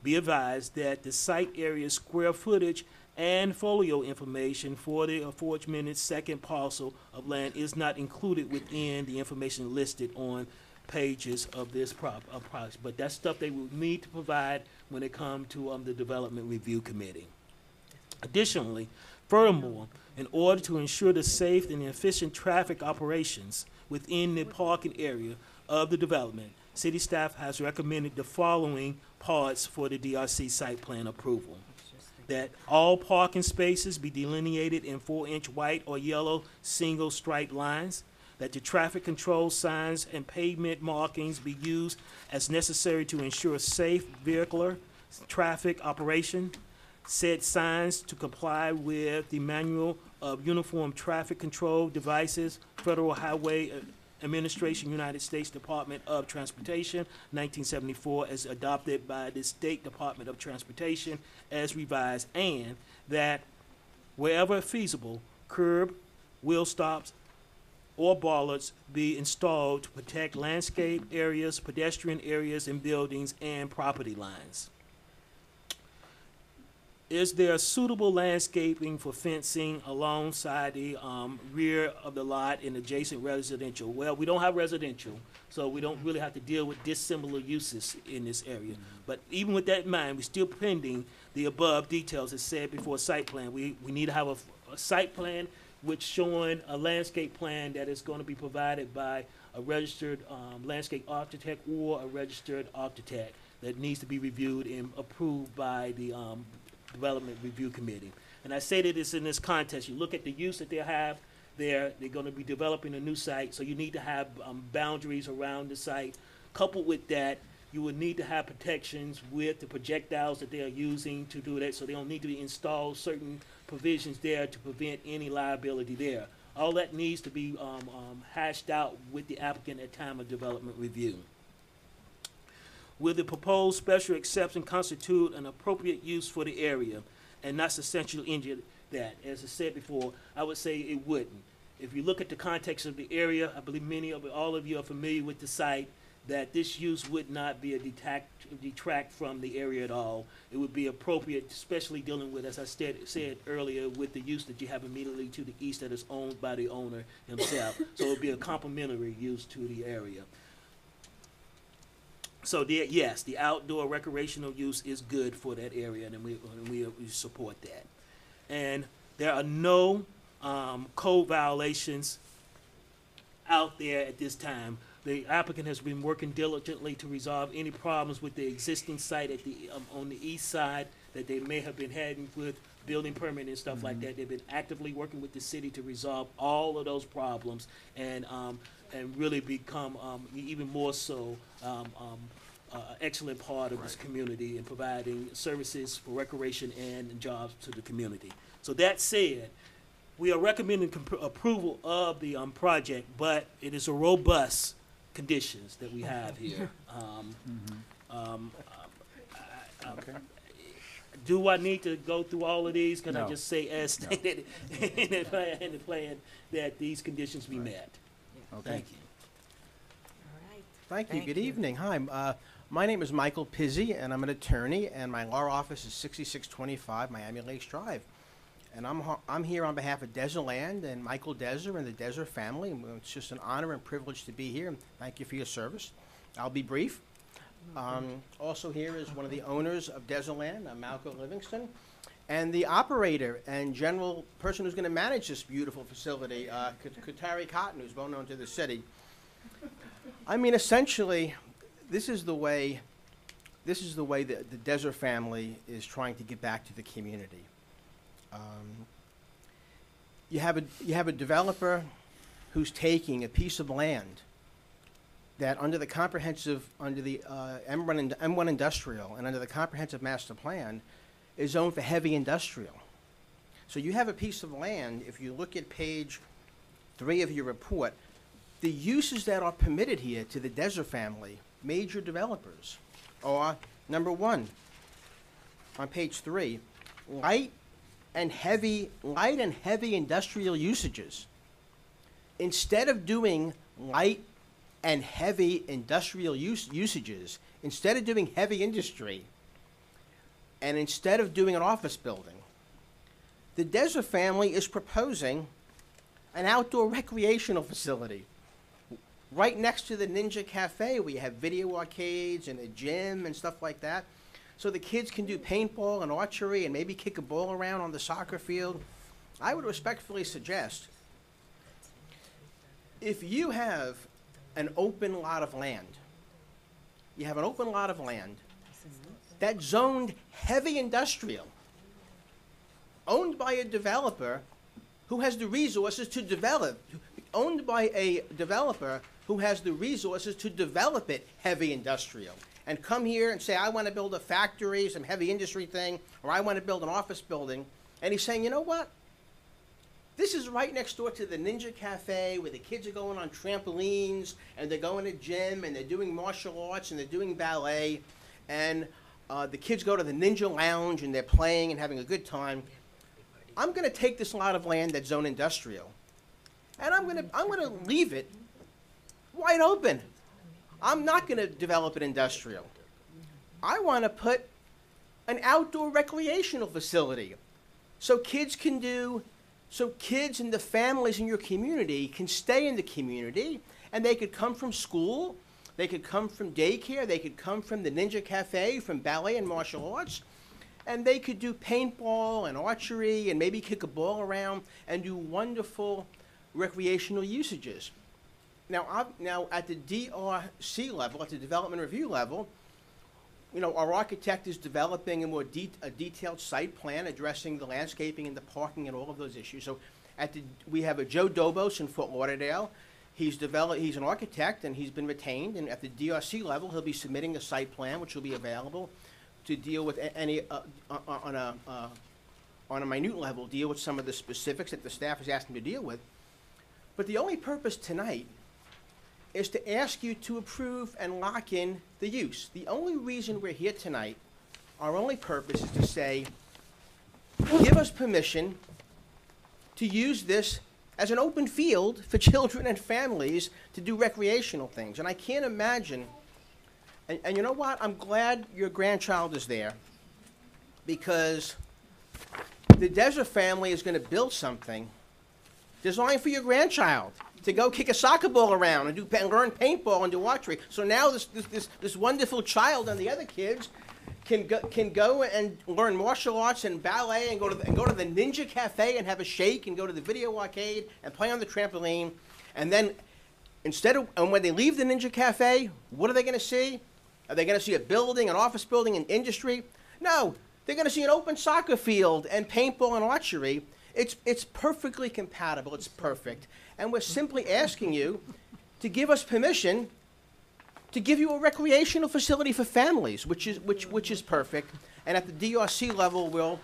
Be advised that the site area square footage and folio information for the aforementioned second parcel of land is not included within the information listed on pages of this project. But that's stuff they will need to provide when it comes to the Development Review Committee. Additionally, furthermore, in order to ensure the safe and efficient traffic operations within the parking area of the development, city staff has recommended the following parts for the DRC site plan approval. That all parking spaces be delineated in 4-inch white or yellow single striped lines, that the traffic control signs and pavement markings be used as necessary to ensure safe vehicular traffic operation, said signs to comply with the Manual of Uniform Traffic Control Devices, Federal Highway Administration, United States Department of Transportation, 1974, as adopted by the State Department of Transportation as revised, and that wherever feasible, curb, wheel stops, or bollards be installed to protect landscape areas, pedestrian areas, and buildings and property lines. Is there suitable landscaping for fencing alongside the rear of the lot in adjacent residential? Well, we don't have residential, so we don't really have to deal with dissimilar uses in this area. But even with that in mind, we're still pending the above details as said before site plan. We need to have a site plan which showing a landscape plan that is going to be provided by a registered landscape architect or a registered architect that needs to be reviewed and approved by the Development Review Committee. And I say that it's in this context. You look at the use that they have there, they're going to be developing a new site, so you need to have boundaries around the site. Coupled with that, you would need to have protections with the projectiles that they are using to do that, so they don't need to install certain provisions there to prevent any liability there. All that needs to be hashed out with the applicant at time of development review. Will the proposed special exception constitute an appropriate use for the area and not substantially injure that? As I said before, I would say it wouldn't. If you look at the context of the area, I believe all of you are familiar with the site, that this use would not be a detract from the area at all. It would be appropriate, especially dealing with, as I said earlier, with the use that you have immediately to the east that is owned by the owner himself. So it would be a complementary use to the area. So yes, the outdoor recreational use is good for that area, and we support that. And there are no code violations out there at this time. The applicant has been working diligently to resolve any problems with the existing site at the on the east side that they may have been having with building permit and stuff like that. They've been actively working with the city to resolve all of those problems and really become even more so excellent part of this community in providing services for recreation and jobs to the community. So that said, we are recommending approval of the project, but it is a robust conditions that we have here. Do I need to go through all of these? Can I just say as stated in the plan that these conditions be met? Okay. Thank you. Thank you. Good evening. Hi. My name is Michael Pizzi, and I'm an attorney, and my law office is 6625 Miami Lakes Drive. And I'm here on behalf of Desert Land and Michael Desert and the Desert family. And it's just an honor and privilege to be here, and thank you for your service. I'll be brief. Also here is one of the owners of Desert Land, Malcolm Livingston, and the operator and general person who's going to manage this beautiful facility, Katari Cotton, who's well known to the city. I mean, essentially, this is the way that the Desert family is trying to get back to the community. You have a developer who's taking a piece of land that under the M1 industrial and under the comprehensive master plan is zoned for heavy industrial. So you have a piece of land, if you look at page 3 of your report, the uses that are permitted here to the Desert family, major developers, are, number 1, on page 3, light and heavy industrial usages. Instead of doing light and heavy industrial usages, instead of doing heavy industry, and instead of doing an office building, the Desert family is proposing an outdoor recreational facility right next to the Ninja Cafe, where you have video arcades and a gym and stuff like that. So the kids can do paintball and archery and maybe kick a ball around on the soccer field. I would respectfully suggest, if you have an open lot of land, that's zoned heavy industrial, owned by a developer who has the resources to develop, it heavy industrial, and come here and say, I want to build a factory, some heavy industry thing, or I want to build an office building, and he's saying, you know what? This is right next door to the Ninja Cafe, where the kids are going on trampolines, and they're going to gym, and they're doing martial arts, and they're doing ballet, and the kids go to the Ninja Lounge, and they're playing and having a good time. I'm going to take this lot of land that's zone industrial, and I'm going to leave it wide open. I'm not going to develop it industrial. I want to put an outdoor recreational facility so kids and the families in your community can stay in the community, and they could come from school, they could come from daycare, they could come from the Ninja Cafe, from ballet and martial arts, and they could do paintball and archery and maybe kick a ball around and do wonderful recreational usages. Now at the DRC level, at the development review level, our architect is developing a more detailed site plan addressing the landscaping and the parking and all of those issues. So we have a Joe Dobos in Fort Lauderdale. He's an architect, and he's been retained, and at the DRC level, he'll be submitting a site plan, which will be available to deal with any, on a minute level, deal with some of the specifics that the staff has asked him to deal with. But the only purpose tonight is to ask you to approve and lock in the use. The only reason we're here tonight, our only purpose is to say, give us permission to use this as an open field for children and families to do recreational things. And I can't imagine, and you know what? I'm glad your grandchild is there, because the Desert family is going to build something designed for your grandchild to go kick a soccer ball around and learn paintball and do archery. So now this wonderful child and the other kids can go and learn martial arts and ballet and go to the Ninja Cafe and have a shake and go to the video arcade and play on the trampoline. And then when they leave the Ninja Cafe, what are they going to see? Are they going to see a building, an office building, an industry? No, they're going to see an open soccer field and paintball and archery. It's perfectly compatible. It's perfect. And we're simply asking you to give us permission to give you a recreational facility for families, which is perfect. And at the DRC level, we'll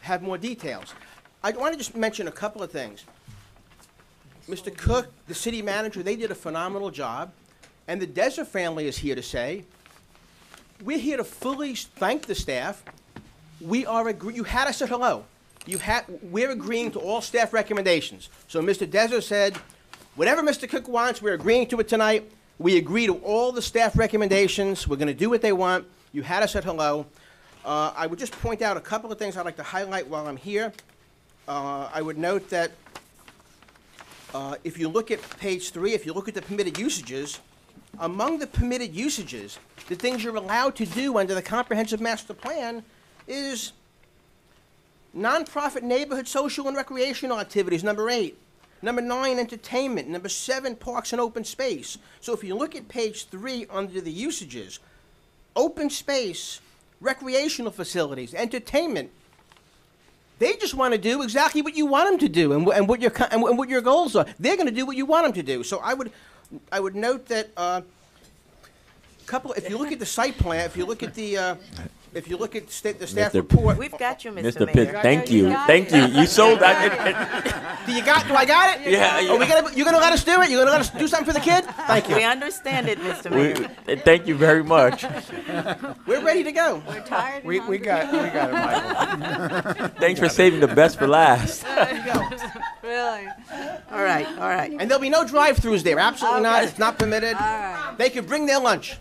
have more details. I want to just mention a couple of things. Mr. Cook, the city manager, they did a phenomenal job. And the Desert family is here to say, we're here to fully thank the staff. You had us at hello. We're agreeing to all staff recommendations. So Mr. Desert said, whatever Mr. Cook wants, we're agreeing to it tonight. We agree to all the staff recommendations. We're going to do what they want. You had us at hello. I would just point out a couple of things I'd like to highlight while I'm here. I would note that if you look at page 3, if you look at the permitted usages, among the permitted usages, the things you're allowed to do under the comprehensive master plan is nonprofit neighborhood social and recreational activities, number 8. Number 9, entertainment. Number 7, parks and open space. So if you look at page 3 under the usages, open space, recreational facilities, entertainment, they just want to do exactly what you want them to do and what your goals are. They're going to do what you want them to do. So I would note that if you look at the site plan, if you look at the the staff report. We've got you, Mr. Mr. Mayor. Pitt, thank you. Thank you. You sold that. Do I got it? Yeah. Are you gonna let us do it? You gonna let us do something for the kid? Thank you. We understand it, Mr. Mayor. Thank you very much. We're ready to go. We're tired. We got it, Michael. Thanks for saving the best for last. Really? All right, all right. And there'll be no drive-throughs there. Absolutely not. Okay. It's not permitted. All right. They can bring their lunch.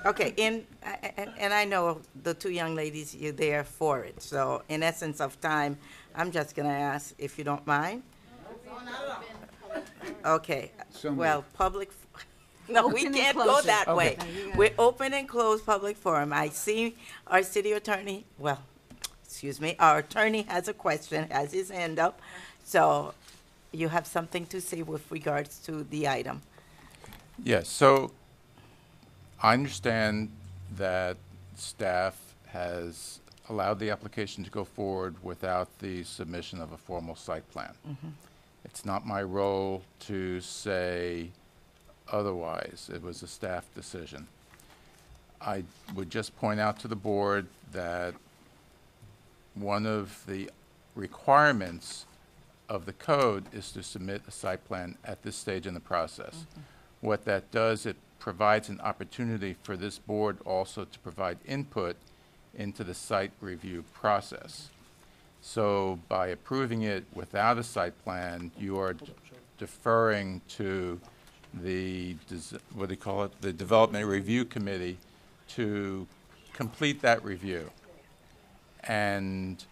Okay, and I know the two young ladies, you're there for it. So in essence of time, I'm just going to ask, if you don't mind. Okay, well, no, we Open and can't go close it. that way. Okay. No, you got We're open and close public forum. I see our city attorney, our attorney has a question, has his hand up. So you have something to say with regards to the item. Yes, so I understand that staff has allowed the application to go forward without the submission of a formal site plan. Mhm. It's not my role to say otherwise. It was a staff decision. I would just point out to the board that one of the requirements of the code is to submit a site plan at this stage in the process. What that does, it provides an opportunity for this board also to provide input into the site review process. So by approving it without a site plan, you are deferring to the, the Development Review Committee to complete that review. And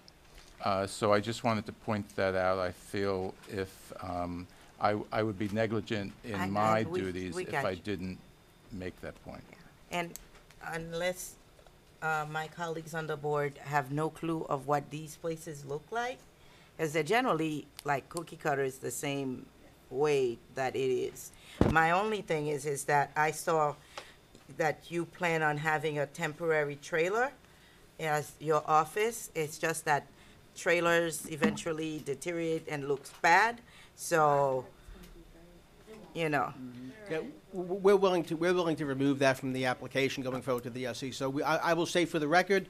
so I just wanted to point that out. I feel if I would be negligent in my duties we if got I you. didn't make that point. And unless my colleagues on the board have no clue of what these places look like, as they're generally like cookie cutters the same way that it is. My only thing is that I saw that you plan on having a temporary trailer as your office. It's just that trailers eventually deteriorate and looks bad. So, you know. Yeah, we're willing to remove that from the application going forward to the SC. So I will say for the record,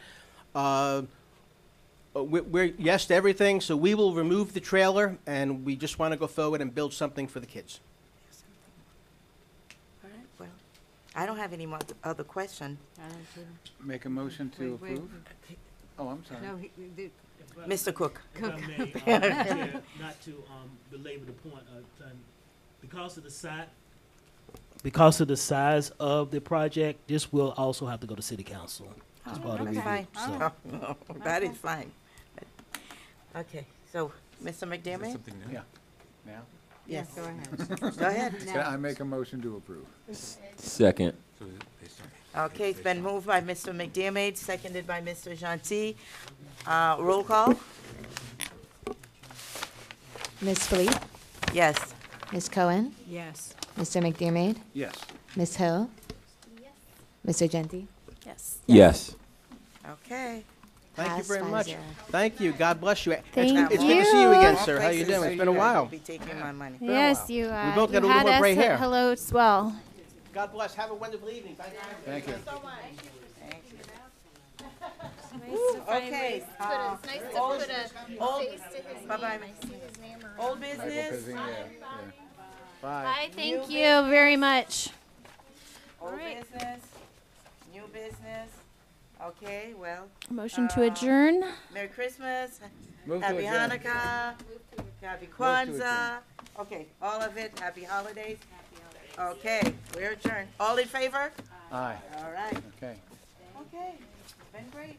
we're yes to everything. So we will remove the trailer, and we just want to go forward and build something for the kids. All right, well, I don't have any more other question. Make a motion to Wait, wait. approve? Oh, I'm sorry. No, Mr. Cook. If I may, Chair, not to belabor the point, because of the size of the project, this will also have to go to city council as part of That's review. fine. So, No, that is fine. Okay, so, Mr. McDermott? Yeah. Now? Yes. Go ahead. Go ahead. Can I make a motion to approve? Second. Okay, it's been moved by Mr. McDermott, seconded by Mr. Gentil. Roll call? Ms. Philippe, Yes. Ms. Cohen, Yes. Mr. McDermott, Yes. Ms. Hill, Mr. Genty. Yes. Yes. Okay. Thank you Pass very 5-0. much. Thank you. God bless you. Thank It's good to see you you. again, sir. How you doing? It's been a while. Be taking my money. Yes, you, We both you got a little had more us gray at hair. hello as well. God bless. Have a wonderful evening. Thank you. Thank you. Okay. It's nice to old- put a old- face to his bye-bye. name. I see his name around. Old business? Bye. Hi, thank you very much. Old right. business? New business? Okay, well. Motion to adjourn. Merry Christmas. Move to Happy adjourn. Hanukkah. Happy to Kwanzaa. Okay, all of it. Happy holidays. Okay, we're adjourned. All in favor? Aye. All right. Okay. Okay, been great.